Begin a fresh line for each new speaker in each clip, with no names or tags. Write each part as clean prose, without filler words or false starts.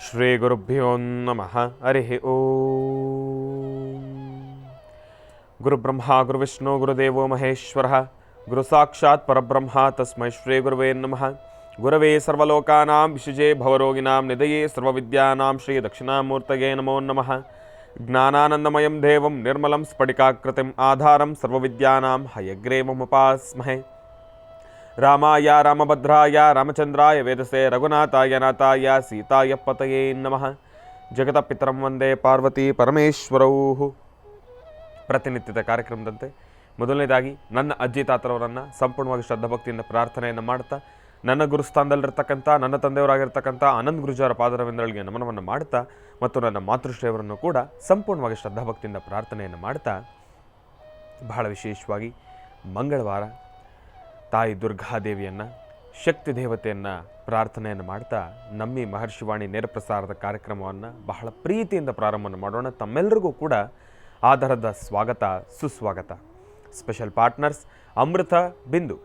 ಶ್ರೀ ಗುರುಭ್ಯೋ ನಮಃ. ಹರಿ ಓಂ. ಗುರುಬ್ರಹ್ಮ ಗುರುವಿಷ್ಣು ಗುರುದೇವೋ ಮಹೇಶ್ವರ ಗುರು ಸಾಕ್ಷಾತ್ ಪರಬ್ರಹ್ಮ ತಸ್ಮೈ ಶ್ರೀ ಗುರುವೇ ನಮಃ. ಗುರವೇ ಸರ್ವಲೋಕಾನಾಂ ವಿಶುಜೇ ಭವರೋಗಿನಾಂ ನಿಧಯೇ ಸರ್ವವಿದ್ಯಾನಾಂ ಶ್ರೀ ದಕ್ಷಿಣಾಮೂರ್ತಯೇ ನಮೋ ನಮಃ. ಜ್ಞಾನಾನಂದಮಯಂ ದೇವಂ ನಿರ್ಮಲಂ ಸ್ಫಟಿಕಾಕೃತಿಂ ಆಧಾರಂ ಸರ್ವವಿದ್ಯಾನಾಂ ಹಯಗ್ರೀವಮುಪಾಸ್ಮಹೇ. ರಾಮಾಯ ರಾಮಭದ್ರಾಯ ರಾಮಚಂದ್ರಾಯ ವೇದಸೆ ರಘುನಾಥಾಯ ನಾಥಾಯ ಸೀತಾಯ ಪತಯೇ ನಮಃ. ಜಗತಪಿತರಂ ವಂದೇ ಪಾರ್ವತಿ ಪರಮೇಶ್ವರೌ. ಪ್ರತಿನಿತ್ಯದ ಕಾರ್ಯಕ್ರಮದಂತೆ ಮೊದಲನೇದಾಗಿ ನನ್ನ ಅಜ್ಜಿ ತಾತರವರನ್ನು ಸಂಪೂರ್ಣವಾಗಿ ಶ್ರದ್ಧಾಭಕ್ತಿಯಿಂದ ಪ್ರಾರ್ಥನೆಯನ್ನು ಮಾಡ್ತಾ, ನನ್ನ ಗುರುಸ್ಥಾನದಲ್ಲಿರ್ತಕ್ಕಂಥ ನನ್ನ ತಂದೆಯವರಾಗಿರ್ತಕ್ಕಂಥ ಆನಂದ್ ಗುರುಜಾರ ಪಾದರವಿಂದಗಳಿಗೆ ನಮನವನ್ನು ಮಾಡ್ತಾ, ಮತ್ತು ನನ್ನ ಮಾತೃಶ್ರೀಯವರನ್ನು ಕೂಡ ಸಂಪೂರ್ಣವಾಗಿ ಶ್ರದ್ಧಾಭಕ್ತಿಯಿಂದ ಪ್ರಾರ್ಥನೆಯನ್ನು ಮಾಡ್ತಾ, ಬಹಳ ವಿಶೇಷವಾಗಿ ಮಂಗಳವಾರ ತಾಯಿ ದುರ್ಗಾದೇವಿಯನ್ನು, ಶಕ್ತಿ ದೇವತೆಯನ್ನು ಪ್ರಾರ್ಥನೆಯನ್ನು ಮಾಡ್ತಾ ನಮ್ಮಿ ಮಹರ್ಷಿವಾಣಿ ನೇರ ಪ್ರಸಾರದ ಕಾರ್ಯಕ್ರಮವನ್ನು ಬಹಳ ಪ್ರೀತಿಯಿಂದ ಪ್ರಾರಂಭವನ್ನು ಮಾಡೋಣ. ತಮ್ಮೆಲ್ಲರಿಗೂ ಕೂಡ ಆಧಾರದ ಸ್ವಾಗತ, ಸುಸ್ವಾಗತ. ಸ್ಪೆಷಲ್ ಪಾರ್ಟ್ನರ್ಸ್ ಅಮೃತ ಬಿಂದು.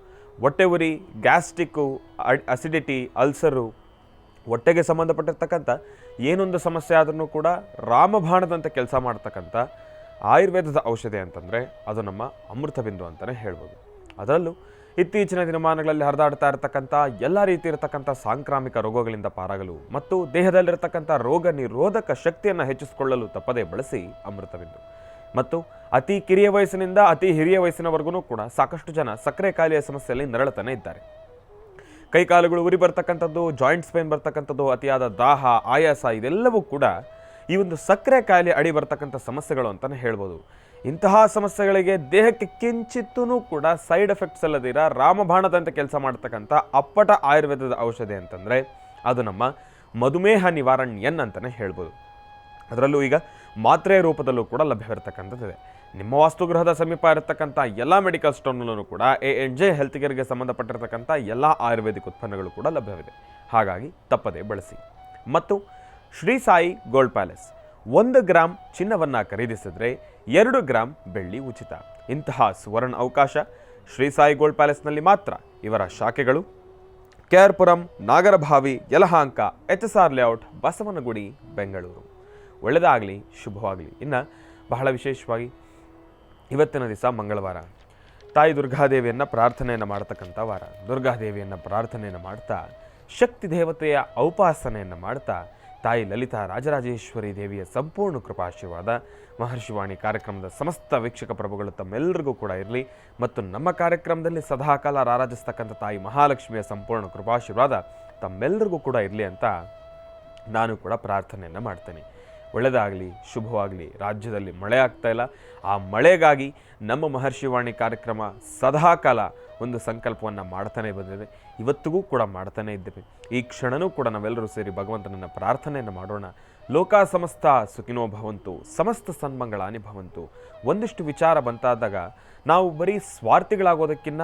ಹೊಟ್ಟೆ ಉರಿ, ಗ್ಯಾಸ್ಟ್ರಿಕ್ಕು, ಅಸಿಡಿಟಿ, ಅಲ್ಸರು, ಹೊಟ್ಟೆಗೆ ಸಂಬಂಧಪಟ್ಟಿರ್ತಕ್ಕಂಥ ಏನೊಂದು ಸಮಸ್ಯೆ ಆದ್ರೂ ಕೂಡ ರಾಮಬಾಣದಂತೆ ಕೆಲಸ ಮಾಡ್ತಕ್ಕಂಥ ಆಯುರ್ವೇದದ ಔಷಧಿ ಅಂತಂದರೆ ಅದು ನಮ್ಮ ಅಮೃತ ಬಿಂದು ಅಂತಲೇ ಹೇಳ್ಬೋದು. ಅದರಲ್ಲೂ ಇತ್ತೀಚಿನ ದಿನಮಾನಗಳಲ್ಲಿ ಹರಿದಾಡ್ತಾ ಇರತಕ್ಕಂಥ ಎಲ್ಲ ರೀತಿ ಇರತಕ್ಕಂಥ ಸಾಂಕ್ರಾಮಿಕ ರೋಗಗಳಿಂದ ಪಾರಾಗಲು ಮತ್ತು ದೇಹದಲ್ಲಿರತಕ್ಕಂಥ ರೋಗ ನಿರೋಧಕ ಶಕ್ತಿಯನ್ನು ಹೆಚ್ಚಿಸಿಕೊಳ್ಳಲು ತಪ್ಪದೇ ಬಳಸಿ ಅಮೃತಬಿಂದು. ಮತ್ತು ಅತಿ ಕಿರಿಯ ವಯಸ್ಸಿನಿಂದ ಅತಿ ಹಿರಿಯ ವಯಸ್ಸಿನವರೆಗೂ ಕೂಡ ಸಾಕಷ್ಟು ಜನ ಸಕ್ಕರೆ ಕಾಯಿಲೆಯ ಸಮಸ್ಯೆಯಲ್ಲಿ ನರಳುತ್ತಾನೆ ಇದ್ದಾರೆ. ಕೈಕಾಲುಗಳು ಉರಿ ಬರ್ತಕ್ಕಂಥದ್ದು, ಜಾಯಿಂಟ್ಸ್ ಪೇನ್ ಬರ್ತಕ್ಕಂಥದ್ದು, ಅತಿಯಾದ ದಾಹ, ಆಯಾಸ, ಇದೆಲ್ಲವೂ ಕೂಡ ಈ ಒಂದು ಸಕ್ಕರೆ ಕಾಯಿಲೆ ಅಡಿ ಬರ್ತಕ್ಕಂಥ ಸಮಸ್ಯೆಗಳು ಅಂತಲೇ ಹೇಳ್ಬೋದು. ಇಂತಹ ಸಮಸ್ಯೆಗಳಿಗೆ ದೇಹಕ್ಕೆ ಕಿಂಚಿತ್ತೂ ಕೂಡ ಸೈಡ್ ಎಫೆಕ್ಟ್ಸ್ ಅಲ್ಲದಿರ ರಾಮಬಾಣದಂತೆ ಕೆಲಸ ಮಾಡ್ತಕ್ಕಂಥ ಅಪ್ಪಟ ಆಯುರ್ವೇದದ ಔಷಧಿ ಅಂತಂದರೆ ಅದು ನಮ್ಮ ಮಧುಮೇಹ ನಿವಾರಣೆಯನ್ ಅಂತಲೇ ಹೇಳ್ಬೋದು. ಅದರಲ್ಲೂ ಈಗ ಮಾತ್ರೆ ರೂಪದಲ್ಲೂ ಕೂಡ ಲಭ್ಯವಿರತಕ್ಕಂಥದ್ದಿದೆ. ನಿಮ್ಮ ವಾಸ್ತುಗೃಹದ ಸಮೀಪ ಇರತಕ್ಕಂಥ ಎಲ್ಲ ಮೆಡಿಕಲ್ ಸ್ಟೋರ್ನಲ್ಲೂ ಕೂಡ A&J ಹೆಲ್ತ್ ಕೇರ್ಗೆ ಸಂಬಂಧಪಟ್ಟಿರ್ತಕ್ಕಂಥ ಎಲ್ಲ ಆಯುರ್ವೇದಿಕ್ ಉತ್ಪನ್ನಗಳು ಕೂಡ ಲಭ್ಯವಿದೆ. ಹಾಗಾಗಿ ತಪ್ಪದೇ ಬಳಸಿ. ಮತ್ತು Shri Sai gold palace, 1 gram ಚಿನ್ನವನ್ನು ಖರೀದಿಸಿದ್ರೆ 2 ಗ್ರಾಂ ಬೆಳ್ಳಿ ಉಚಿತ. ಇಂತಹ ಸುವರ್ಣ ಅವಕಾಶ ಶ್ರೀ ಸಾಯಿ ಗೋಲ್ಡ್ ಪ್ಯಾಲೇಸ್ನಲ್ಲಿ ಮಾತ್ರ. ಇವರ ಶಾಖೆಗಳು KR Puram, Nagarabhavi, Yelahanka, HSR layout, Basavanagudi, Bengaluru. ಒಳ್ಳೆಯದಾಗಲಿ, ಶುಭವಾಗಲಿ. ಇನ್ನು ಬಹಳ ವಿಶೇಷವಾಗಿ ಇವತ್ತಿನ ದಿವಸ ಮಂಗಳವಾರ ತಾಯಿ ದುರ್ಗಾದೇವಿಯನ್ನು ಪ್ರಾರ್ಥನೆಯನ್ನು ಮಾಡ್ತಕ್ಕಂಥ ವಾರ. ದುರ್ಗಾದೇವಿಯನ್ನು ಪ್ರಾರ್ಥನೆಯನ್ನು ಮಾಡ್ತಾ, ಶಕ್ತಿ ದೇವತೆಯ ಔಪಾಸನೆಯನ್ನು ಮಾಡ್ತಾ, ತಾಯಿ ಲಲಿತಾ ರಾಜರಾಜೇಶ್ವರಿ ದೇವಿಯ ಸಂಪೂರ್ಣ ಕೃಪಾಶೀರ್ವಾದ ಮಹರ್ಷಿವಾಣಿ ಕಾರ್ಯಕ್ರಮದ ಸಮಸ್ತ ವೀಕ್ಷಕ ಪ್ರಭುಗಳು ತಮ್ಮೆಲ್ಲರಿಗೂ ಕೂಡ ಇರಲಿ. ಮತ್ತು ನಮ್ಮ ಕಾರ್ಯಕ್ರಮದಲ್ಲಿ ಸದಾಕಾಲ ರಾರಾಜಿಸ್ತಕ್ಕಂಥ ತಾಯಿ ಮಹಾಲಕ್ಷ್ಮಿಯ ಸಂಪೂರ್ಣ ಕೃಪಾಶೀರ್ವಾದ ತಮ್ಮೆಲ್ಲರಿಗೂ ಕೂಡ ಇರಲಿ ಅಂತ ನಾನು ಕೂಡ ಪ್ರಾರ್ಥನೆಯನ್ನು ಮಾಡ್ತೇನೆ. ಒಳ್ಳೆಯದಾಗಲಿ, ಶುಭವಾಗಲಿ. ರಾಜ್ಯದಲ್ಲಿ ಮಳೆ ಆಗ್ತಾ ಇಲ್ಲ, ಆ ಮಳೆಗಾಗಿ ನಮ್ಮ ಮಹರ್ಷಿವಾಣಿ ಕಾರ್ಯಕ್ರಮ ಸದಾಕಾಲ ಒಂದು ಸಂಕಲ್ಪವನ್ನು ಮಾಡ್ತಾನೆ ಬಂದಿದೆ. ಇವತ್ತಿಗೂ ಕೂಡ ಮಾಡ್ತಾನೆ ಇದ್ದೇವೆ. ಈ ಕ್ಷಣನೂ ಕೂಡ ನಾವೆಲ್ಲರೂ ಸೇರಿ ಭಗವಂತನನ್ನು ಪ್ರಾರ್ಥನೆಯನ್ನು ಮಾಡೋಣ. ಲೋಕ ಸಮಸ್ತ ಸುಖಿನೋ ಭವಂತು, ಸಮಸ್ತ ಸನ್ಮಂಗಳಾನಿ ಭವಂತು. ಒಂದಿಷ್ಟು ವಿಚಾರ ಬಂತಾದಾಗ ನಾವು ಬರೀ ಸ್ವಾರ್ಥಿಗಳಾಗೋದಕ್ಕಿಂತ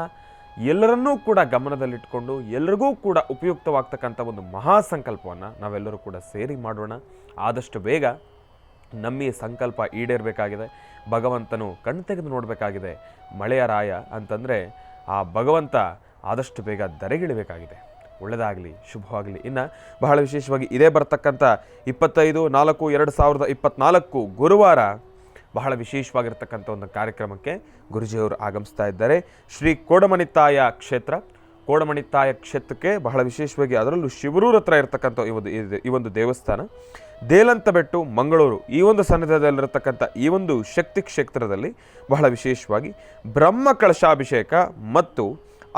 ಎಲ್ಲರನ್ನೂ ಕೂಡ ಗಮನದಲ್ಲಿಟ್ಕೊಂಡು ಎಲ್ಲರಿಗೂ ಕೂಡ ಉಪಯುಕ್ತವಾಗ್ತಕ್ಕಂಥ ಒಂದು ಮಹಾ ಸಂಕಲ್ಪವನ್ನು ನಾವೆಲ್ಲರೂ ಕೂಡ ಸೇರಿ ಮಾಡೋಣ. ಆದಷ್ಟು ಬೇಗ ನಮ್ಮ ಈ ಸಂಕಲ್ಪ ಈಡೇರಬೇಕಾಗಿದೆ. ಭಗವಂತನು ಕಣ್ತೆಗೆದು ನೋಡಬೇಕಾಗಿದೆ. ಮಳೆಯ ರಾಯ ಅಂತಂದರೆ ಆ ಭಗವಂತ ಆದಷ್ಟು ಬೇಗ ಧರೆಗಿಳಿಬೇಕಾಗಿದೆ. ಒಳ್ಳೆಯದಾಗಲಿ, ಶುಭವಾಗಲಿ. ಇನ್ನು ಬಹಳ ವಿಶೇಷವಾಗಿ ಇದೇ ಬರ್ತಕ್ಕಂಥ 25/4/2024 ಗುರುವಾರ ಬಹಳ ವಿಶೇಷವಾಗಿರ್ತಕ್ಕಂಥ ಒಂದು ಕಾರ್ಯಕ್ರಮಕ್ಕೆ ಗುರುಜಿಯವರು ಆಗಮಿಸ್ತಾ ಇದ್ದಾರೆ. ಶ್ರೀ ಕೋಡಮನಿತಾಯ ಕ್ಷೇತ್ರ. ಕೋಡಮನಿತಾಯ ಕ್ಷೇತ್ರಕ್ಕೆ ಬಹಳ ವಿಶೇಷವಾಗಿ, ಅದರಲ್ಲೂ ಶಿವರೂರ ಹತ್ರ ಇರತಕ್ಕಂಥ ಈ ಒಂದು ದೇವಸ್ಥಾನ ದೇಲಂತಬೆಟ್ಟು, ಮಂಗಳೂರು, ಈ ಒಂದು ಸನ್ನಿಧಾನದಲ್ಲಿರತಕ್ಕಂಥ ಈ ಒಂದು ಶಕ್ತಿ ಕ್ಷೇತ್ರದಲ್ಲಿ ಬಹಳ ವಿಶೇಷವಾಗಿ ಬ್ರಹ್ಮ ಕಳಶಾಭಿಷೇಕ ಮತ್ತು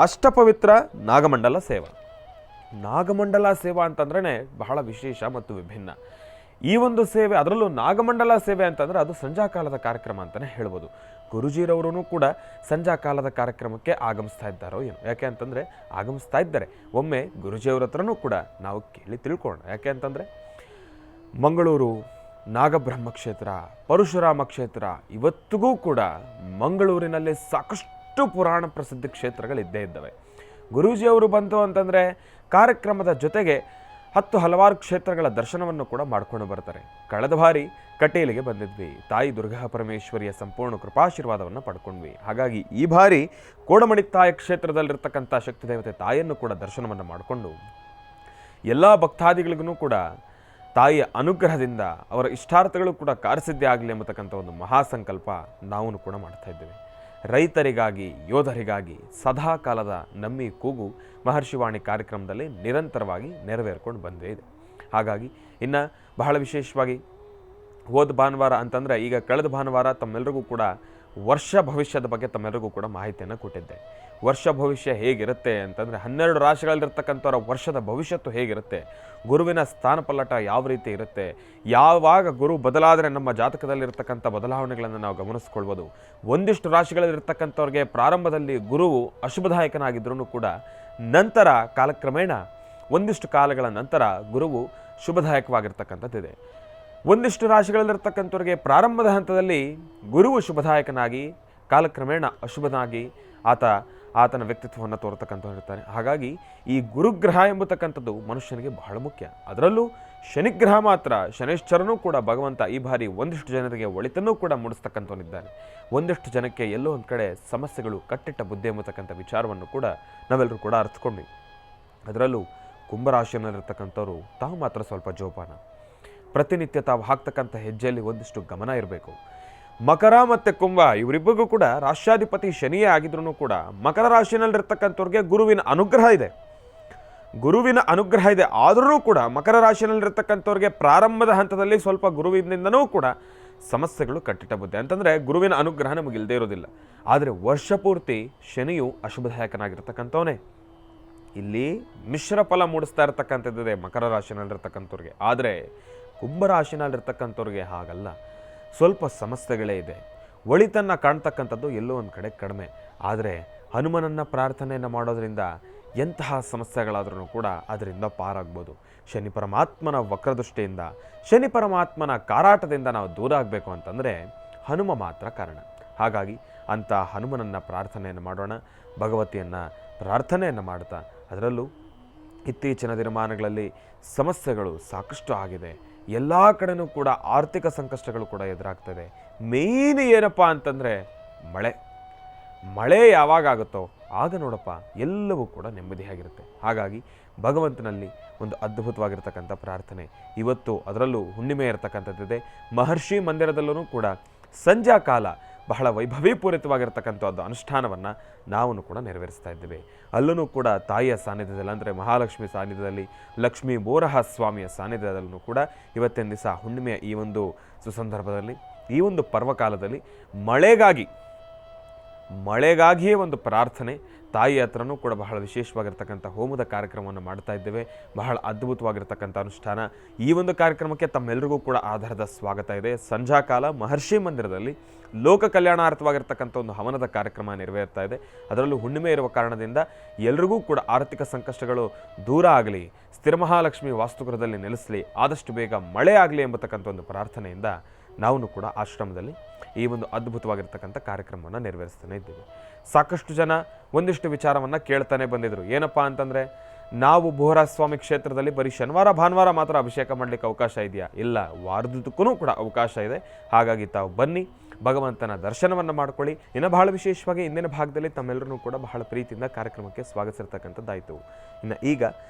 ಅಷ್ಟಪವಿತ್ರ ನಾಗಮಂಡಲ ಸೇವಾ. ನಾಗಮಂಡಲ ಸೇವಾ ಅಂತಂದ್ರೆ ಬಹಳ ವಿಶೇಷ ಮತ್ತು ವಿಭಿನ್ನ ಈ ಒಂದು ಸೇವೆ. ಅದರಲ್ಲೂ ನಾಗಮಂಡಲ ಸೇವೆ ಅಂತಂದರೆ ಅದು ಸಂಜಾಕಾಲದ ಕಾರ್ಯಕ್ರಮ ಅಂತಲೇ ಹೇಳ್ಬೋದು. ಗುರುಜಿರವರು ಕೂಡ ಸಂಜಾಕಾಲದ ಕಾರ್ಯಕ್ರಮಕ್ಕೆ ಆಗಮಿಸ್ತಾ ಇದ್ದಾರೋ ಏನು, ಯಾಕೆ ಅಂತಂದರೆ ಆಗಮಿಸ್ತಾ ಇದ್ದಾರೆ. ಒಮ್ಮೆ ಗುರುಜಿಯವ್ರ ಹತ್ರನೂ ಕೂಡ ನಾವು ಕೇಳಿ ತಿಳ್ಕೊಳ್ಳೋಣ. ಯಾಕೆ ಅಂತಂದರೆ ಮಂಗಳೂರು ನಾಗಬ್ರಹ್ಮ ಕ್ಷೇತ್ರ, ಪರಶುರಾಮ ಕ್ಷೇತ್ರ, ಇವತ್ತಿಗೂ ಕೂಡ ಮಂಗಳೂರಿನಲ್ಲಿ ಸಾಕಷ್ಟು ಪುರಾಣ ಪ್ರಸಿದ್ಧ ಕ್ಷೇತ್ರಗಳಿದ್ದೇ ಇದ್ದಾವೆ. ಗುರೂಜಿಯವರು ಬಂತು ಅಂತಂದರೆ ಕಾರ್ಯಕ್ರಮದ ಜೊತೆಗೆ ಹಲವಾರು ಕ್ಷೇತ್ರಗಳ ದರ್ಶನವನ್ನು ಕೂಡ ಮಾಡ್ಕೊಂಡು ಬರ್ತಾರೆ. ಕಳೆದ ಬಾರಿ ಕಟೀಲಿಗೆ ಬಂದಿದ್ವಿ, ತಾಯಿ ದುರ್ಗಾ ಪರಮೇಶ್ವರಿಯ ಸಂಪೂರ್ಣ ಕೃಪಾಶೀರ್ವಾದವನ್ನು ಪಡ್ಕೊಂಡ್ವಿ. ಹಾಗಾಗಿ ಈ ಬಾರಿ ಕೋಡಮಣಿತಾಯ ಕ್ಷೇತ್ರದಲ್ಲಿರ್ತಕ್ಕಂಥ ಶಕ್ತಿ ದೇವತೆ ತಾಯಿಯನ್ನು ಕೂಡ ದರ್ಶನವನ್ನು ಮಾಡಿಕೊಂಡು ಎಲ್ಲ ಭಕ್ತಾದಿಗಳಿಗೂ ಕೂಡ ತಾಯಿಯ ಅನುಗ್ರಹದಿಂದ ಅವರ ಇಷ್ಟಾರ್ಥಗಳು ಕೂಡ ಕಾರ್ಯಸಿದ್ಧಿ ಆಗಲಿ ಎಂಬತಕ್ಕಂಥ ಒಂದು ಮಹಾಸಂಕಲ್ಪ ನಾವು ಕೂಡ ಮಾಡ್ತಾ ಇದ್ದೇವೆ. ರೈತರಿಗಾಗಿ, ಯೋಧರಿಗಾಗಿ ಸದಾ ಕಾಲದ ನಮ್ಮಿ ಕೂಗು ಮಹರ್ಷಿವಾಣಿ ಕಾರ್ಯಕ್ರಮದಲ್ಲಿ ನಿರಂತರವಾಗಿ ನೆರವೇರ್ಕೊಂಡು ಬಂದೇ ಇದೆ. ಹಾಗಾಗಿ ಇನ್ನು ಬಹಳ ವಿಶೇಷವಾಗಿ ಹೋದ ಭಾನುವಾರ ಅಂತಂದರೆ, ಈಗ ಕಳೆದ ಭಾನುವಾರ ತಮ್ಮೆಲ್ಲರಿಗೂ ಕೂಡ ವರ್ಷ ಭವಿಷ್ಯದ ಬಗ್ಗೆ ತಮ್ಮೆಲ್ಲರಿಗೂ ಕೂಡ ಮಾಹಿತಿಯನ್ನು ಕೊಟ್ಟಿದ್ದೆ. ವರ್ಷ ಭವಿಷ್ಯ ಹೇಗಿರುತ್ತೆ ಅಂತಂದರೆ, 12 ರಾಶಿಗಳಲ್ಲಿರ್ತಕ್ಕಂಥವ್ರ ವರ್ಷದ ಭವಿಷ್ಯತ್ತು ಹೇಗಿರುತ್ತೆ, ಗುರುವಿನ ಸ್ಥಾನಪಲ್ಲಟ ಯಾವ ರೀತಿ ಇರುತ್ತೆ, ಯಾವಾಗ ಗುರು ಬದಲಾದರೆ ನಮ್ಮ ಜಾತಕದಲ್ಲಿರ್ತಕ್ಕಂಥ ಬದಲಾವಣೆಗಳನ್ನು ನಾವು ಗಮನಿಸ್ಕೊಳ್ಬೋದು. ಒಂದಿಷ್ಟು ರಾಶಿಗಳಲ್ಲಿರ್ತಕ್ಕಂಥವ್ರಿಗೆ ಪ್ರಾರಂಭದಲ್ಲಿ ಗುರುವು ಅಶುಭದಾಯಕನಾಗಿದ್ರೂ ಕೂಡ ನಂತರ ಕಾಲಕ್ರಮೇಣ ಒಂದಿಷ್ಟು ಕಾಲಗಳ ನಂತರ ಗುರುವು ಶುಭದಾಯಕವಾಗಿರ್ತಕ್ಕಂಥದ್ದಿದೆ. ಒಂದಿಷ್ಟು ರಾಶಿಗಳಲ್ಲಿರ್ತಕ್ಕಂಥವ್ರಿಗೆ ಪ್ರಾರಂಭದ ಹಂತದಲ್ಲಿ ಗುರುವು ಶುಭದಾಯಕನಾಗಿ ಕಾಲಕ್ರಮೇಣ ಅಶುಭನಾಗಿ ಆತನ ವ್ಯಕ್ತಿತ್ವವನ್ನು ತೋರ್ತಕ್ಕಂಥವ್ರು ಇರ್ತಾನೆ. ಹಾಗಾಗಿ ಈ ಗುರುಗ್ರಹ ಎಂಬತಕ್ಕಂಥದ್ದು ಮನುಷ್ಯನಿಗೆ ಬಹಳ ಮುಖ್ಯ. ಅದರಲ್ಲೂ ಶನಿಗ್ರಹ ಮಾತ್ರ, ಶನೈಶ್ಚರನೂ ಕೂಡ ಭಗವಂತ ಈ ಬಾರಿ ಒಂದಿಷ್ಟು ಜನರಿಗೆ ಒಳಿತನ್ನೂ ಕೂಡ ಮೂಡಿಸ್ತಕ್ಕಂಥವನಿದ್ದಾನೆ. ಒಂದಿಷ್ಟು ಜನಕ್ಕೆ ಎಲ್ಲೋ ಒಂದು ಕಡೆ ಸಮಸ್ಯೆಗಳು, ಕಟ್ಟಿಟ್ಟ ಬುದ್ಧಿ ಎಂಬತಕ್ಕಂಥ ವಿಚಾರವನ್ನು ಕೂಡ ನಾವೆಲ್ಲರೂ ಕೂಡ ಅರ್ಥಕೊಂಡ್ವಿ. ಅದರಲ್ಲೂ ಕುಂಭರಾಶಿಯಲ್ಲಿರ್ತಕ್ಕಂಥವ್ರು ತಾವು ಮಾತ್ರ ಸ್ವಲ್ಪ ಜೋಪಾನ. ಪ್ರತಿನಿತ್ಯ ತಾವು ಹಾಕ್ತಕ್ಕಂಥ ಹೆಜ್ಜೆಯಲ್ಲಿ ಒಂದಿಷ್ಟು ಗಮನ ಇರಬೇಕು. ಮಕರ ಮತ್ತು ಕುಂಭ ಇವರಿಬ್ಬರಿಗೂ ಕೂಡ ರಾಶ್ಯಾಧಿಪತಿ ಶನಿಯೇ ಆಗಿದ್ರೂ ಕೂಡ ಮಕರ ರಾಶಿಯಲ್ಲಿರ್ತಕ್ಕಂಥವ್ರಿಗೆ ಗುರುವಿನ ಅನುಗ್ರಹ ಇದೆ. ಆದರೂ ಕೂಡ ಮಕರ ರಾಶಿಯಲ್ಲಿರ್ತಕ್ಕಂಥವ್ರಿಗೆ ಪ್ರಾರಂಭದ ಹಂತದಲ್ಲಿ ಸ್ವಲ್ಪ ಗುರುವಿನಿಂದನೂ ಕೂಡ ಸಮಸ್ಯೆಗಳು ಕಟ್ಟಿಟ್ಟ ಬುದ್ಧಿ. ಅಂತಂದರೆ ಗುರುವಿನ ಅನುಗ್ರಹ ನಮಗೆ ಇಲ್ಲದೇ ಇರೋದಿಲ್ಲ. ಆದರೆ ವರ್ಷ ಪೂರ್ತಿ ಶನಿಯು ಅಶುಭದಾಯಕನಾಗಿರ್ತಕ್ಕಂಥವನೇ. ಇಲ್ಲಿ ಮಿಶ್ರ ಫಲ ಮೂಡಿಸ್ತಾ ಇರತಕ್ಕಂಥದ್ದಿದೆ ಮಕರ ರಾಶಿಯಲ್ಲಿರ್ತಕ್ಕಂಥವ್ರಿಗೆ. ಆದರೆ ಕುಂಭರಾಶಿನಲ್ಲಿರ್ತಕ್ಕಂಥವ್ರಿಗೆ ಹಾಗಲ್ಲ. ಸ್ವಲ್ಪ ಸಮಸ್ಯೆಗಳೇ ಇದೆ. ಒಳಿತನ್ನು ಕಾಣ್ತಕ್ಕಂಥದ್ದು ಎಲ್ಲೋ ಒಂದು ಕಡೆ ಕಡಿಮೆ. ಆದರೆ ಹನುಮನನ್ನು ಪ್ರಾರ್ಥನೆಯನ್ನು ಮಾಡೋದ್ರಿಂದ ಎಂತಹ ಸಮಸ್ಯೆಗಳಾದ್ರೂ ಕೂಡ ಅದರಿಂದ ಪಾರಾಗ್ಬೋದು. ಶನಿ ಪರಮಾತ್ಮನ ವಕ್ರದೃಷ್ಟಿಯಿಂದ, ಶನಿ ಪರಮಾತ್ಮನ ಕಾರಾಟದಿಂದ ನಾವು ದೂರ ಆಗಬೇಕು ಅಂತಂದರೆ ಹನುಮ ಮಾತ್ರ ಕಾರಣ. ಹಾಗಾಗಿ ಅಂಥ ಹನುಮನನ್ನು ಪ್ರಾರ್ಥನೆಯನ್ನು ಮಾಡೋಣ. ಭಗವತಿಯನ್ನು ಪ್ರಾರ್ಥನೆಯನ್ನು ಮಾಡ್ತಾ, ಅದರಲ್ಲೂ ಇತ್ತೀಚಿನ ದಿನಮಾನಗಳಲ್ಲಿ ಸಮಸ್ಯೆಗಳು ಸಾಕಷ್ಟು ಆಗಿದೆ. ಎಲ್ಲ ಕಡೆನೂ ಕೂಡ ಆರ್ಥಿಕ ಸಂಕಷ್ಟಗಳು ಕೂಡ ಎದುರಾಗ್ತದೆ. ಮೇನ್ ಏನಪ್ಪ ಅಂತಂದರೆ ಮಳೆ ಯಾವಾಗ ಆಗುತ್ತೋ ಆಗ ನೋಡಪ್ಪ ಎಲ್ಲವೂ ಕೂಡ ನೆಮ್ಮದಿಯಾಗಿರುತ್ತೆ. ಹಾಗಾಗಿ ಭಗವಂತನಲ್ಲಿ ಒಂದು ಅದ್ಭುತವಾಗಿರ್ತಕ್ಕಂಥ ಪ್ರಾರ್ಥನೆ ಇವತ್ತು, ಅದರಲ್ಲೂ ಹುಣ್ಣಿಮೆ ಇರತಕ್ಕಂಥದ್ದಿದೆ. ಮಹರ್ಷಿ ಮಂದಿರದಲ್ಲೂ ಕೂಡ ಸಂಧ್ಯಾ ಕಾಲ ಬಹಳ ವೈಭವೀಪೂರಿತವಾಗಿರ್ತಕ್ಕಂಥದ್ದು ಅನುಷ್ಠಾನವನ್ನು ನಾವು ಕೂಡ ನೆರವೇರಿಸ್ತಾ ಇದ್ದೇವೆ. ಅಲ್ಲೂ ಕೂಡ ತಾಯಿಯ ಸಾನ್ನಿಧ್ಯದಲ್ಲಿ, ಅಂದರೆ ಮಹಾಲಕ್ಷ್ಮಿ ಸಾನ್ನಿಧ್ಯದಲ್ಲಿ, ಲಕ್ಷ್ಮೀ ಬೋರಹ ಸ್ವಾಮಿಯ ಸಾನ್ನಿಧ್ಯದಲ್ಲೂ ಕೂಡ ಇವತ್ತಿನ ದಿವಸ ಹುಣ್ಣಿಮೆಯ ಈ ಒಂದು ಸುಸಂದರ್ಭದಲ್ಲಿ, ಈ ಒಂದು ಪರ್ವಕಾಲದಲ್ಲಿ ಮಳೆಗಾಗಿಯೇ ಒಂದು ಪ್ರಾರ್ಥನೆ, ತಾಯಿ ಹತ್ರನೂ ಕೂಡ ಬಹಳ ವಿಶೇಷವಾಗಿರ್ತಕ್ಕಂಥ ಹೋಮದ ಕಾರ್ಯಕ್ರಮವನ್ನು ಮಾಡ್ತಾ ಇದ್ದೇವೆ. ಬಹಳ ಅದ್ಭುತವಾಗಿರ್ತಕ್ಕಂಥ ಅನುಷ್ಠಾನ. ಈ ಒಂದು ಕಾರ್ಯಕ್ರಮಕ್ಕೆ ತಮ್ಮೆಲ್ಲರಿಗೂ ಕೂಡ ಆಧಾರದ ಸ್ವಾಗತ ಇದೆ. ಸಂಧ್ಯಾಕಾಲ ಮಹರ್ಷಿ ಮಂದಿರದಲ್ಲಿ ಲೋಕ ಕಲ್ಯಾಣಾರ್ಥವಾಗಿರ್ತಕ್ಕಂಥ ಒಂದು ಹವನದ ಕಾರ್ಯಕ್ರಮ ನೆರವೇರ್ತಾ ಇದೆ. ಅದರಲ್ಲೂ ಹುಣ್ಣಿಮೆ ಇರುವ ಕಾರಣದಿಂದ ಎಲ್ರಿಗೂ ಕೂಡ ಆರ್ಥಿಕ ಸಂಕಷ್ಟಗಳು ದೂರ ಆಗಲಿ, ಸ್ಥಿರ ಮಹಾಲಕ್ಷ್ಮಿ ವಾಸ್ತುಗೃಹದಲ್ಲಿ ನೆಲೆಸಲಿ, ಆದಷ್ಟು ಬೇಗ ಮಳೆ ಆಗಲಿ ಎಂಬತಕ್ಕಂಥ ಒಂದು ಪ್ರಾರ್ಥನೆಯಿಂದ ನಾವು ಕೂಡ ಆಶ್ರಮದಲ್ಲಿ ಈ ಒಂದು ಅದ್ಭುತವಾಗಿರ್ತಕ್ಕಂಥ ಕಾರ್ಯಕ್ರಮವನ್ನು ನೆರವೇರಿಸ್ತಾನೆ ಇದ್ದೀವಿ. ಸಾಕಷ್ಟು ಜನ ಒಂದಿಷ್ಟು ವಿಚಾರವನ್ನು ಕೇಳ್ತಾನೆ ಬಂದಿದ್ರು. ಏನಪ್ಪ ಅಂತಂದರೆ, ನಾವು ಬೋಹರಾಸ್ವಾಮಿ ಕ್ಷೇತ್ರದಲ್ಲಿ ಬರೀ ಶನಿವಾರ ಭಾನುವಾರ ಮಾತ್ರ ಅಭಿಷೇಕ ಮಾಡಲಿಕ್ಕೆ ಅವಕಾಶ ಇದೆಯಾ? ಇಲ್ಲ, ವಾರದುದ್ದಕ್ಕೂ ಕೂಡ ಅವಕಾಶ ಇದೆ. ಹಾಗಾಗಿ ತಾವು ಬನ್ನಿ, ಭಗವಂತನ ದರ್ಶನವನ್ನು ಮಾಡ್ಕೊಳ್ಳಿ. ಇನ್ನು ಬಹಳ ವಿಶೇಷವಾಗಿ ಇಂದಿನ ಭಾಗದಲ್ಲಿ ತಮ್ಮೆಲ್ಲರೂ ಕೂಡ ಬಹಳ ಪ್ರೀತಿಯಿಂದ ಕಾರ್ಯಕ್ರಮಕ್ಕೆ ಸ್ವಾಗತಿಸಿರ್ತಕ್ಕಂಥದ್ದಾಯಿತು. ಇನ್ನು ಈಗ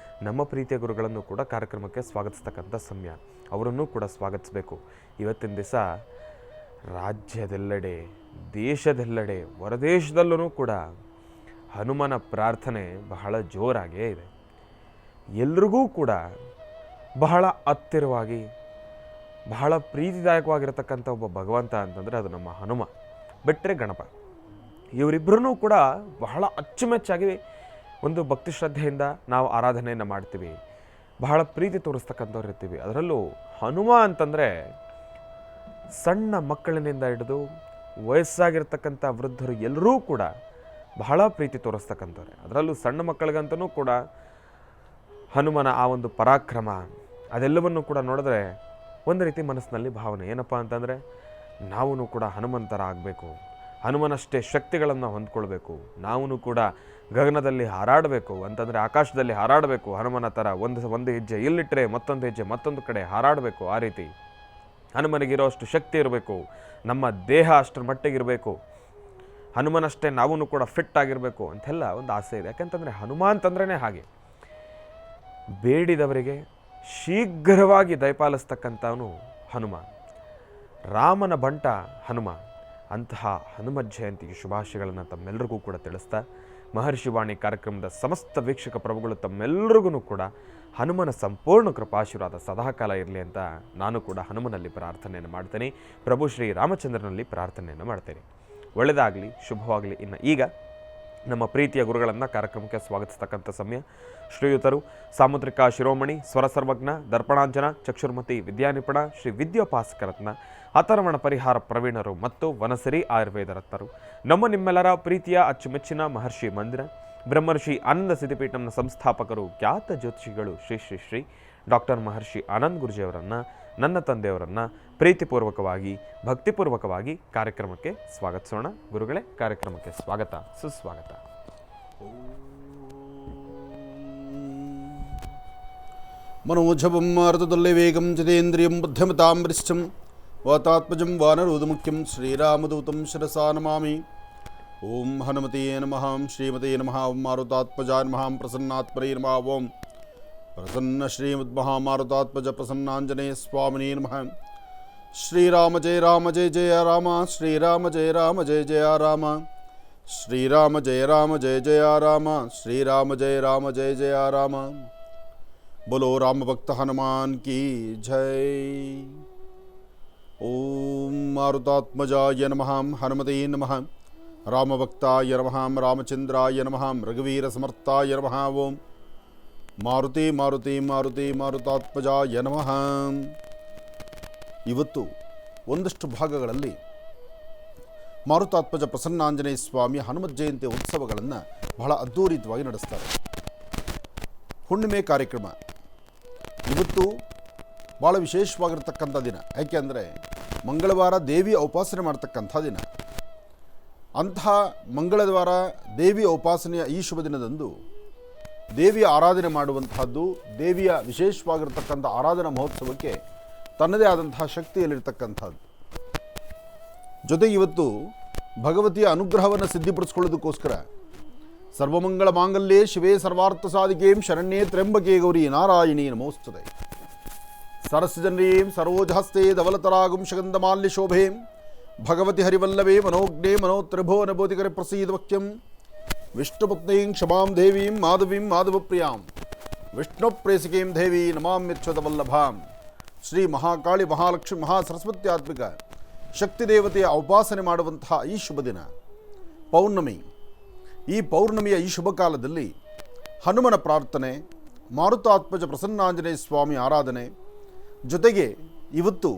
ನಮ್ಮ ಪ್ರೀತಿಯ ಗುರುಗಳನ್ನು ಕೂಡ ಕಾರ್ಯಕ್ರಮಕ್ಕೆ ಸ್ವಾಗತಿಸ್ತಕ್ಕಂಥ ಸಮಯ. ಅವರನ್ನೂ ಕೂಡ ಸ್ವಾಗತಿಸಬೇಕು. ಇವತ್ತಿನ ದಿವಸ ರಾಜ್ಯದೆಲ್ಲೆಡೆ, ದೇಶದೆಲ್ಲೆಡೆ, ಹೊರದೇಶದಲ್ಲೂ ಕೂಡ ಹನುಮನ ಪ್ರಾರ್ಥನೆ ಬಹಳ ಜೋರಾಗೇ ಇದೆ. ಎಲ್ರಿಗೂ ಕೂಡ ಬಹಳ ಹತ್ತಿರವಾಗಿ, ಬಹಳ ಪ್ರೀತಿದಾಯಕವಾಗಿರತಕ್ಕಂಥ ಒಬ್ಬ ಭಗವಂತ ಅಂತಂದರೆ ಅದು ನಮ್ಮ ಹನುಮ, ಬಿಟ್ಟರೆ ಗಣಪ. ಇವರಿಬ್ಬರೂ ಕೂಡ ಬಹಳ ಅಚ್ಚುಮೆಚ್ಚಾಗಿ ಒಂದು ಭಕ್ತಿ ಶ್ರದ್ಧೆಯಿಂದ ನಾವು ಆರಾಧನೆಯನ್ನು ಮಾಡ್ತೀವಿ. ಬಹಳ ಪ್ರೀತಿ ತೋರಿಸ್ತಕ್ಕಂಥವ್ರು ಇರ್ತೀವಿ. ಅದರಲ್ಲೂ ಹನುಮ ಅಂತಂದರೆ ಸಣ್ಣ ಮಕ್ಕಳಿನಿಂದ ಹಿಡಿದು ವಯಸ್ಸಾಗಿರ್ತಕ್ಕಂಥ ವೃದ್ಧರು ಎಲ್ಲರೂ ಕೂಡ ಬಹಳ ಪ್ರೀತಿ ತೋರಿಸ್ತಕ್ಕಂಥವ್ರೆ. ಅದರಲ್ಲೂ ಸಣ್ಣ ಮಕ್ಕಳಿಗಂತನೂ ಕೂಡ ಹನುಮನ ಆ ಒಂದು ಪರಾಕ್ರಮ ಅದೆಲ್ಲವನ್ನು ಕೂಡ ನೋಡಿದ್ರೆ ಒಂದು ರೀತಿ ಮನಸ್ಸಿನಲ್ಲಿ ಭಾವನೆ ಏನಪ್ಪ ಅಂತಂದರೆ, ನಾವು ಕೂಡ ಹನುಮಂತರ ಆಗಬೇಕು, ಹನುಮನಷ್ಟೇ ಶಕ್ತಿಗಳನ್ನು ಹೊಂದ್ಕೊಳ್ಬೇಕು, ನಾವು ಕೂಡ ಗಗನದಲ್ಲಿ ಹಾರಾಡಬೇಕು ಅಂತಂದರೆ ಆಕಾಶದಲ್ಲಿ ಹಾರಾಡಬೇಕು, ಹನುಮನ ಥರ ಒಂದು ಹೆಜ್ಜೆ ಇಲ್ಲಿಟ್ಟರೆ ಮತ್ತೊಂದು ಹೆಜ್ಜೆ ಮತ್ತೊಂದು ಕಡೆ ಹಾರಾಡಬೇಕು. ಆ ರೀತಿ ಹನುಮನಿಗಿರೋ ಅಷ್ಟು ಶಕ್ತಿ ಇರಬೇಕು, ನಮ್ಮ ದೇಹ ಅಷ್ಟರ ಮಟ್ಟಿಗಿರಬೇಕು, ಹನುಮನಷ್ಟೇ ನಾವು ಕೂಡ ಫಿಟ್ ಆಗಿರಬೇಕು ಅಂತೆಲ್ಲ ಒಂದು ಆಸೆ ಇದೆ. ಯಾಕಂತಂದರೆ ಹನುಮ ಅಂತಂದ್ರೇ ಹಾಗೆ, ಬೇಡಿದವರಿಗೆ ಶೀಘ್ರವಾಗಿ ದಯಪಾಲಿಸ್ತಕ್ಕಂಥವನು ಹನುಮ, ರಾಮನ ಬಂಟ ಹನುಮ. ಅಂತಹ ಹನುಮ ಜಯಂತಿಗೆ ಶುಭಾಶಯಗಳನ್ನು ತಮ್ಮೆಲ್ಲರಿಗೂ ಕೂಡ ತಿಳಿಸ್ತಾ, ಮಹರ್ಷಿ ವಾಣಿ ಕಾರ್ಯಕ್ರಮದ ಸಮಸ್ತ ವೀಕ್ಷಕ ಪ್ರಭುಗಳು ತಮ್ಮೆಲ್ಲರಿಗೂ ಕೂಡ ಹನುಮನ ಸಂಪೂರ್ಣ ಕೃಪಾಶೀರ್ವಾದ ಸದಾಕಾಲ ಇರಲಿ ಅಂತ ನಾನು ಕೂಡ ಹನುಮನಲ್ಲಿ ಪ್ರಾರ್ಥನೆಯನ್ನು ಮಾಡ್ತೇನೆ. ಪ್ರಭು ಶ್ರೀ ರಾಮಚಂದ್ರನಲ್ಲಿ ಪ್ರಾರ್ಥನೆಯನ್ನು ಮಾಡ್ತೇನೆ. ಒಳ್ಳೆಯದಾಗಲಿ, ಶುಭವಾಗಲಿ. ಇನ್ನು ಈಗ ನಮ್ಮ ಪ್ರೀತಿಯ ಗುರುಗಳನ್ನು ಕಾರ್ಯಕ್ರಮಕ್ಕೆ ಸ್ವಾಗತಿಸ್ತಕ್ಕಂಥ ಸಮಯ. ಶ್ರೀಯುತರು ಸಾಮುದ್ರಿಕ ಶಿರೋಮಣಿ, ಸ್ವರ ಸರ್ವಜ್ಞ, ದರ್ಪಣಾಂಜನ, ಚಕ್ಷುರ್ಮತಿ, ವಿದ್ಯಾನಿಪುಣ, ಶ್ರೀ ವಿದ್ಯೋಪಾಸಕರತ್ನ, ಅಥರ್ವಣ ಪರಿಹಾರ ಪ್ರವೀಣರು ಮತ್ತು ವನಸಿರಿ ಆಯುರ್ವೇದ ರತ್ನರು, ನಮ್ಮ ನಿಮ್ಮೆಲ್ಲರ ಪ್ರೀತಿಯ ಅಚ್ಚುಮೆಚ್ಚಿನ ಮಹರ್ಷಿ ಮಂದಿರ ಬ್ರಹ್ಮರ್ಷಿ ಆನಂದ ಸಿದ್ಧಿಪೀಠಂನ ಸಂಸ್ಥಾಪಕರು, ಖ್ಯಾತ ಜ್ಯೋತಿಷಿಗಳು ಶ್ರೀ ಶ್ರೀ ಶ್ರೀ ಡಾಕ್ಟರ್ ಮಹರ್ಷಿ ಆನಂದ್ ಗುರುಜಿಯವರನ್ನು, ನನ್ನ ತಂದೆಯವರನ್ನು ಪ್ರೀತಿಪೂರ್ವಕವಾಗಿ ಭಕ್ತಿಪೂರ್ವಕವಾಗಿ ಕಾರ್ಯಕ್ರಮಕ್ಕೆ ಸ್ವಾಗತಿಸೋಣ. ಗುರುಗಳೇ, ಕಾರ್ಯಕ್ರಮಕ್ಕೆ ಸ್ವಾಗತ, ಸುಸ್ವಾಗತ.
ಮನೋಜವಂ ಮಾರುತದಲ್ಲೇ ವೇಗಂ ಜಿತೇಂದ್ರಿಯಂ ಬುದ್ಧಿಮತಾಂ ವರಿಷ್ಠಂ ವಾತಾತ್ಮಜಂ ವಾನರೋಧಮುಖ್ಯಂ ಶ್ರೀರಾಮದೂತಂ ಶಿರಸಾ ನಮಾಮಿ. ಓಂ ಹನುಮತೇ ನಮಃ, ಶ್ರೀಮತೇ ನಮಃ, ಓಂ ಮಾರುತಾತ್ಮಜಾಯ ನಮಃ, ಪ್ರಸನ್ನಾತ್ಮನೇ ನಮಃ, ಓಂ ಪ್ರಸನ್ನ ಶ್ರೀಮದ್ಮಹಾಮಾರುತಾತ್ಮಜ ಪ್ರಸನ್ನಾಂಜನೇಯ ಸ್ವಾಮಿನೇ ನಮಃ. ಶ್ರೀರಾಮ ಜಯ ರಾಮ ಜಯ ಜಯ ರಾಮ, ಶ್ರೀರಾಮ ಜಯ ರಾಮ ಜಯ ಜಯ ರಾಮ, ಶ್ರೀರಾಮ ಜಯ ರಾಮ ಜಯ ಜಯ ರಾಮ, ಶ್ರೀರಾಮ ಜಯ ರಾಮ ಜಯ ಜಯ ರಾಮ. बोलो राम भक्त हनुमान की जय. ओम मारुतात्मजाय नमः, हनुमते नमः, रामभक्ताय नमः, रामचंद्राय नमः, रघुवीर समर्थाय नमः. ओम मारुति मारुति मारुति ಮಾರುತಾತ್ಮಜಾಯ ನಮಃ. ಇವತ್ತು ಒಂದಷ್ಟು ಭಾಗಗಳಲ್ಲಿ ಮಾರುತಾತ್ಮಜ ಪ್ರಸನ್ನಾಂಜನೇಯ ಸ್ವಾಮಿ ಹನುಮತ್ ಜಯಂತಿ ಉತ್ಸವಗಳನ್ನು ಬಹಳ ಅದ್ಧೂರಿತವಾಗಿ ನಡೆಸ್ತಾರೆ. ಹುಣ್ಣಿಮೆ ಕಾರ್ಯಕ್ರಮ ಇವತ್ತು ಭಾಳ ವಿಶೇಷವಾಗಿರ್ತಕ್ಕಂಥ ದಿನ. ಯಾಕೆಂದರೆ ಮಂಗಳವಾರ ದೇವಿಯ ಉಪಾಸನೆ ಮಾಡ್ತಕ್ಕಂಥ ದಿನ. ಅಂತಹ ಮಂಗಳವಾರ ದೇವಿಯ ಉಪಾಸನೆಯ ಈ ಶುಭ ದಿನದಂದು ದೇವಿಯ ಆರಾಧನೆ ಮಾಡುವಂತಹದ್ದು, ದೇವಿಯ ವಿಶೇಷವಾಗಿರ್ತಕ್ಕಂಥ ಆರಾಧನಾ ಮಹೋತ್ಸವಕ್ಕೆ ತನ್ನದೇ ಆದಂತಹ ಶಕ್ತಿಯಲ್ಲಿರ್ತಕ್ಕಂಥದ್ದು. ಜೊತೆಗೆ ಇವತ್ತು ಭಗವತಿಯ ಅನುಗ್ರಹವನ್ನು ಸಿದ್ಧಿಪಡಿಸ್ಕೊಳ್ಳೋದಕ್ಕೋಸ್ಕರ ಸರ್ವಮಂಗಳ ಮಾಂಗಲ್ಯೇ ಶಿವೇ ಸರ್ವಾರ್ಥ ಸಾಧಿಕೇಂ ಶರಣ್ಯೇ ತ್ರ್ಯಂಬಕೆ ಗೌರಿ ನಾರಾಯಣೀ ನಮೋಸ್ತುತೆ. ಸರಸ್ಯಜನ್ರೀಂ ಸರೋಜಹಸ್ತೆ ಧವಲತರಾಗುಂ ಶಗಂಧಮಾಲ್ಯ ಶೋಭೇಂ ಭಗವತಿ ಹರಿವಲ್ಲಭೇ ಮನೋಜ್ಞೇ ಮನೋತ್ರಿಭೋ ನಬೋಧಿಕರೆ ಪ್ರಸೀದ ವಕ್ಯಂ ವಿಷ್ಣುಪತ್ನೀಂ ಕ್ಷಮಾಂ ದೇವೀಂ ಮಾಧವೀಂ ಮಾಧವಪ್ರಿಯಾಂ ವಿಷ್ಣುಪ್ರೇಸಿಕೀಂ ದೇವಿ ನಮಾಮ್ಯಚ್ಯುತವಲ್ಲಭಾಂ. ಶ್ರೀ ಮಹಾಕಾಳಿ ಮಹಾಲಕ್ಷ್ಮಿ ಮಹಾಸರಸ್ವತ್ಯಾತ್ಮಿಕ ಶಕ್ತಿ ದೇವತೆಯ ಉಪಾಸನೆ ಮಾಡುವಂತಹ ಈ ಶುಭ ದಿನ ಪೌರ್ಣಮಿ. ಈ ಪೌರ್ಣಮಿಯ ಈ ಶುಭ ಕಾಲದಲ್ಲಿ ಹನುಮನ ಪ್ರಾರ್ಥನೆ, ಮಾರುತಾತ್ಮಜ ಪ್ರಸನ್ನಾಂಜನೇಯ ಸ್ವಾಮಿ ಆರಾಧನೆ, ಜೊತೆಗೆ ಇವತ್ತು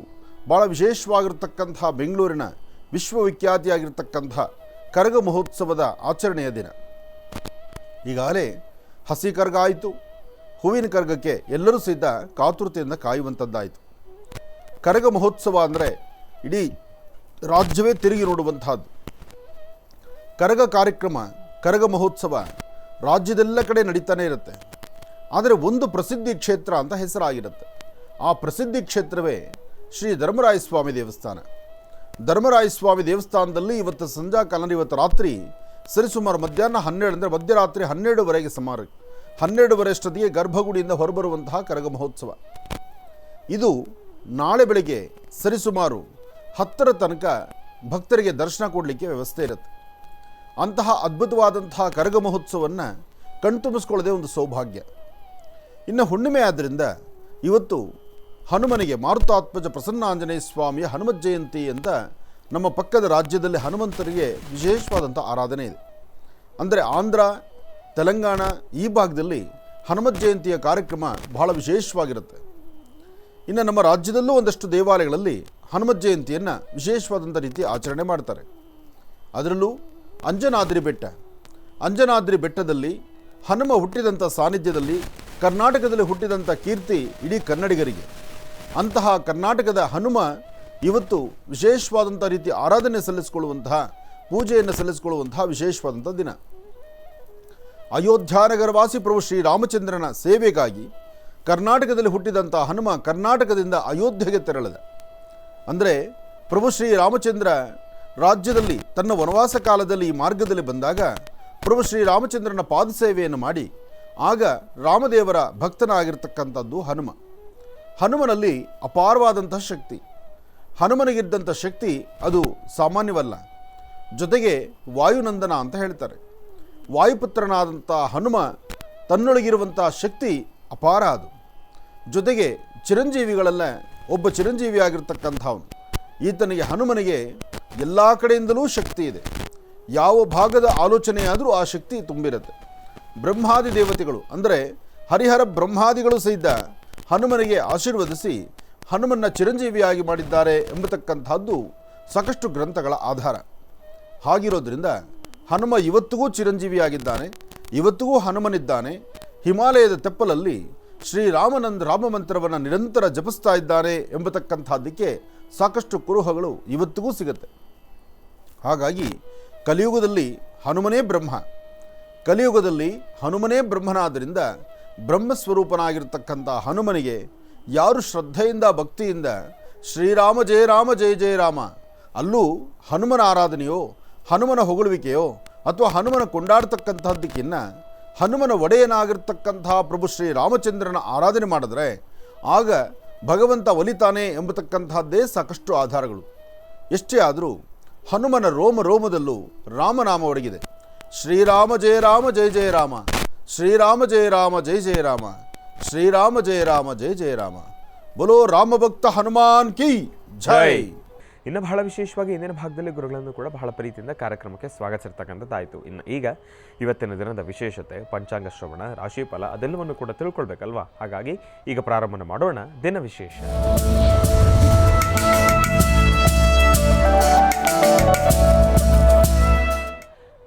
ಭಾಳ ವಿಶೇಷವಾಗಿರ್ತಕ್ಕಂಥ ಬೆಂಗಳೂರಿನ ವಿಶ್ವವಿಖ್ಯಾತಿಯಾಗಿರ್ತಕ್ಕಂಥ ಕರಗ ಮಹೋತ್ಸವದ ಆಚರಣೆಯ ದಿನ. ಈಗಾಗಲೇ ಹಸಿ ಕರಗ ಆಯಿತು, ಹೂವಿನ ಕರಗಕ್ಕೆ ಎಲ್ಲರೂ ಸಹಿತ ಕಾತುರತೆಯಿಂದ ಕಾಯುವಂಥದ್ದಾಯಿತು. ಕರಗ ಮಹೋತ್ಸವ ಅಂದರೆ ಇಡೀ ರಾಜ್ಯವೇ ತಿರುಗಿ ನೋಡುವಂಥದ್ದು. ಕರಗ ಕಾರ್ಯಕ್ರಮ, ಕರಗ ಮಹೋತ್ಸವ ರಾಜ್ಯದೆಲ್ಲ ಕಡೆ ನಡೀತಾನೆ ಇರುತ್ತೆ. ಆದರೆ ಒಂದು ಪ್ರಸಿದ್ಧಿ ಕ್ಷೇತ್ರ ಅಂತ ಹೆಸರಾಗಿರುತ್ತೆ. ಆ ಪ್ರಸಿದ್ಧಿ ಕ್ಷೇತ್ರವೇ ಶ್ರೀ ಧರ್ಮರಾಯ ಸ್ವಾಮಿ ದೇವಸ್ಥಾನ. ಧರ್ಮರಾಯ ಸ್ವಾಮಿ ದೇವಸ್ಥಾನದಲ್ಲಿ ಇವತ್ತು ಸಂಜಾ ಕಾಲ, ಇವತ್ತು ರಾತ್ರಿ ಸರಿಸುಮಾರು ಮಧ್ಯಾಹ್ನ 12 ಅಂದರೆ ಮಧ್ಯರಾತ್ರಿ 12ವರೆಗೆ ಸುಮಾರು 12:30 ಗರ್ಭಗುಡಿಯಿಂದ ಹೊರಬರುವಂತಹ ಕರಗ ಮಹೋತ್ಸವ. ಇದು ನಾಳೆ ಬೆಳಗ್ಗೆ ಸರಿಸುಮಾರು 10ರ ತನಕ ಭಕ್ತರಿಗೆ ದರ್ಶನ ಕೊಡಲಿಕ್ಕೆ ವ್ಯವಸ್ಥೆ ಇರುತ್ತೆ. ಅಂತಹ ಅದ್ಭುತವಾದಂತಹ ಕರಗ ಮಹೋತ್ಸವವನ್ನು ಕಣ್ತುಂಬಿಸ್ಕೊಳ್ಳೋದೇ ಒಂದು ಸೌಭಾಗ್ಯ. ಇನ್ನು ಹುಣ್ಣಿಮೆ ಆದ್ದರಿಂದ ಇವತ್ತು ಹನುಮನಿಗೆ, ಮಾರುತಾತ್ಮಜ ಪ್ರಸನ್ನಾಂಜನೇಯ ಸ್ವಾಮಿಯ ಹನುಮತ್ ಜಯಂತಿ ಅಂತ ನಮ್ಮ ಪಕ್ಕದ ರಾಜ್ಯದಲ್ಲಿ ಹನುಮಂತರಿಗೆ ವಿಶೇಷವಾದಂಥ ಆರಾಧನೆ ಇದೆ. ಅಂದರೆ ಆಂಧ್ರ, ತೆಲಂಗಾಣ ಈ ಭಾಗದಲ್ಲಿ ಹನುಮತ್ ಜಯಂತಿಯ ಕಾರ್ಯಕ್ರಮ ಬಹಳ ವಿಶೇಷವಾಗಿರುತ್ತೆ. ಇನ್ನು ನಮ್ಮ ರಾಜ್ಯದಲ್ಲೂ ಒಂದಷ್ಟು ದೇವಾಲಯಗಳಲ್ಲಿ ಹನುಮತ್ ಜಯಂತಿಯನ್ನು ವಿಶೇಷವಾದಂಥ ರೀತಿ ಆಚರಣೆ ಮಾಡ್ತಾರೆ. ಅದರಲ್ಲೂ ಅಂಜನಾದ್ರಿ ಬೆಟ್ಟ, ಅಂಜನಾದ್ರಿ ಬೆಟ್ಟದಲ್ಲಿ ಹನುಮ ಹುಟ್ಟಿದಂಥ ಸಾನ್ನಿಧ್ಯದಲ್ಲಿ ಕರ್ನಾಟಕದಲ್ಲಿ ಹುಟ್ಟಿದಂಥ ಕೀರ್ತಿ ಇಡೀ ಕನ್ನಡಿಗರಿಗೆ. ಅಂತಹ ಕರ್ನಾಟಕದ ಹನುಮ ಇವತ್ತು ವಿಶೇಷವಾದಂಥ ರೀತಿ ಆರಾಧನೆ ಸಲ್ಲಿಸಿಕೊಳ್ಳುವಂತಹ, ಪೂಜೆಯನ್ನು ಸಲ್ಲಿಸಿಕೊಳ್ಳುವಂತಹ ವಿಶೇಷವಾದಂಥ ದಿನ. ಅಯೋಧ್ಯಾನಗರವಾಸಿ ಪ್ರಭು ಶ್ರೀರಾಮಚಂದ್ರನ ಸೇವೆಗಾಗಿ ಕರ್ನಾಟಕದಲ್ಲಿ ಹುಟ್ಟಿದಂಥ ಹನುಮ ಕರ್ನಾಟಕದಿಂದ ಅಯೋಧ್ಯೆಗೆ ತೆರಳಿದ. ಅಂದರೆ ಪ್ರಭು ಶ್ರೀರಾಮಚಂದ್ರ ರಾಜ್ಯದಲ್ಲಿ ತನ್ನ ವನವಾಸ ಕಾಲದಲ್ಲಿ ಈ ಮಾರ್ಗದಲ್ಲಿ ಬಂದಾಗ ಪ್ರಭು ಶ್ರೀರಾಮಚಂದ್ರನ ಪಾದಸೇವೆಯನ್ನು ಮಾಡಿ ಆಗ ರಾಮದೇವರ ಭಕ್ತನಾಗಿರ್ತಕ್ಕಂಥದ್ದು ಹನುಮ. ಹನುಮನಲ್ಲಿ ಅಪಾರವಾದಂತಹ ಶಕ್ತಿ. ಹನುಮನಿಗಿದ್ದಂಥ ಶಕ್ತಿ ಅದು ಸಾಮಾನ್ಯವಲ್ಲ. ಜೊತೆಗೆ ವಾಯುನಂದನ ಅಂತ ಹೇಳ್ತಾರೆ. ವಾಯುಪುತ್ರನಾದಂಥ ಹನುಮ ತನ್ನೊಳಗಿರುವಂಥ ಶಕ್ತಿ ಅಪಾರ ಅದು. ಜೊತೆಗೆ ಚಿರಂಜೀವಿಗಳೆಲ್ಲ ಒಬ್ಬ ಚಿರಂಜೀವಿಯಾಗಿರ್ತಕ್ಕಂಥವನು. ಈತನಿಗೆ ಹನುಮನಿಗೆ ಎಲ್ಲ ಕಡೆಯಿಂದಲೂ ಶಕ್ತಿ ಇದೆ. ಯಾವ ಭಾಗದ ಆಲೋಚನೆಯಾದರೂ ಆ ಶಕ್ತಿ ತುಂಬಿರುತ್ತೆ. ಬ್ರಹ್ಮಾದಿ ದೇವತೆಗಳು ಅಂದರೆ ಹರಿಹರ ಬ್ರಹ್ಮಾದಿಗಳು ಸಹಿತ ಹನುಮನಿಗೆ ಆಶೀರ್ವದಿಸಿ ಹನುಮನ್ನ ಚಿರಂಜೀವಿಯಾಗಿ ಮಾಡಿದ್ದಾರೆ ಎಂಬತಕ್ಕಂಥದ್ದು ಸಾಕಷ್ಟು ಗ್ರಂಥಗಳ ಆಧಾರ. ಹಾಗಿರೋದ್ರಿಂದ ಹನುಮ ಇವತ್ತಿಗೂ ಚಿರಂಜೀವಿಯಾಗಿದ್ದಾನೆ, ಇವತ್ತಿಗೂ ಹನುಮನಿದ್ದಾನೆ. ಹಿಮಾಲಯದ ತೆಪ್ಪಲಲ್ಲಿ ಶ್ರೀರಾಮನಂದ ರಾಮ ಮಂತ್ರವನ್ನು ನಿರಂತರ ಜಪಿಸ್ತಾ ಇದ್ದಾನೆ ಎಂಬತಕ್ಕಂಥದ್ದಕ್ಕೆ ಸಾಕಷ್ಟು ಕುರುಹಗಳು ಇವತ್ತಿಗೂ ಸಿಗುತ್ತೆ. ಹಾಗಾಗಿ ಕಲಿಯುಗದಲ್ಲಿ ಹನುಮನೇ ಬ್ರಹ್ಮ, ಕಲಿಯುಗದಲ್ಲಿ ಹನುಮನೇ ಬ್ರಹ್ಮನಾದ್ದರಿಂದ ಬ್ರಹ್ಮಸ್ವರೂಪನಾಗಿರ್ತಕ್ಕಂಥ ಹನುಮನಿಗೆ ಯಾರು ಶ್ರದ್ಧೆಯಿಂದ ಭಕ್ತಿಯಿಂದ ಶ್ರೀರಾಮ ಜಯ ರಾಮ ಜಯ ಜಯ ರಾಮ, ಅಲ್ಲೂ ಹನುಮನ ಆರಾಧನೆಯೋ ಹನುಮನ ಹೊಗಳುವಿಕೆಯೋ ಅಥವಾ ಹನುಮನ ಕೊಂಡಾಡ್ತಕ್ಕಂಥದ್ದಕ್ಕಿನ್ನ ಹನುಮನ ಒಡೆಯನಾಗಿರ್ತಕ್ಕಂತಹ ಪ್ರಭು ಶ್ರೀರಾಮಚಂದ್ರನ ಆರಾಧನೆ ಮಾಡಿದ್ರೆ ಆಗ ಭಗವಂತ ಒಲಿತಾನೆ ಎಂಬತಕ್ಕಂತಹದ್ದೇ ಸಾಕಷ್ಟು ಆಧಾರಗಳು. ಎಷ್ಟೇ ಆದರೂ ಹನುಮನ ರೋಮ ರೋಮದಲ್ಲೂ ರಾಮನಾಮ ಒಡಗಿದೆ. ಶ್ರೀರಾಮ ಜಯ ರಾಮ ಜಯ ಜಯ ರಾಮ, ಶ್ರೀರಾಮ ಜಯ ರಾಮ ಜಯ ಜಯ ರಾಮ, ಶ್ರೀರಾಮ ಜಯ ರಾಮ ಜಯ ಜಯ ರಾಮ. ಬೋಲೋ ರಾಮಭಕ್ತ ಹನುಮಾನ್ ಕಿ ಜೈ.
ಇನ್ನು ಬಹಳ ವಿಶೇಷವಾಗಿ ಇಂದಿನ ಭಾಗದಲ್ಲಿ ಗುರುಗಳನ್ನು ಕೂಡ ಬಹಳ ಪ್ರೀತಿಯಿಂದ ಕಾರ್ಯಕ್ರಮಕ್ಕೆ ಸ್ವಾಗತಿಸಿರ್ತಕ್ಕಂಥದ್ದಾಯಿತು. ಇನ್ನು ಈಗ ಇವತ್ತಿನ ದಿನದ ವಿಶೇಷತೆ, ಪಂಚಾಂಗ ಶ್ರವಣ, ರಾಶಿಫಲ ಅದೆಲ್ಲವನ್ನು ಕೂಡ ತಿಳ್ಕೊಳ್ಬೇಕಲ್ವಾ? ಹಾಗಾಗಿ ಈಗ ಪ್ರಾರಂಭ ಮಾಡೋಣ ದಿನ ವಿಶೇಷ.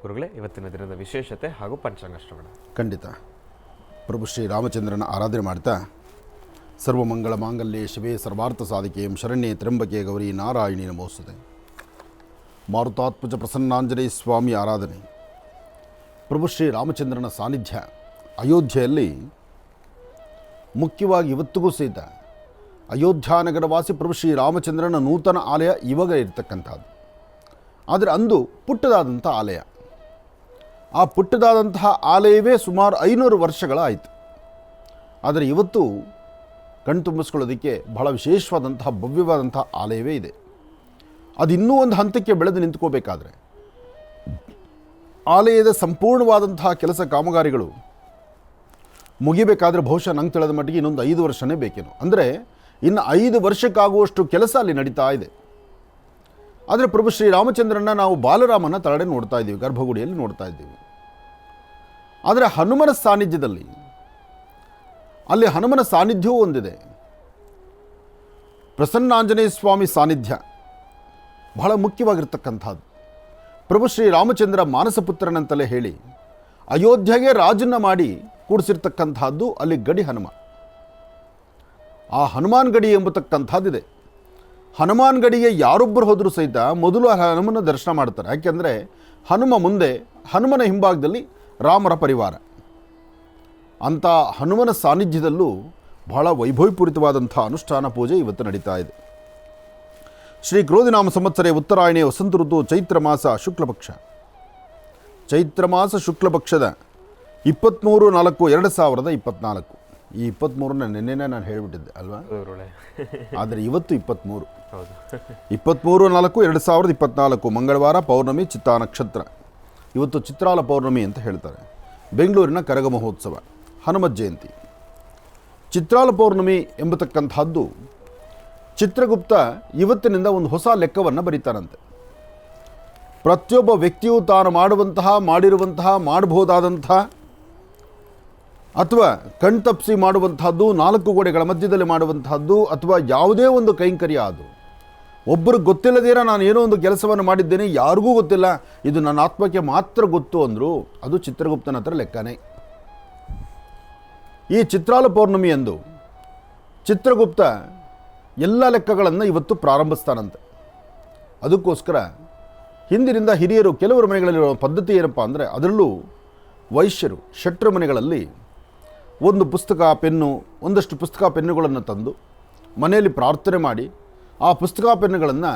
ಗುರುಗಳೇ, ಇವತ್ತಿನ ದಿನದ ವಿಶೇಷತೆ ಹಾಗೂ ಪಂಚಾಂಗ ಶ್ರವಣ.
ಖಂಡಿತ. ಪ್ರಭು ಶ್ರೀರಾಮಚಂದ್ರನ ಆರಾಧನೆ ಮಾಡ್ತಾ ಸರ್ವಮಂಗಳ ಮಾಂಗಲ್ಯೆ ಶಿವೆ ಸರ್ವಾರ್ಥ ಸಾಧಿಕೆ ಶರಣ್ಯೆ ತ್ರ್ಯಂಬಕೆ ಗೌರಿ ನಾರಾಯಣಿ ನಮೋಸ್ತುತೆ. ಮಾರುತಾತ್ಮಜ ಪ್ರಸನ್ನಾಂಜನೇಯ ಸ್ವಾಮಿ ಆರಾಧನೆ. ಪ್ರಭು ಶ್ರೀರಾಮಚಂದ್ರನ ಸಾನ್ನಿಧ್ಯ ಅಯೋಧ್ಯೆಯಲ್ಲಿ ಮುಖ್ಯವಾಗಿ ಇವತ್ತಿಗೂ ಸಹಿತ ಅಯೋಧ್ಯಾನಗರವಾಸಿ ಪ್ರಭು ಶ್ರೀರಾಮಚಂದ್ರನ ನೂತನ ಆಲಯ ಇವಾಗ ಇರತಕ್ಕಂಥದ್ದು. ಆದರೆ ಅಂದು ಪುಟ್ಟದಾದಂಥ ಆಲಯ. ಆ ಪುಟ್ಟದಾದಂತಹ ಆಲಯವೇ ಸುಮಾರು 500 ವರ್ಷಗಳಾಯಿತು. ಆದರೆ ಇವತ್ತು ಕಣ್ತುಂಬಿಸ್ಕೊಳ್ಳೋದಕ್ಕೆ ಬಹಳ ವಿಶೇಷವಾದಂತಹ ಭವ್ಯವಾದಂತಹ ಆಲಯವೇ ಇದೆ. ಅದು ಇನ್ನೂ ಒಂದು ಹಂತಕ್ಕೆ ಬೆಳೆದು ನಿಂತ್ಕೋಬೇಕಾದ್ರೆ ಆಲಯದ ಸಂಪೂರ್ಣವಾದಂತಹ ಕೆಲಸ ಕಾಮಗಾರಿಗಳು ಮುಗಿಬೇಕಾದ್ರೆ ಬಹುಶಃ ನಂಗೆ ತಿಳಿದ ಮಟ್ಟಿಗೆ ಇನ್ನೊಂದು 5 ವರ್ಷನೇ ಬೇಕೇನು. ಅಂದರೆ ಇನ್ನು 5 ವರ್ಷಕ್ಕಾಗುವಷ್ಟು ಕೆಲಸ ಅಲ್ಲಿ ನಡೀತಾ ಇದೆ. ಆದರೆ ಪ್ರಭು ಶ್ರೀರಾಮಚಂದ್ರನ ನಾವು ಬಾಲರಾಮನ ತಳಡೆ ನೋಡ್ತಾ ಇದ್ದೀವಿ, ಗರ್ಭಗುಡಿಯಲ್ಲಿ ನೋಡ್ತಾ ಇದ್ದೀವಿ. ಆದರೆ ಹನುಮನ ಸಾನ್ನಿಧ್ಯದಲ್ಲಿ ಅಲ್ಲಿ ಹನುಮನ ಸಾನ್ನಿಧ್ಯವೂ ಒಂದಿದೆ. ಪ್ರಸನ್ನಾಂಜನೇಯ ಸ್ವಾಮಿ ಸಾನ್ನಿಧ್ಯ ಬಹಳ ಮುಖ್ಯವಾಗಿರ್ತಕ್ಕಂಥದ್ದು. ಪ್ರಭು ಶ್ರೀರಾಮಚಂದ್ರ ಮಾನಸಪುತ್ರನಂತಲೇ ಹೇಳಿ ಅಯೋಧ್ಯೆಗೆ ರಾಜನ್ನ ಮಾಡಿ ಕೂಡಿಸಿರ್ತಕ್ಕಂಥದ್ದು ಅಲ್ಲಿ ಗಡಿ ಹನುಮ. ಆ ಹನುಮಾನ್ ಗಡಿ ಎಂಬತಕ್ಕಂಥದ್ದಿದೆ. ಹನುಮಾನ್ ಗಡಿಗೆ ಯಾರೊಬ್ಬರು ಹೋದರೂ ಸಹಿತ ಮೊದಲು ಹನುಮನ ದರ್ಶನ ಮಾಡ್ತಾರೆ. ಯಾಕೆಂದರೆ ಹನುಮ ಮುಂದೆ, ಹನುಮನ ಹಿಂಭಾಗದಲ್ಲಿ ರಾಮರ ಪರಿವಾರ. ಅಂಥ ಹನುಮನ ಸಾನ್ನಿಧ್ಯದಲ್ಲೂ ಬಹಳ ವೈಭವಪೂರಿತವಾದಂಥ ಅನುಷ್ಠಾನ ಪೂಜೆ ಇವತ್ತು ನಡೀತಾ ಇದೆ. ಶ್ರೀ ಕ್ರೋಧಿನಾಮ ಸಂವತ್ಸರೆ ಉತ್ತರಾಯಣೆ ವಸಂತ ಋತು ಚೈತ್ರ ಮಾಸ ಶುಕ್ಲಪಕ್ಷ. ಚೈತ್ರ ಮಾಸ ಶುಕ್ಲಪಕ್ಷದ 23/4/2024. ಈ 23ನ ನಿನ್ನೆನೇ ನಾನು ಹೇಳಿಬಿಟ್ಟಿದ್ದೆ ಅಲ್ವಾ? ಆದರೆ ಇವತ್ತು 23. 23/4/2024 ಮಂಗಳವಾರ, ಪೌರ್ಣಮಿ, ಚಿತ್ತಾ ನಕ್ಷತ್ರ. ಇವತ್ತು ಚಿತ್ರಾಲ ಪೌರ್ಣಮಿ ಅಂತ ಹೇಳ್ತಾರೆ. ಬೆಂಗಳೂರಿನ ಕರಗ ಮಹೋತ್ಸವ, ಹನುಮತ್ ಜಯಂತಿ. ಚಿತ್ರಾಲ ಪೌರ್ಣಮಿ ಎಂಬತಕ್ಕಂಥದ್ದು ಚಿತ್ರಗುಪ್ತ ಇವತ್ತಿನಿಂದ ಒಂದು ಹೊಸ ಲೆಕ್ಕವನ್ನು ಬರೀತಾರಂತೆ. ಪ್ರತಿಯೊಬ್ಬ ವ್ಯಕ್ತಿಯು ತಾನು ಮಾಡಿರುವಂತಹ ಮಾಡಬಹುದಾದಂತಹ ಅಥವಾ ಕಣ್ತಪ್ಪಿಸಿ ಮಾಡುವಂತಹದ್ದು, 4 ಗೋಡೆಗಳ ಮಧ್ಯದಲ್ಲಿ ಮಾಡುವಂತಹದ್ದು ಅಥವಾ ಯಾವುದೇ ಒಂದು ಕೈಂಕರ್ಯ, ಅದು ಒಬ್ಬರು ಗೊತ್ತಿಲ್ಲದೇರ ನಾನು ಏನೋ ಒಂದು ಕೆಲಸವನ್ನು ಮಾಡಿದ್ದೇನೆ, ಯಾರಿಗೂ ಗೊತ್ತಿಲ್ಲ, ಇದು ನನ್ನ ಆತ್ಮಕ್ಕೆ ಮಾತ್ರ ಗೊತ್ತು ಅಂದರು, ಅದು ಚಿತ್ರಗುಪ್ತನ ಹತ್ರ ಲೆಕ್ಕನೇ. ಈ ಚಿತ್ರಾಲ ಪೌರ್ಣಮಿ ಎಂದು ಚಿತ್ರಗುಪ್ತ ಎಲ್ಲ ಲೆಕ್ಕಗಳನ್ನು ಇವತ್ತು ಪ್ರಾರಂಭಿಸ್ತಾನಂತೆ. ಅದಕ್ಕೋಸ್ಕರ ಹಿಂದಿನಿಂದ ಹಿರಿಯರು ಕೆಲವರ ಮನೆಗಳಲ್ಲಿರುವ ಪದ್ಧತಿ ಏನಪ್ಪ ಅಂದರೆ, ಅದರಲ್ಲೂ ವೈಶ್ಯರು ಶೆಟ್ರ ಮನೆಗಳಲ್ಲಿ ಒಂದು ಪುಸ್ತಕ ಪೆನ್ನು, ಒಂದಷ್ಟು ಪುಸ್ತಕ ಪೆನ್ನುಗಳನ್ನು ತಂದು ಮನೆಯಲ್ಲಿ ಪ್ರಾರ್ಥನೆ ಮಾಡಿ ಆ ಪುಸ್ತಕ ಪೆನ್ನುಗಳನ್ನು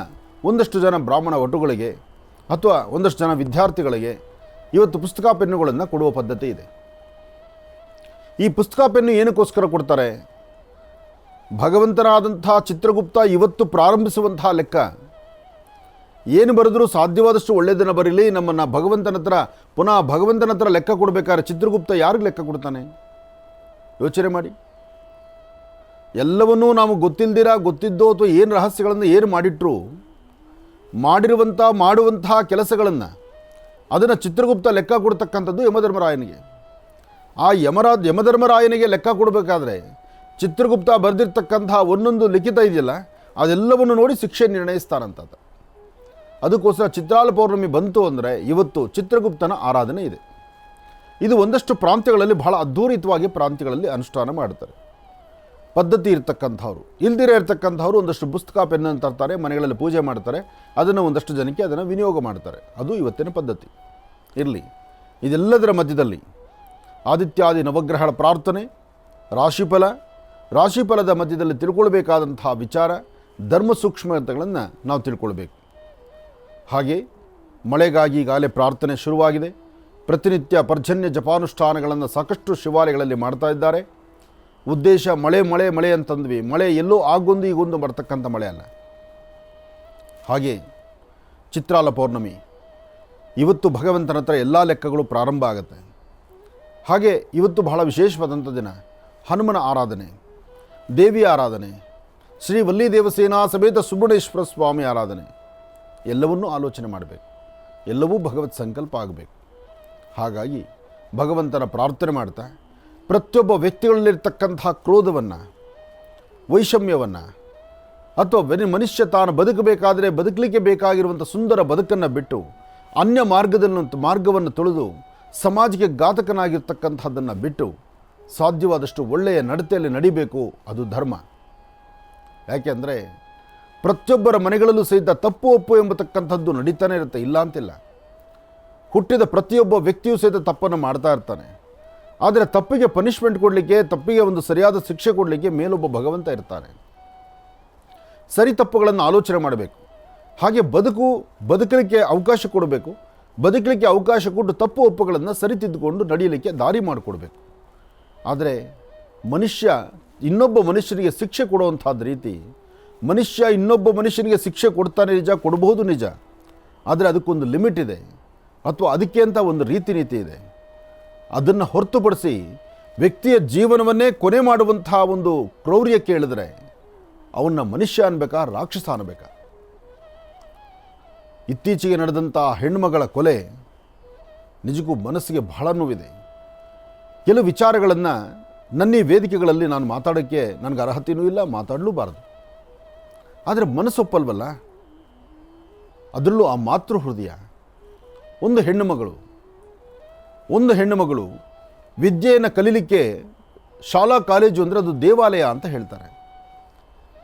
ಒಂದಷ್ಟು ಜನ ಬ್ರಾಹ್ಮಣ ವಟುಗಳಿಗೆ ಅಥವಾ ಒಂದಷ್ಟು ಜನ ವಿದ್ಯಾರ್ಥಿಗಳಿಗೆ ಇವತ್ತು ಪುಸ್ತಕ ಪೆನ್ನುಗಳನ್ನು ಕೊಡುವ ಪದ್ಧತಿ ಇದೆ. ಈ ಪುಸ್ತಕ ಪೆನ್ನು ಏನಕ್ಕೋಸ್ಕರ ಕೊಡ್ತಾರೆ? ಭಗವಂತನಾದಂಥ ಚಿತ್ರಗುಪ್ತ ಇವತ್ತು ಪ್ರಾರಂಭಿಸುವಂತಹ ಲೆಕ್ಕ, ಏನು ಬರೆದರೂ ಸಾಧ್ಯವಾದಷ್ಟು ಒಳ್ಳೆಯದನ್ನು ಬರೀಲಿ, ನಮ್ಮನ್ನು ಭಗವಂತನ ಹತ್ರ ಪುನಃ ಭಗವಂತನ ಹತ್ರ ಲೆಕ್ಕ ಕೊಡಬೇಕಾದ್ರೆ ಚಿತ್ರಗುಪ್ತ ಯಾರಿಗೆ ಲೆಕ್ಕ ಕೊಡ್ತಾನೆ? ಯೋಚನೆ ಮಾಡಿ. ಎಲ್ಲವನ್ನೂ ನಾವು ಗೊತ್ತಿಲ್ದಿರ ಗೊತ್ತಿದ್ದೋ ಅಥವಾ ಏನು ರಹಸ್ಯಗಳನ್ನು ಏನು ಮಾಡಿಟ್ರು ಮಾಡುವಂತಹ ಕೆಲಸಗಳನ್ನು ಅದನ್ನು ಚಿತ್ರಗುಪ್ತ ಲೆಕ್ಕ ಕೊಡ್ತಕ್ಕಂಥದ್ದು ಯಮಧರ್ಮರಾಯನಿಗೆ. ಆ ಯಮಧರ್ಮರಾಯನಿಗೆ ಲೆಕ್ಕ ಕೊಡಬೇಕಾದ್ರೆ ಚಿತ್ರಗುಪ್ತ ಬರೆದಿರ್ತಕ್ಕಂತಹ ಒಂದೊಂದು ಲಿಖಿತ ಇದೆಯಲ್ಲ ಅದೆಲ್ಲವನ್ನು ನೋಡಿ ಶಿಕ್ಷೆ ನಿರ್ಣಯಿಸ್ತಾರಂಥದ್ದು. ಅದಕ್ಕೋಸ್ಕರ ಚಿತ್ರಾಲ ಪೌರ್ಣಮಿ ಬಂತು ಅಂದರೆ ಇವತ್ತು ಚಿತ್ರಗುಪ್ತನ ಆರಾಧನೆ ಇದೆ. ಇದು ಒಂದಷ್ಟು ಪ್ರಾಂತ್ಯಗಳಲ್ಲಿ ಬಹಳ ಅದ್ಧೂರಿತವಾಗಿ ಪ್ರಾಂತ್ಯಗಳಲ್ಲಿ ಅನುಷ್ಠಾನ ಮಾಡ್ತಾರೆ. ಪದ್ಧತಿ ಇರ್ತಕ್ಕಂಥವ್ರು, ಇಲ್ದಿರೇ ಇರ್ತಕ್ಕಂಥವ್ರು ಒಂದಷ್ಟು ಪುಸ್ತಕ ಪೆನ್ನನ್ನು ತರ್ತಾರೆ, ಮನೆಗಳಲ್ಲಿ ಪೂಜೆ ಮಾಡ್ತಾರೆ, ಅದನ್ನು ಒಂದಷ್ಟು ಜನಕ್ಕೆ ಅದನ್ನು ವಿನಿಯೋಗ ಮಾಡ್ತಾರೆ. ಅದು ಇವತ್ತಿನ ಪದ್ಧತಿ ಇರಲಿ. ಇದೆಲ್ಲದರ ಮಧ್ಯದಲ್ಲಿ ಆದಿತ್ಯಾದಿ ನವಗ್ರಹಗಳ ಪ್ರಾರ್ಥನೆ, ರಾಶಿಫಲದ ಮಧ್ಯದಲ್ಲಿ ತಿಳ್ಕೊಳ್ಬೇಕಾದಂತಹ ವಿಚಾರ, ಧರ್ಮ ಸೂಕ್ಷ್ಮತೆಗಳನ್ನು ನಾವು ತಿಳ್ಕೊಳ್ಬೇಕು. ಹಾಗೆ ಮಳೆಗಾಗಿ ಈಗಾಗಲೇ ಪ್ರಾರ್ಥನೆ ಶುರುವಾಗಿದೆ. ಪ್ರತಿನಿತ್ಯ ಪರ್ಜನ್ಯ ಜಪಾನುಷ್ಠಾನಗಳನ್ನು ಸಾಕಷ್ಟು ಶಿವಾಲಯಗಳಲ್ಲಿ ಮಾಡ್ತಾ ಇದ್ದಾರೆ. ಉದ್ದೇಶ ಮಳೆ ಅಂತಂದ್ವಿ, ಮಳೆ ಎಲ್ಲೋ ಆಗೊಂದು ಈಗೊಂದು ಬರ್ತಕ್ಕಂಥ ಮಳೆ ಅಲ್ಲ. ಹಾಗೆ ಚಿತ್ರಾಲ ಪೌರ್ಣಮಿ ಇವತ್ತು ಭಗವಂತನ ಹತ್ರ ಎಲ್ಲ ಲೆಕ್ಕಗಳು ಪ್ರಾರಂಭ ಆಗುತ್ತೆ. ಹಾಗೆ ಇವತ್ತು ಬಹಳ ವಿಶೇಷವಾದಂಥ ದಿನ. ಹನುಮನ ಆರಾಧನೆ, ದೇವಿಯ ಆರಾಧನೆ, ಶ್ರೀ ವಲ್ಲಿ ದೇವಸೇನಾ ಸಮೇತ ಸುಬ್ರಹ್ಮಣ್ಯೇಶ್ವರ ಸ್ವಾಮಿ ಆರಾಧನೆ, ಎಲ್ಲವನ್ನೂ ಆಲೋಚನೆ ಮಾಡಬೇಕು. ಎಲ್ಲವೂ ಭಗವತ್ ಸಂಕಲ್ಪ ಆಗಬೇಕು. ಹಾಗಾಗಿ ಭಗವಂತನ ಪ್ರಾರ್ಥನೆ ಮಾಡ್ತಾ ಪ್ರತಿಯೊಬ್ಬ ವ್ಯಕ್ತಿಗಳಲ್ಲಿರ್ತಕ್ಕಂತಹ ಕ್ರೋಧವನ್ನು, ವೈಷಮ್ಯವನ್ನು, ಅಥವಾ ಮನುಷ್ಯ ತಾನು ಬದುಕಬೇಕಾದರೆ ಬದುಕಲಿಕ್ಕೆ ಬೇಕಾಗಿರುವಂಥ ಸುಂದರ ಬದುಕನ್ನು ಬಿಟ್ಟು ಅನ್ಯ ಮಾರ್ಗವನ್ನು ತುಳಿದು ಸಮಾಜಕ್ಕೆ ಘಾತಕನಾಗಿರ್ತಕ್ಕಂಥದ್ದನ್ನು ಬಿಟ್ಟು ಸಾಧ್ಯವಾದಷ್ಟು ಒಳ್ಳೆಯ ನಡತೆಯಲ್ಲಿ ನಡಿಬೇಕು. ಅದು ಧರ್ಮ. ಯಾಕೆಂದರೆ ಪ್ರತಿಯೊಬ್ಬರ ಮನೆಗಳಲ್ಲೂ ಸಹಿತ ತಪ್ಪು ಒಪ್ಪು ಎಂಬತಕ್ಕಂಥದ್ದು ನಡೀತಾನೆ ಇರುತ್ತೆ, ಇಲ್ಲ ಅಂತಿಲ್ಲ. ಹುಟ್ಟಿದ ಪ್ರತಿಯೊಬ್ಬ ವ್ಯಕ್ತಿಯೂ ಸಹಿತ ತಪ್ಪನ್ನು ಮಾಡ್ತಾ ಇರ್ತಾನೆ. ಆದರೆ ತಪ್ಪಿಗೆ ಪನಿಷ್ಮೆಂಟ್ ಕೊಡಲಿಕ್ಕೆ, ತಪ್ಪಿಗೆ ಒಂದು ಸರಿಯಾದ ಶಿಕ್ಷೆ ಕೊಡಲಿಕ್ಕೆ ಮೇಲೊಬ್ಬ ಭಗವಂತ ಇರ್ತಾನೆ. ಸರಿ ತಪ್ಪುಗಳನ್ನು ಆಲೋಚನೆ ಮಾಡಬೇಕು. ಹಾಗೆ ಬದುಕಲಿಕ್ಕೆ ಅವಕಾಶ ಕೊಡಬೇಕು. ಬದುಕಲಿಕ್ಕೆ ಅವಕಾಶ ಕೊಟ್ಟು ತಪ್ಪು ಒಪ್ಪುಗಳನ್ನು ಸರಿತಿದ್ದುಕೊಂಡು ನಡೆಯಲಿಕ್ಕೆ ದಾರಿ ಮಾಡಿಕೊಡ್ಬೇಕು. ಆದರೆ ಮನುಷ್ಯ ಇನ್ನೊಬ್ಬ ಮನುಷ್ಯನಿಗೆ ಶಿಕ್ಷೆ ಕೊಡುವಂಥದ್ದು ರೀತಿ, ಮನುಷ್ಯ ಇನ್ನೊಬ್ಬ ಮನುಷ್ಯನಿಗೆ ಶಿಕ್ಷೆ ಕೊಡ್ತಾನೆ ನಿಜ, ಕೊಡಬಹುದು ನಿಜ, ಆದರೆ ಅದಕ್ಕೊಂದು ಲಿಮಿಟ್ ಇದೆ, ಅಥವಾ ಅದಕ್ಕೆ ಅಂತ ಒಂದು ರೀತಿ ನೀತಿ ಇದೆ. ಅದನ್ನು ಹೊರತುಪಡಿಸಿ ವ್ಯಕ್ತಿಯ ಜೀವನವನ್ನೇ ಕೊನೆ ಮಾಡುವಂತಹ ಒಂದು ಕ್ರೌರ್ಯಕ್ಕೆ ಹೇಳಿದ್ರೆ ಅವನ್ನ ಮನುಷ್ಯ ಅನ್ಬೇಕಾ, ರಾಕ್ಷಸ ಅನ್ಬೇಕಾ? ಇತ್ತೀಚೆಗೆ ನಡೆದಂಥ ಹೆಣ್ಮಗಳ ಕೊಲೆ ನಿಜಕ್ಕೂ ಮನಸ್ಸಿಗೆ ಬಹಳ ನೋವಿದೆ. ಕೆಲವು ವಿಚಾರಗಳನ್ನು ನನ್ನ ಈ ವೇದಿಕೆಗಳಲ್ಲಿ ನಾನು ಮಾತಾಡೋಕ್ಕೆ ನನಗೆ ಅರ್ಹತೆಯೂ ಇಲ್ಲ, ಮಾತಾಡಲೂಬಾರದು. ಆದರೆ ಮನಸ್ಸೊಪ್ಪಲ್ವಲ್ಲ. ಅದರಲ್ಲೂ ಆ ಮಾತೃ ಹೃದಯ. ಒಂದು ಹೆಣ್ಣು ಮಗಳು ವಿದ್ಯೆಯನ್ನು ಕಲೀಲಿಕ್ಕೆ ಶಾಲಾ ಕಾಲೇಜು ಅಂದರೆ ಅದು ದೇವಾಲಯ ಅಂತ ಹೇಳ್ತಾರೆ.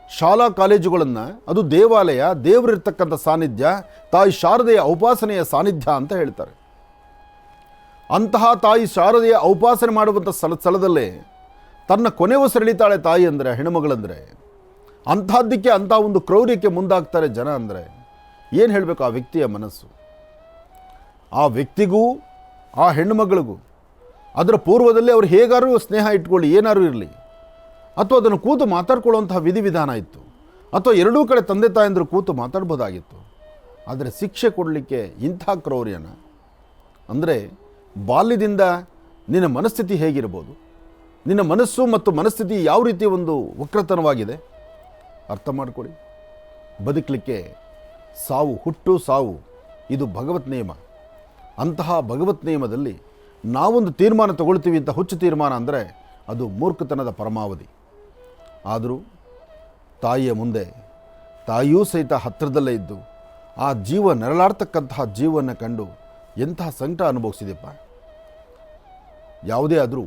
ಶಾಲಾ ಕಾಲೇಜುಗಳನ್ನು ಅದು ದೇವಾಲಯ, ದೇವರಿರ್ತಕ್ಕಂಥ ಸಾನ್ನಿಧ್ಯ, ತಾಯಿ ಶಾರದೆಯ ಔಪಾಸನೆಯ ಸಾನ್ನಿಧ್ಯ ಅಂತ ಹೇಳ್ತಾರೆ. ಅಂತಹ ತಾಯಿ ಶಾರದೆಯ ಔಪಾಸನೆ ಮಾಡುವಂಥ ಸ್ಥಳದಲ್ಲೇ ತನ್ನ ಕೊನೆ ಉಸಿರೆಳಿತಾಳೆ ತಾಯಿ ಅಂದರೆ, ಹೆಣ್ಣುಮಗಳಂದರೆ. ಅಂಥದ್ದಕ್ಕೆ ಅಂಥ ಒಂದು ಕ್ರೌರ್ಯಕ್ಕೆ ಮುಂದಾಗ್ತಾರೆ ಜನ ಅಂದರೆ ಏನು ಹೇಳಬೇಕು ಆ ವ್ಯಕ್ತಿಯ ಮನಸ್ಸು? ಆ ವ್ಯಕ್ತಿಗೂ ಆ ಹೆಣ್ಣುಮಗಳಿಗೂ ಅದರ ಪೂರ್ವದಲ್ಲಿ ಅವರು ಹೇಗಾರು ಸ್ನೇಹ ಇಟ್ಕೊಳ್ಳಿ, ಏನಾರು ಇರಲಿ, ಅಥವಾ ಅದನ್ನು ಕೂತು ಮಾತಾಡ್ಕೊಳ್ಳುವಂತಹ ವಿಧಿವಿಧಾನ ಇತ್ತು, ಅಥವಾ ಎರಡೂ ಕಡೆ ತಂದೆ ತಾಯಂದರು ಕೂತು ಮಾತಾಡ್ಬೋದಾಗಿತ್ತು. ಆದರೆ ಶಿಕ್ಷೆ ಕೊಡಲಿಕ್ಕೆ ಇಂಥ ಕ್ರೌರ್ಯನ ಅಂದರೆ, ಬಾಲ್ಯದಿಂದ ನಿನ್ನ ಮನಸ್ಥಿತಿ ಹೇಗಿರ್ಬೋದು, ನಿನ್ನ ಮನಸ್ಸು ಮತ್ತು ಮನಸ್ಥಿತಿ ಯಾವ ರೀತಿ ಒಂದು ವಕ್ರತನವಾಗಿದೆ ಅರ್ಥ ಮಾಡಿಕೊಡಿ. ಬದುಕಲಿಕ್ಕೆ ಸಾವು, ಹುಟ್ಟು ಸಾವು, ಇದು ಭಗವತ್ ನಿಯಮ. ಅಂತಹ ಭಗವತ್ ನಿಯಮದಲ್ಲಿ ನಾವೊಂದು ತೀರ್ಮಾನ ತಗೊಳ್ತೀವಿ ಅಂತ ಹುಚ್ಚು ತೀರ್ಮಾನ ಅಂದರೆ ಅದು ಮೂರ್ಖತನದ ಪರಮಾವಧಿ. ಆದರೂ ತಾಯಿಯ ಮುಂದೆ ತಾಯಿಯೂ ಸಹಿತ ಹತ್ತಿರದಲ್ಲೇ ಇದ್ದು ಆ ಜೀವ ನೆರಳಾಡ್ತಕ್ಕಂತಹ ಜೀವವನ್ನು ಕಂಡು ಎಂತಹ ಸಂಕಟ ಅನುಭವಿಸಿದೆಪ್ಪ. ಯಾವುದೇ ಆದರೂ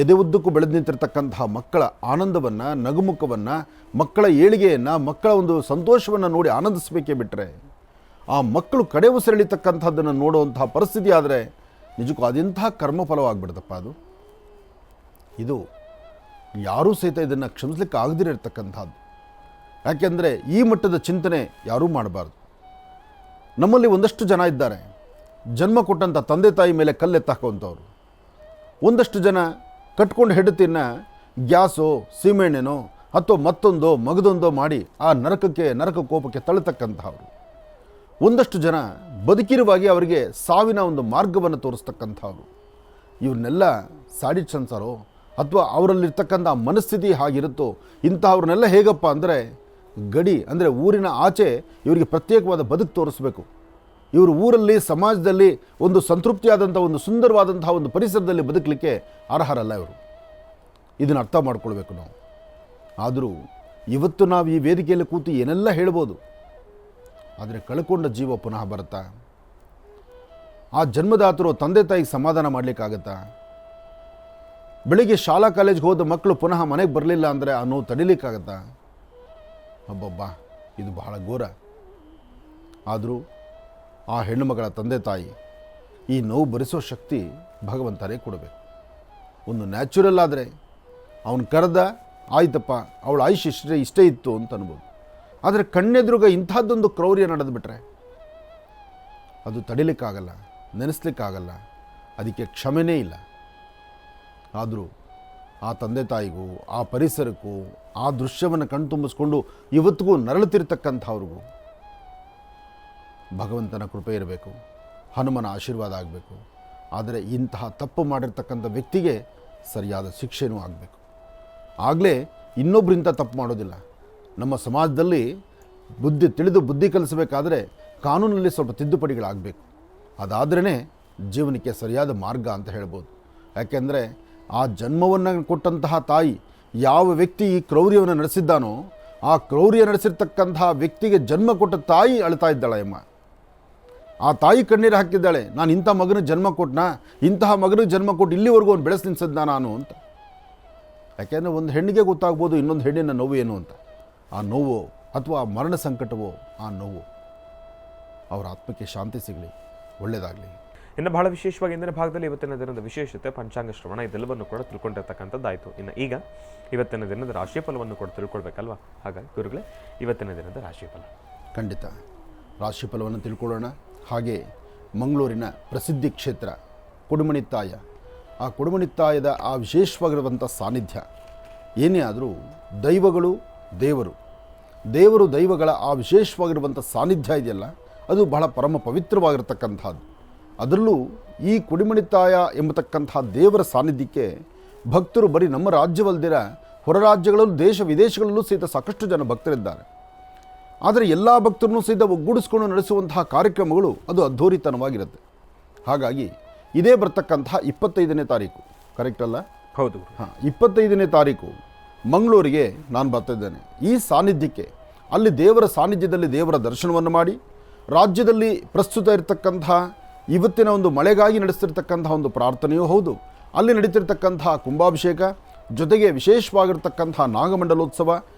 ಎದೆ ಉದ್ದಕ್ಕೂ ಬೆಳೆದು ನಿಂತಿರ್ತಕ್ಕಂತಹ ಮಕ್ಕಳ ಆನಂದವನ್ನು, ನಗುಮುಖವನ್ನು, ಮಕ್ಕಳ ಏಳಿಗೆಯನ್ನು, ಮಕ್ಕಳ ಒಂದು ಸಂತೋಷವನ್ನು ನೋಡಿ ಆನಂದಿಸಬೇಕೇ ಬಿಟ್ಟರೆ ಆ ಮಕ್ಕಳು ಕಡೆ ಉಸಿರೆಳಿತಕ್ಕಂಥದ್ದನ್ನು ನೋಡುವಂತಹ ಪರಿಸ್ಥಿತಿ ಆದರೆ ನಿಜಕ್ಕೂ ಅದೆಂತಹ ಕರ್ಮಫಲವಾಗಿಬಿಡ್ತಪ್ಪ ಅದು. ಇದು ಯಾರೂ ಸಹಿತ ಇದನ್ನು ಕ್ಷಮಿಸಲಿಕ್ಕೆ ಆಗದಿರತಕ್ಕಂಥದ್ದು. ಯಾಕೆಂದರೆ ಈ ಮಟ್ಟದ ಚಿಂತನೆ ಯಾರೂ ಮಾಡಬಾರ್ದು. ನಮ್ಮಲ್ಲಿ ಒಂದಷ್ಟು ಜನ ಇದ್ದಾರೆ, ಜನ್ಮ ಕೊಟ್ಟಂಥ ತಂದೆ ತಾಯಿ ಮೇಲೆ ಕಲ್ಲೆತ್ತಾಕುವಂಥವ್ರು. ಒಂದಷ್ಟು ಜನ ಕಟ್ಕೊಂಡು ಹೆಂಡತಿನ ಗ್ಯಾಸೋ, ಸೀಮೆಣ್ಣೆನೋ ಅಥವಾ ಮತ್ತೊಂದೋ ಮಗದೊಂದೋ ಮಾಡಿ ಆ ನರಕ ಕೋಪಕ್ಕೆ ತಳ್ಳತಕ್ಕಂಥವ್ರು. ಒಂದಷ್ಟು ಜನ ಬದುಕಿರುವಾಗಿ ಅವರಿಗೆ ಸಾವಿನ ಒಂದು ಮಾರ್ಗವನ್ನು ತೋರಿಸ್ತಕ್ಕಂಥವ್ರು. ಇವ್ರನ್ನೆಲ್ಲ ಸ್ಯಾಡಿಸ್ಟ್ ಅನ್ಸಾರೋ ಅಥವಾ ಅವರಲ್ಲಿರ್ತಕ್ಕಂಥ ಮನಸ್ಥಿತಿ ಹಾಗಿರುತ್ತೋ ಇಂತಹವ್ರನ್ನೆಲ್ಲ ಹೇಗಪ್ಪ ಅಂದರೆ ಗಡಿ ಅಂದರೆ ಊರಿನ ಆಚೆ ಇವರಿಗೆ ಪ್ರತ್ಯೇಕವಾದ ಬದುಕು ತೋರಿಸ್ಬೇಕು. ಇವರು ಊರಲ್ಲಿ ಸಮಾಜದಲ್ಲಿ ಒಂದು ಸಂತೃಪ್ತಿಯಾದಂಥ ಒಂದು ಸುಂದರವಾದಂತಹ ಒಂದು ಪರಿಸರದಲ್ಲಿ ಬದುಕಲಿಕ್ಕೆ ಅರ್ಹರಲ್ಲ ಇವರು. ಇದನ್ನು ಅರ್ಥ ಮಾಡ್ಕೊಳ್ಬೇಕು ನಾವು. ಆದರೂ ಇವತ್ತು ನಾವು ಈ ವೇದಿಕೆಯಲ್ಲಿ ಕೂತು ಏನೆಲ್ಲ ಹೇಳ್ಬೋದು, ಆದರೆ ಕಳ್ಕೊಂಡ ಜೀವ ಪುನಃ ಬರುತ್ತಾ? ಆ ಜನ್ಮದಾತರು ತಂದೆ ತಾಯಿಗೆ ಸಮಾಧಾನ ಮಾಡಲಿಕ್ಕಾಗತ್ತಾ? ಬೆಳಿಗ್ಗೆ ಶಾಲಾ ಕಾಲೇಜ್ಗೆ ಹೋದ ಮಕ್ಕಳು ಪುನಃ ಮನೆಗೆ ಬರಲಿಲ್ಲ ಅಂದರೆ ಆ ನೋವು ತಡಿಲಿಕ್ಕಾಗತ್ತಾ? ಅಬ್ಬಬ್ಬಾ, ಇದು ಬಹಳ ಘೋರ. ಆದರೂ ಆ ಹೆಣ್ಣುಮಗಳ ತಂದೆ ತಾಯಿ ಈ ನೋವು ಭರಿಸೋ ಶಕ್ತಿ ಭಗವಂತನೇ ಕೊಡಬೇಕು. ಒಂದು ನ್ಯಾಚುರಲ್ ಆದರೆ ಅವನು ಕರೆದ ಆಯ್ತಪ್ಪ ಅವಳ ಆಯುಷ್ ಇಷ್ಟೇ ಇತ್ತು ಅಂತ ಅನ್ಬೋದು. ಆದರೆ ಕಣ್ಣೆದುರುಗ ಇಂಥದ್ದೊಂದು ಕ್ರೌರ್ಯ ನಡೆದುಬಿಟ್ರೆ ಅದು ತಡಿಲಿಕ್ಕಾಗಲ್ಲ, ನೆನೆಸ್ಲಿಕ್ಕಾಗಲ್ಲ, ಅದಕ್ಕೆ ಕ್ಷಮೆನೇ ಇಲ್ಲ. ಆದರೂ ಆ ತಂದೆ ತಾಯಿಗೂ ಆ ಪರಿಸರಕ್ಕೂ ಆ ದೃಶ್ಯವನ್ನು ಕಣ್ತುಂಬಿಸ್ಕೊಂಡು ಇವತ್ತಿಗೂ ನರಳುತ್ತಿರ್ತಕ್ಕಂಥವ್ರಿಗೂ ಭಗವಂತನ ಕೃಪೆ ಇರಬೇಕು, ಹನುಮನ ಆಶೀರ್ವಾದ ಆಗಬೇಕು. ಆದರೆ ಇಂತಹ ತಪ್ಪು ಮಾಡಿರ್ತಕ್ಕಂಥ ವ್ಯಕ್ತಿಗೆ ಸರಿಯಾದ ಶಿಕ್ಷೆನೂ ಆಗಬೇಕು. ಆಗಲೇ ಇನ್ನೊಬ್ಬರಿಂದ ತಪ್ಪು ಮಾಡೋದಿಲ್ಲ. ನಮ್ಮ ಸಮಾಜದಲ್ಲಿ ತಿಳಿದು ಬುದ್ಧಿ ಕಲಿಸಬೇಕಾದ್ರೆ ಕಾನೂನಲ್ಲಿ ಸ್ವಲ್ಪ ತಿದ್ದುಪಡಿಗಳಾಗಬೇಕು. ಅದಾದ್ರೇ ಜೀವನಕ್ಕೆ ಸರಿಯಾದ ಮಾರ್ಗ ಅಂತ ಹೇಳ್ಬೋದು. ಯಾಕೆಂದರೆ ಆ ಜನ್ಮವನ್ನು ಕೊಟ್ಟಂತಹ ತಾಯಿ ಯಾವ ವ್ಯಕ್ತಿ ಈ ಕ್ರೌರ್ಯವನ್ನು ನಡೆಸಿದ್ದಾನೋ ಆ ಕ್ರೌರ್ಯ ನಡೆಸಿರ್ತಕ್ಕಂತಹ ವ್ಯಕ್ತಿಗೆ ಜನ್ಮ ಕೊಟ್ಟ ತಾಯಿ ಅಳ್ತಾ ಇದ್ದಾಳೆ ಅಮ್ಮ. ಆ ತಾಯಿ ಕಣ್ಣೀರು ಹಾಕಿದ್ದಾಳೆ, ನಾನು ಇಂಥ ಮಗನಿಗೆ ಜನ್ಮ ಕೊಟ್ಟನಾ, ಇಂತಹ ಮಗನಿಗೆ ಜನ್ಮ ಕೊಟ್ಟು ಇಲ್ಲಿವರೆಗೂ ಅವ್ನು ಬೆಳೆಸಿ ನಿಲ್ಸಿದ್ದ ನಾನು ಅಂತ. ಯಾಕೆಂದರೆ ಒಂದು ಹೆಣ್ಣಿಗೆ ಗೊತ್ತಾಗ್ಬೋದು ಇನ್ನೊಂದು ಹೆಣ್ಣಿನ ನೋವು ಏನು ಅಂತ. ಆ ನೋವು ಅಥವಾ ಆ ಮರಣ ಸಂಕಟವೋ ಆ ನೋವು ಅವರ ಆತ್ಮಕ್ಕೆ ಶಾಂತಿ ಸಿಗಲಿ, ಒಳ್ಳೆಯದಾಗಲಿ.
ಇನ್ನು ಬಹಳ ವಿಶೇಷವಾಗಿ ಇಂದಿನ ಭಾಗದಲ್ಲಿ ಇವತ್ತಿನ ದಿನದ ವಿಶೇಷತೆ ಪಂಚಾಂಗ ಶ್ರವಣ ಇದೆಲ್ಲವನ್ನು ಕೂಡ ತಿಳ್ಕೊಂಡಿರ್ತಕ್ಕಂಥದ್ದಾಯಿತು. ಇನ್ನು ಈಗ ಇವತ್ತಿನ ದಿನದ ರಾಶಿಫಲವನ್ನು ಕೂಡ ತಿಳ್ಕೊಳ್ಬೇಕಲ್ವಾ? ಹಾಗಾಗಿ ಗುರುಗಳೇ, ಇವತ್ತಿನ ದಿನದ ರಾಶಿಫಲ.
ಖಂಡಿತ ರಾಶಿಫಲವನ್ನು ತಿಳ್ಕೊಳ್ಳೋಣ. ಹಾಗೆ ಮಂಗಳೂರಿನ ಪ್ರಸಿದ್ಧಿ ಕ್ಷೇತ್ರ ಕುಡುಮಣಿತ್ತಾಯ, ಆ ಕುಡುಮಣಿತ್ತಾಯದ ಆ ವಿಶೇಷವಾಗಿರುವಂಥ ಸಾನ್ನಿಧ್ಯ ಏನೇ ಆದರೂ ದೈವಗಳು ದೇವರು ದೈವಗಳ ಆ ವಿಶೇಷವಾಗಿರುವಂಥ ಸಾನ್ನಿಧ್ಯ ಇದೆಯಲ್ಲ, ಅದು ಬಹಳ ಪರಮ ಪವಿತ್ರವಾಗಿರ್ತಕ್ಕಂಥದ್ದು. ಅದರಲ್ಲೂ ಈ ಕುಡಿಮಣಿತ್ತಾಯ ಎಂಬತಕ್ಕಂಥ ದೇವರ ಸಾನ್ನಿಧ್ಯಕ್ಕೆ ಭಕ್ತರು ಬರೀ ನಮ್ಮ ರಾಜ್ಯವಲ್ಲದಿರ ಹೊರ ರಾಜ್ಯಗಳಲ್ಲೂ ದೇಶ ವಿದೇಶಗಳಲ್ಲೂ ಸಹಿತ ಸಾಕಷ್ಟು ಜನ ಭಕ್ತರಿದ್ದಾರೆ. ಆದರೆ ಎಲ್ಲ ಭಕ್ತರನ್ನು ಸಹಿತ ಒಗ್ಗೂಡಿಸ್ಕೊಂಡು ನಡೆಸುವಂತಹ ಕಾರ್ಯಕ್ರಮಗಳು ಅದು ಅದ್ಧೂರಿತನವಾಗಿರುತ್ತೆ. ಹಾಗಾಗಿ ಇದೇ ಬರ್ತಕ್ಕಂತಹ 25ನೇ ತಾರೀಕು, ಕರೆಕ್ಟ್ ಅಲ್ಲ?
ಹೌದು.
25ನೇ ತಾರೀಕು ಮಂಗಳೂರಿಗೆ ನಾನು ಬರ್ತಿದ್ದೇನೆ. ಈ ಸಾನ್ನಿಧ್ಯಕ್ಕೆ ಅಲ್ಲಿ ದೇವರ ಸಾನ್ನಿಧ್ಯದಲ್ಲಿ ದೇವರ ದರ್ಶನವನ್ನು ಮಾಡಿ, ರಾಜ್ಯದಲ್ಲಿ ಪ್ರಸ್ತುತ ಇರತಕ್ಕಂಥ ಇವತ್ತಿನ ಒಂದು ಮಳೆಗಾಗಿ ನಡೆಸ್ತಿರ್ತಕ್ಕಂಥ ಒಂದು ಪ್ರಾರ್ಥನೆಯೂ ಹೌದು, ಅಲ್ಲಿ ನಡೀತಿರ್ತಕ್ಕಂಥ ಕುಂಭಾಭಿಷೇಕ ಜೊತೆಗೆ ವಿಶೇಷವಾಗಿರ್ತಕ್ಕಂಥ ನಾಗಮಂಡಲೋತ್ಸವ,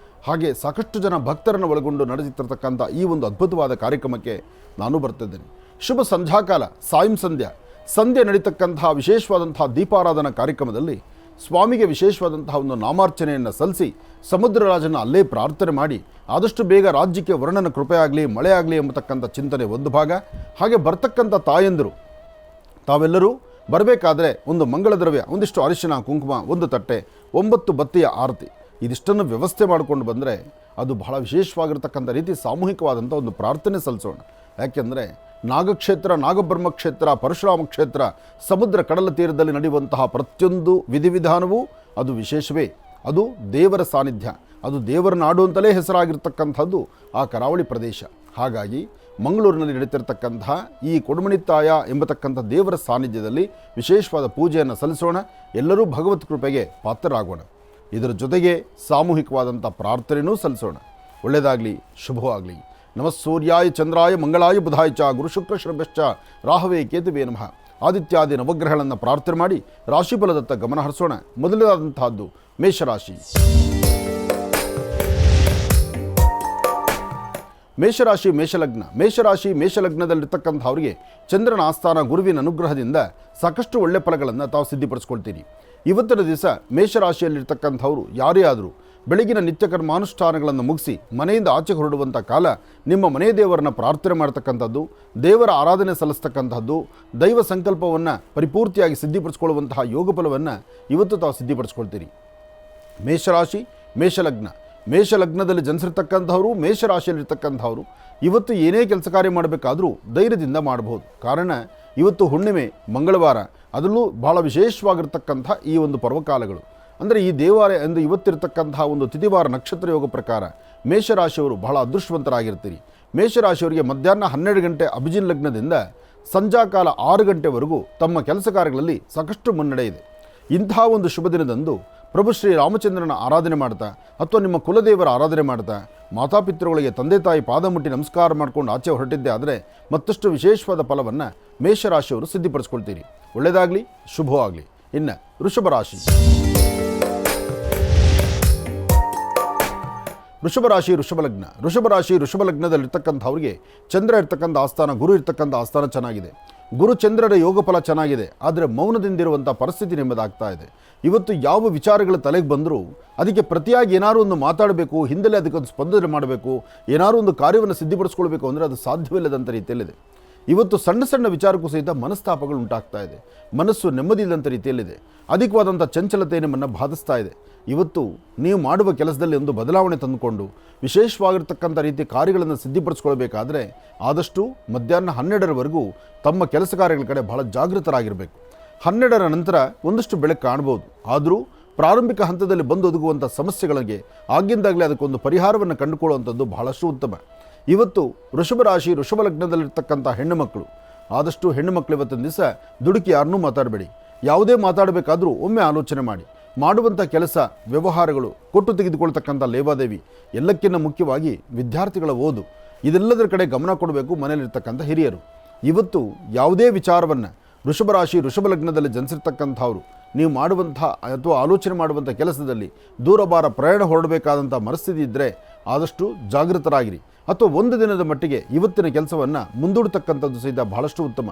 ಹಾಗೆ ಸಾಕಷ್ಟು ಜನ ಭಕ್ತರನ್ನು ಒಳಗೊಂಡು ನಡೆಸುತ್ತಿರ್ತಕ್ಕಂಥ ಈ ಒಂದು ಅದ್ಭುತವಾದ ಕಾರ್ಯಕ್ರಮಕ್ಕೆ ನಾನು ಬರ್ತಿದ್ದೇನೆ. ಶುಭ ಸಂಧ್ಯಾಕಾಲ, ಸಂಧ್ಯೆ ನಡೀತಕ್ಕಂಥ ವಿಶೇಷವಾದಂಥ ದೀಪಾರಾಧನಾ ಕಾರ್ಯಕ್ರಮದಲ್ಲಿ ಸ್ವಾಮಿಗೆ ವಿಶೇಷವಾದಂತಹ ಒಂದು ನಾಮಾರ್ಚನೆಯನ್ನು ಸಲ್ಲಿಸಿ ಸಮುದ್ರರಾಜನ ಅಲ್ಲೇ ಪ್ರಾರ್ಥನೆ ಮಾಡಿ ಆದಷ್ಟು ಬೇಗ ರಾಜ್ಯಕ್ಕೆ ವರ್ಣನ ಕೃಪೆ ಆಗಲಿ, ಮಳೆ ಆಗಲಿ ಎಂಬತಕ್ಕಂಥ ಚಿಂತನೆ ಒಂದು ಭಾಗ. ಹಾಗೆ ಬರ್ತಕ್ಕಂಥ ತಾಯಂದಿರು ತಾವೆಲ್ಲರೂ ಬರಬೇಕಾದ್ರೆ ಒಂದು ಮಂಗಳ ದ್ರವ್ಯ, ಒಂದಿಷ್ಟು ಅರಿಶಿನ ಕುಂಕುಮ, ಒಂದು ತಟ್ಟೆ, 9 ಬತ್ತಿಯ ಆರತಿ, ಇದಿಷ್ಟನ್ನು ವ್ಯವಸ್ಥೆ ಮಾಡಿಕೊಂಡು ಬಂದರೆ ಅದು ಬಹಳ ವಿಶೇಷವಾಗಿರ್ತಕ್ಕಂಥ ರೀತಿ ಸಾಮೂಹಿಕವಾದಂಥ ಒಂದು ಪ್ರಾರ್ಥನೆ ಸಲ್ಲಿಸೋಣ. ಯಾಕೆಂದರೆ ನಾಗಕ್ಷೇತ್ರ, ನಾಗಬ್ರಹ್ಮ ಕ್ಷೇತ್ರ, ಪರಶುರಾಮ ಕ್ಷೇತ್ರ, ಸಮುದ್ರ ಕಡಲ ತೀರದಲ್ಲಿ ನಡೆಯುವಂತಹ ಪ್ರತಿಯೊಂದು ವಿಧಿವಿಧಾನವೂ ಅದು ವಿಶೇಷವೇ. ಅದು ದೇವರ ಸಾನ್ನಿಧ್ಯ, ಅದು ದೇವರ ನಾಡು ಅಂತಲೇ ಹೆಸರಾಗಿರ್ತಕ್ಕಂಥದ್ದು ಆ ಕರಾವಳಿ ಪ್ರದೇಶ. ಹಾಗಾಗಿ ಮಂಗಳೂರಿನಲ್ಲಿ ನಡೀತಿರ್ತಕ್ಕಂತಹ ಈ ಕೊಡುಮಣಿತ್ತಾಯ ಎಂಬತಕ್ಕಂಥ ದೇವರ ಸಾನ್ನಿಧ್ಯದಲ್ಲಿ ವಿಶೇಷವಾದ ಪೂಜೆಯನ್ನು ಸಲ್ಲಿಸೋಣ. ಎಲ್ಲರೂ ಭಗವತ್ ಕೃಪೆಗೆ ಪಾತ್ರರಾಗೋಣ. ಇದರ ಜೊತೆಗೆ ಸಾಮೂಹಿಕವಾದಂಥ ಪ್ರಾರ್ಥನೆಯೂ ಸಲ್ಲಿಸೋಣ. ಒಳ್ಳೆಯದಾಗಲಿ, ಶುಭವಾಗಲಿ. ನಮಃ ಸೂರ್ಯಾಯ ಚಂದ್ರಾಯ ಮಂಗಳಾಯ ಬುಧಾಯ ಚ ಗುರು ಶುಕ್ರ ಶುಭಶ್ಚ ರಾಹವೇ ಕೇತುವೇ ನಮಃ. ಆದಿತ್ಯಾದಿ ನವಗ್ರಹಗಳನ್ನು ಪ್ರಾರ್ಥನೆ ಮಾಡಿ ರಾಶಿಫಲದತ್ತ ಗಮನ ಹರಿಸೋಣ. ಮೊದಲನೇದಾದಂತಹದ್ದು ಮೇಷರಾಶಿ. ಮೇಷಲಗ್ನದಲ್ಲಿರ್ತಕ್ಕಂಥವರಿಗೆ ಚಂದ್ರನ ಆಸ್ಥಾನ ಗುರುವಿನ ಅನುಗ್ರಹದಿಂದ ಸಾಕಷ್ಟು ಒಳ್ಳೆ ಫಲಗಳನ್ನು ತಾವು ಸಿದ್ಧಿಪಡಿಸ್ಕೊಳ್ತೀರಿ. ಇವತ್ತಿನ ದಿವಸ ಮೇಷರಾಶಿಯಲ್ಲಿರ್ತಕ್ಕಂಥವರು ಯಾರೇ ಆದರೂ ಬೆಳಗಿನ ನಿತ್ಯಕರ್ಮಾನುಷ್ಠಾನಗಳನ್ನು ಮುಗಿಸಿ ಮನೆಯಿಂದ ಆಚೆಗೆ ಹೊರಡುವಂಥ ಕಾಲ ನಿಮ್ಮ ಮನೆ ದೇವರನ್ನ ಪ್ರಾರ್ಥನೆ ಮಾಡ್ತಕ್ಕಂಥದ್ದು, ದೇವರ ಆರಾಧನೆ ಸಲ್ಲಿಸ್ತಕ್ಕಂಥದ್ದು, ದೈವ ಸಂಕಲ್ಪವನ್ನು ಪರಿಪೂರ್ತಿಯಾಗಿ ಸಿದ್ಧಿಪಡಿಸ್ಕೊಳ್ಳುವಂತಹ ಯೋಗ ಫಲವನ್ನು ಇವತ್ತು ತಾವು ಸಿದ್ಧಿಪಡಿಸ್ಕೊಳ್ತೀರಿ. ಮೇಷರಾಶಿ, ಮೇಷಲಗ್ನ ಮೇಷ ಲಗ್ನದಲ್ಲಿ ಜನಿಸಿರ್ತಕ್ಕಂಥವರು, ಮೇಷರಾಶಿಯಲ್ಲಿರ್ತಕ್ಕಂಥವರು ಇವತ್ತು ಏನೇ ಕೆಲಸ ಕಾರ್ಯ ಮಾಡಬೇಕಾದರೂ ಧೈರ್ಯದಿಂದ ಮಾಡಬಹುದು. ಕಾರಣ ಇವತ್ತು ಹುಣ್ಣಿಮೆ, ಮಂಗಳವಾರ, ಅದರಲ್ಲೂ ಭಾಳ ವಿಶೇಷವಾಗಿರ್ತಕ್ಕಂಥ ಈ ಒಂದು ಪರ್ವಕಾಲಗಳು. ಅಂದರೆ ಈ ದೇವಾಲಯ ಎಂದು ಇವತ್ತಿರತಕ್ಕಂತಹ ಒಂದು ತಿಥಿವಾರ ನಕ್ಷತ್ರ ಯೋಗ ಪ್ರಕಾರ ಮೇಷರಾಶಿಯವರು ಬಹಳ ಅದೃಷ್ಟವಂತರಾಗಿರ್ತೀರಿ. ಮೇಷರಾಶಿಯವರಿಗೆ ಮಧ್ಯಾಹ್ನ 12 ಗಂಟೆ ಅಭಿಜಿನ್ ಲಗ್ನದಿಂದ ಸಂಜಾಕಾಲ 6 ಗಂಟೆವರೆಗೂ ತಮ್ಮ ಕೆಲಸ ಕಾರ್ಯಗಳಲ್ಲಿ ಸಾಕಷ್ಟು ಮುನ್ನಡೆ ಇದೆ. ಇಂತಹ ಒಂದು ಶುಭ ದಿನದಂದು ಪ್ರಭು ಶ್ರೀ ರಾಮಚಂದ್ರನ ಆರಾಧನೆ ಮಾಡ್ತಾ ಅಥವಾ ನಿಮ್ಮ ಕುಲದೇವರ ಆರಾಧನೆ ಮಾಡ್ತಾ ಮಾತಾಪಿತೃಗಳಿಗೆ ತಂದೆ ತಾಯಿ ಪಾದ ಮುಟ್ಟಿ ನಮಸ್ಕಾರ ಮಾಡ್ಕೊಂಡು ಆಚೆ ಹೊರಟಿದ್ದೆ ಆದರೆ ಮತ್ತಷ್ಟು ವಿಶೇಷವಾದ ಫಲವನ್ನು ಮೇಷರಾಶಿಯವರು ಸಿದ್ಧಿಪಡಿಸ್ಕೊಳ್ತೀರಿ. ಒಳ್ಳೆಯದಾಗಲಿ, ಶುಭವಾಗಲಿ. ಇನ್ನು ವೃಷಭ ರಾಶಿ. ವೃಷಭ ರಾಶಿ ವೃಷಭ ಲಗ್ನದಲ್ಲಿರ್ತಕ್ಕಂಥವ್ರಿಗೆ ಚಂದ್ರ ಇರ್ತಕ್ಕಂಥ ಆಸ್ಥಾನ, ಗುರು ಇರ್ತಕ್ಕಂಥ ಆಸ್ಥಾನ ಚೆನ್ನಾಗಿದೆ. ಗುರು ಚಂದ್ರರ ಯೋಗ ಫಲ ಚೆನ್ನಾಗಿದೆ. ಆದರೆ ಮೌನದಿಂದಿರುವಂಥ ಪರಿಸ್ಥಿತಿ ನಿಮ್ಮದಾಗ್ತಾ ಇದೆ. ಇವತ್ತು ಯಾವ ವಿಚಾರಗಳು ತಲೆಗೆ ಬಂದರೂ ಅದಕ್ಕೆ ಪ್ರತಿಯಾಗಿ ಏನಾದರೂ ಒಂದು ಮಾತಾಡಬೇಕು, ಹಿಂದಲೇ ಅದಕ್ಕೊಂದು ಸ್ಪಂದನೆ ಮಾಡಬೇಕು, ಏನಾದರೂ ಒಂದು ಕಾರ್ಯವನ್ನು ಸಿದ್ಧಿಪಡಿಸ್ಕೊಳ್ಬೇಕು ಅಂದರೆ ಅದು ಸಾಧ್ಯವಿಲ್ಲದಂಥ ರೀತಿಯಲ್ಲಿದೆ. ಇವತ್ತು ಸಣ್ಣ ಸಣ್ಣ ವಿಚಾರಕ್ಕೂ ಸಹಿತ ಮನಸ್ತಾಪಗಳು ಉಂಟಾಗ್ತಾ ಇದೆ. ಮನಸ್ಸು ನೆಮ್ಮದಿ ಇಲ್ಲದಂಥ ರೀತಿಯಲ್ಲಿದೆ. ಅಧಿಕವಾದಂಥ ಚಂಚಲತೆ ನಿಮ್ಮನ್ನು ಬಾಧಿಸ್ತಾ ಇದೆ. ಇವತ್ತು ನೀವು ಮಾಡುವ ಕೆಲಸದಲ್ಲಿ ಒಂದು ಬದಲಾವಣೆ ತಂದುಕೊಂಡು ವಿಶೇಷವಾಗಿರ್ತಕ್ಕಂಥ ರೀತಿಯ ಕಾರ್ಯಗಳನ್ನು ಸಿದ್ಧಿಪಡಿಸ್ಕೊಳ್ಬೇಕಾದ್ರೆ ಆದಷ್ಟು ಮಧ್ಯಾಹ್ನ 12ರವರೆಗೂ ತಮ್ಮ ಕೆಲಸ ಕಾರ್ಯಗಳ ಕಡೆ ಬಹಳ ಜಾಗೃತರಾಗಿರಬೇಕು. 12ರ ನಂತರ ಒಂದಷ್ಟು ಬೆಳಕು ಕಾಣ್ಬೋದು. ಆದರೂ ಪ್ರಾರಂಭಿಕ ಹಂತದಲ್ಲಿ ಬಂದೊದಗುವಂಥ ಸಮಸ್ಯೆಗಳಿಗೆ ಆಗಿಂದಾಗಲೇ ಅದಕ್ಕೊಂದು ಪರಿಹಾರವನ್ನು ಕಂಡುಕೊಳ್ಳುವಂಥದ್ದು ಬಹಳಷ್ಟು ಉತ್ತಮ. ಇವತ್ತು ವೃಷಭ ರಾಶಿ ವೃಷಭ ಲಗ್ನದಲ್ಲಿರ್ತಕ್ಕಂಥ ಹೆಣ್ಣುಮಕ್ಕಳು, ಆದಷ್ಟು ಹೆಣ್ಣುಮಕ್ಕಳು ಇವತ್ತಿನ ದಿವಸ ದುಡುಕಿ ಯಾರನ್ನೂ ಮಾತಾಡಬೇಡಿ. ಯಾವುದೇ ಮಾತಾಡಬೇಕಾದರೂ ಒಮ್ಮೆ ಆಲೋಚನೆ ಮಾಡಿ. ಮಾಡುವಂಥ ಕೆಲಸ, ವ್ಯವಹಾರಗಳು, ಕೊಟ್ಟು ತೆಗೆದುಕೊಳ್ತಕ್ಕಂಥ ಲೇವಾದೇವಿ, ಎಲ್ಲಕ್ಕಿಂತ ಮುಖ್ಯವಾಗಿ ವಿದ್ಯಾರ್ಥಿಗಳ ಓದು, ಇದೆಲ್ಲದರ ಕಡೆ ಗಮನ ಕೊಡಬೇಕು ಮನೆಯಲ್ಲಿರ್ತಕ್ಕಂಥ ಹಿರಿಯರು. ಇವತ್ತು ಯಾವುದೇ ವಿಚಾರವನ್ನು ವೃಷಭ ರಾಶಿ ವೃಷಭ ಲಗ್ನದಲ್ಲಿ ಜನಿಸಿರ್ತಕ್ಕಂಥವ್ರು ನೀವು ಮಾಡುವಂಥ ಅಥವಾ ಆಲೋಚನೆ ಮಾಡುವಂಥ ಕೆಲಸದಲ್ಲಿ ದೂರಭಾರ ಪ್ರಯಾಣ ಹೊರಡಬೇಕಾದಂಥ ಮನಸ್ಥಿತಿ ಇದ್ದರೆ ಆದಷ್ಟು ಜಾಗೃತರಾಗಿರಿ. ಅಥವಾ ಒಂದು ದಿನದ ಮಟ್ಟಿಗೆ ಇವತ್ತಿನ ಕೆಲಸವನ್ನು ಮುಂದೂಡ್ತಕ್ಕಂಥದ್ದು ಸಹಿತ ಬಹಳಷ್ಟು ಉತ್ತಮ.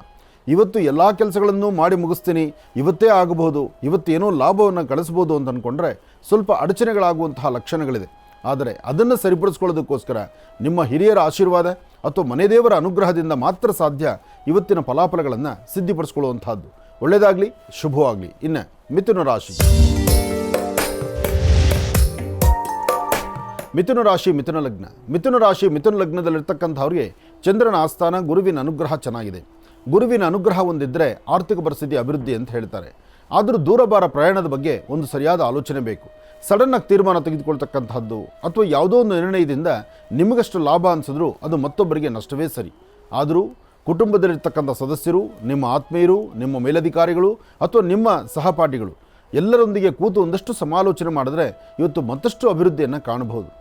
ಇವತ್ತು ಎಲ್ಲ ಕೆಲಸಗಳನ್ನು ಮಾಡಿ ಮುಗಿಸ್ತೀನಿ, ಇವತ್ತೇ ಆಗಬಹುದು, ಇವತ್ತೇನೋ ಲಾಭವನ್ನು ಗಳಿಸ್ಬೋದು ಅಂತ ಅಂದ್ಕೊಂಡ್ರೆ ಸ್ವಲ್ಪ ಅಡಚಣೆಗಳಾಗುವಂತಹ ಲಕ್ಷಣಗಳಿದೆ. ಆದರೆ ಅದನ್ನು ಸರಿಪಡಿಸ್ಕೊಳ್ಳೋದಕ್ಕೋಸ್ಕರ ನಿಮ್ಮ ಹಿರಿಯರ ಆಶೀರ್ವಾದ ಅಥವಾ ಮನೆದೇವರ ಅನುಗ್ರಹದಿಂದ ಮಾತ್ರ ಸಾಧ್ಯ ಇವತ್ತಿನ ಫಲಾಫಲಗಳನ್ನು ಸಿದ್ಧಿಪಡಿಸ್ಕೊಳ್ಳುವಂಥದ್ದು. ಒಳ್ಳೆಯದಾಗಲಿ, ಶುಭವಾಗಲಿ. ಇನ್ನು ಮಿಥುನ ರಾಶಿ. ಮಿಥುನ ರಾಶಿ ಮಿಥುನ ಲಗ್ನದಲ್ಲಿರ್ತಕ್ಕಂಥವ್ರಿಗೆ ಚಂದ್ರನ ಆಸ್ಥಾನ, ಗುರುವಿನ ಅನುಗ್ರಹ ಚೆನ್ನಾಗಿದೆ. ಗುರುವಿನ ಅನುಗ್ರಹ ಒಂದಿದ್ದರೆ ಆರ್ಥಿಕ ಪರಿಸ್ಥಿತಿ ಅಭಿವೃದ್ಧಿ ಅಂತ ಹೇಳ್ತಾರೆ. ಆದರೂ ದೂರಭಾರ ಪ್ರಯಾಣದ ಬಗ್ಗೆ ಒಂದು ಸರಿಯಾದ ಆಲೋಚನೆ ಬೇಕು. ಸಡನ್ನಾಗಿ ತೀರ್ಮಾನ ತೆಗೆದುಕೊಳ್ತಕ್ಕಂಥದ್ದು ಅಥವಾ ಯಾವುದೋ ಒಂದು ನಿರ್ಣಯದಿಂದ ನಿಮಗಷ್ಟು ಲಾಭ ಅನಿಸಿದ್ರೂ ಅದು ಮತ್ತೊಬ್ಬರಿಗೆ ನಷ್ಟವೇ ಸರಿ. ಆದರೂ ಕುಟುಂಬದಲ್ಲಿರ್ತಕ್ಕಂಥ ಸದಸ್ಯರು, ನಿಮ್ಮ ಆತ್ಮೀಯರು, ನಿಮ್ಮ ಮೇಲಧಿಕಾರಿಗಳು ಅಥವಾ ನಿಮ್ಮ ಸಹಪಾಠಿಗಳು ಎಲ್ಲರೊಂದಿಗೆ ಕೂತು ಒಂದಷ್ಟು ಸಮಾಲೋಚನೆ ಮಾಡಿದ್ರೆ ಇವತ್ತು ಮತ್ತಷ್ಟು ಅಭಿವೃದ್ಧಿಯನ್ನು ಕಾಣಬಹುದು.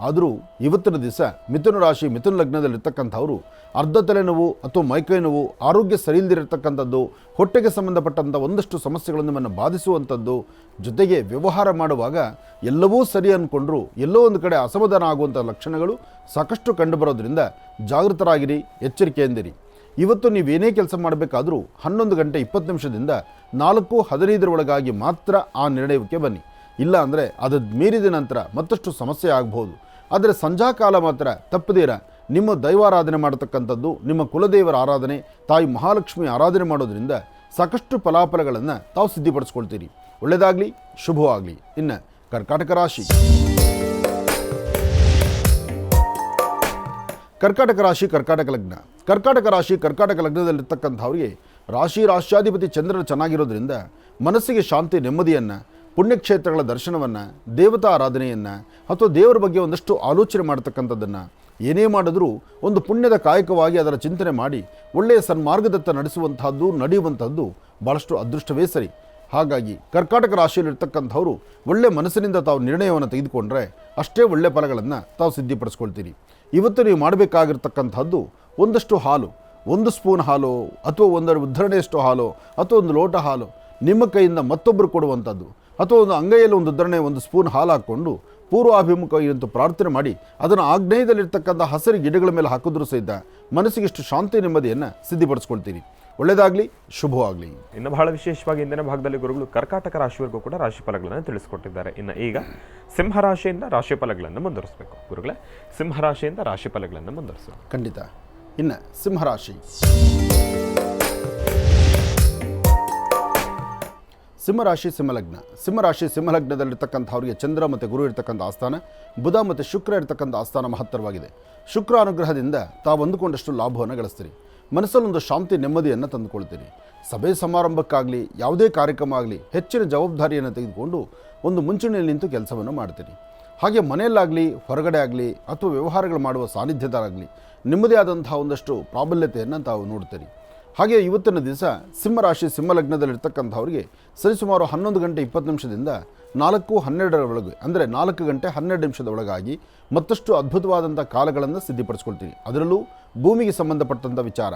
ಆದರೂ ಇವತ್ತಿನ ದಿವಸ ಮಿಥುನ ರಾಶಿ ಮಿಥುನ ಲಗ್ನದಲ್ಲಿರ್ತಕ್ಕಂಥವರು ಅರ್ಧ ತಲೆನೋವು ಅಥವಾ ಮೈಕೈ ನೋವು, ಆರೋಗ್ಯ ಸರಿ ಇಲ್ಲದಿರತಕ್ಕಂಥದ್ದು, ಹೊಟ್ಟೆಗೆ ಸಂಬಂಧಪಟ್ಟಂಥ ಒಂದಷ್ಟು ಸಮಸ್ಯೆಗಳನ್ನು ನಿಮ್ಮನ್ನು ಬಾಧಿಸುವಂಥದ್ದು, ಜೊತೆಗೆ ವ್ಯವಹಾರ ಮಾಡುವಾಗ ಎಲ್ಲವೂ ಸರಿ ಅಂದ್ಕೊಂಡ್ರೂ ಎಲ್ಲೋ ಒಂದು ಕಡೆ ಅಸಮಾಧಾನ ಆಗುವಂಥ ಲಕ್ಷಣಗಳು ಸಾಕಷ್ಟು ಕಂಡುಬರೋದ್ರಿಂದ ಜಾಗೃತರಾಗಿರಿ, ಎಚ್ಚರಿಕೆಯಿಂದಿರಿ. ಇವತ್ತು ನೀವೇನೇ ಕೆಲಸ ಮಾಡಬೇಕಾದರೂ 11 ಗಂಟೆ 20 ನಿಮಿಷದಿಂದ 4:15 ಒಳಗಾಗಿ ಮಾತ್ರ ಆ ನಿರ್ಣಯಕ್ಕೆ ಬನ್ನಿ. ಇಲ್ಲ ಅಂದರೆ ಅದು ಮೀರಿದ ನಂತರ ಮತ್ತಷ್ಟು ಸಮಸ್ಯೆ ಆಗಬಹುದು. ಆದರೆ ಸಂಧ್ಯಾಕಾಲ ಮಾತ್ರ ತಪ್ಪದೇರ ನಿಮ್ಮ ದೈವಾರಾಧನೆ ಮಾಡತಕ್ಕಂಥದ್ದು, ನಿಮ್ಮ ಕುಲದೇವರ ಆರಾಧನೆ, ತಾಯಿ ಮಹಾಲಕ್ಷ್ಮಿ ಆರಾಧನೆ ಮಾಡೋದ್ರಿಂದ ಸಾಕಷ್ಟು ಫಲಾಫಲಗಳನ್ನು ತಾವು ಸಿದ್ಧಿಪಡಿಸ್ಕೊಳ್ತೀರಿ. ಒಳ್ಳೆಯದಾಗಲಿ, ಶುಭವಾಗಲಿ. ಇನ್ನು ಕರ್ಕಾಟಕ ರಾಶಿ. ಕರ್ಕಾಟಕ ಲಗ್ನದಲ್ಲಿರ್ತಕ್ಕಂಥವ್ರಿಗೆ ರಾಶ್ಯಾಧಿಪತಿ ಚಂದ್ರನ ಚೆನ್ನಾಗಿರೋದ್ರಿಂದ ಮನಸ್ಸಿಗೆ ಶಾಂತಿ, ನೆಮ್ಮದಿಯನ್ನು, ಪುಣ್ಯಕ್ಷೇತ್ರಗಳ ದರ್ಶನವನ್ನು, ದೇವತಾ ಆರಾಧನೆಯನ್ನು ಅಥವಾ ದೇವರ ಬಗ್ಗೆ ಒಂದಷ್ಟು ಆಲೋಚನೆ ಮಾಡ್ತಕ್ಕಂಥದ್ದನ್ನು, ಏನೇ ಮಾಡಿದ್ರೂ ಒಂದು ಪುಣ್ಯದ ಕಾಯಕವಾಗಿ ಅದರ ಚಿಂತನೆ ಮಾಡಿ ಒಳ್ಳೆಯ ಸನ್ಮಾರ್ಗದತ್ತ ನಡೆಯುವಂಥದ್ದು ಭಾಳಷ್ಟು ಅದೃಷ್ಟವೇ ಸರಿ. ಹಾಗಾಗಿ ಕರ್ಕಾಟಕ ರಾಶಿಯಲ್ಲಿರ್ತಕ್ಕಂಥವರು ಒಳ್ಳೆಯ ಮನಸ್ಸಿನಿಂದ ತಾವು ನಿರ್ಣಯವನ್ನು ತೆಗೆದುಕೊಂಡ್ರೆ ಅಷ್ಟೇ ಒಳ್ಳೆಯ ಫಲಗಳನ್ನು ತಾವು ಸಿದ್ಧಿಪಡಿಸ್ಕೊಳ್ತೀರಿ. ಇವತ್ತು ನೀವು ಮಾಡಬೇಕಾಗಿರ್ತಕ್ಕಂಥದ್ದು ಒಂದಷ್ಟು ಹಾಲು, 1 ಸ್ಪೂನ್ ಹಾಲು ಅಥವಾ 1 ಉದ್ಧರಣೆಯಷ್ಟು ಹಾಲು ಅಥವಾ 1 ಲೋಟ ಹಾಲು ನಿಮ್ಮ ಕೈಯಿಂದ ಮತ್ತೊಬ್ಬರು ಕೊಡುವಂಥದ್ದು, ಅಥವಾ ಒಂದು ಅಂಗೈಯಲ್ಲಿ 1 ಉದ್ಧರಣೆ 1 ಸ್ಪೂನ್ ಹಾಲು ಹಾಕ್ಕೊಂಡು ಪೂರ್ವಾಭಿಮುಖವಾಗಿ ಪ್ರಾರ್ಥನೆ ಮಾಡಿ ಅದನ್ನು ಆಗ್ನೇಯದಲ್ಲಿರ್ತಕ್ಕಂಥ ಹಸಿರು ಗಿಡಗಳ ಮೇಲೆ ಹಾಕಿದ್ರೂ ಸಹಿತ ಮನಸ್ಸಿಗೆಷ್ಟು ಶಾಂತಿ, ನೆಮ್ಮದಿಯನ್ನು ಸಿದ್ಧಿಪಡಿಸ್ಕೊಳ್ತೀರಿ. ಒಳ್ಳೆಯದಾಗಲಿ, ಶುಭವಾಗಲಿ.
ಇನ್ನು ಬಹಳ ವಿಶೇಷವಾಗಿ ಇಂದಿನ ಭಾಗದಲ್ಲಿ ಗುರುಗಳು ಕರ್ಕಾಟಕ ರಾಶಿಯವರೆಗೂ ಕೂಡ ರಾಶಿ ಫಲಗಳನ್ನು ತಿಳಿಸಿಕೊಟ್ಟಿದ್ದಾರೆ. ಇನ್ನು ಈಗ ಸಿಂಹರಾಶಿಯಿಂದ ರಾಶಿ ಫಲಗಳನ್ನು ಮುಂದುವರಿಸಬೇಕು. ಗುರುಗಳೇ, ಸಿಂಹರಾಶಿಯಿಂದ ರಾಶಿ ಫಲಗಳನ್ನು ಮುಂದುವರಿಸಬೇಕು.
ಖಂಡಿತ. ಇನ್ನು ಸಿಂಹರಾಶಿ. ಸಿಂಹರಾಶಿ ಸಿಂಹಲಗ್ನ. ಸಿಂಹರಾಶಿ ಸಿಂಹಲಗ್ನದಲ್ಲಿರ್ತಕ್ಕಂಥವ್ರಿಗೆ ಚಂದ್ರ ಮತ್ತು ಗುರು ಇರ್ತಕ್ಕಂಥ ಆಸ್ಥಾನ, ಬುಧ ಮತ್ತು ಶುಕ್ರ ಇರ್ತಕ್ಕಂಥ ಆಸ್ಥಾನ ಮಹತ್ತರವಾಗಿದೆ. ಶುಕ್ರ ಅನುಗ್ರಹದಿಂದ ತಾವು ಅಂದುಕೊಂಡಷ್ಟು ಲಾಭವನ್ನು ಗಳಿಸ್ತೀರಿ. ಮನಸ್ಸಲ್ಲೊಂದು ಶಾಂತಿ ನೆಮ್ಮದಿಯನ್ನು ತಂದುಕೊಳ್ತೀರಿ. ಸಭೆ ಸಮಾರಂಭಕ್ಕಾಗಲಿ ಯಾವುದೇ ಕಾರ್ಯಕ್ರಮ ಆಗಲಿ ಹೆಚ್ಚಿನ ಜವಾಬ್ದಾರಿಯನ್ನು ತೆಗೆದುಕೊಂಡು ಒಂದು ಮುಂಚೂಣಿಯಲ್ಲಿ ನಿಂತು ಕೆಲಸವನ್ನು ಮಾಡ್ತೀರಿ. ಹಾಗೆ ಮನೆಯಲ್ಲಾಗಲಿ ಹೊರಗಡೆ ಆಗಲಿ ಅಥವಾ ವ್ಯವಹಾರಗಳು ಮಾಡುವ ಸಾನ್ನಿಧ್ಯದಾಗಲಿ ನಿಮ್ಮದೇ ಆದಂಥ ಒಂದಷ್ಟು ಪ್ರಾಬಲ್ಯತೆಯನ್ನು ತಾವು ನೋಡ್ತೀರಿ. ಹಾಗೆ ಇವತ್ತಿನ ದಿವಸ ಸಿಂಹರಾಶಿ ಸಿಂಹಲಗ್ನದಲ್ಲಿರ್ತಕ್ಕಂಥವ್ರಿಗೆ ಸರಿಸುಮಾರು 11 ಗಂಟೆ 20 ನಿಮಿಷದಿಂದ 4:12 ಒಳಗೆ, ಅಂದರೆ 4 ಗಂಟೆ 12 ನಿಮಿಷದ ಒಳಗಾಗಿ ಮತ್ತಷ್ಟು ಅದ್ಭುತವಾದಂಥ ಕಾಲಗಳನ್ನು ಸಿದ್ಧಪಡಿಸ್ಕೊಳ್ತೀರಿ. ಅದರಲ್ಲೂ ಭೂಮಿಗೆ ಸಂಬಂಧಪಟ್ಟಂಥ ವಿಚಾರ,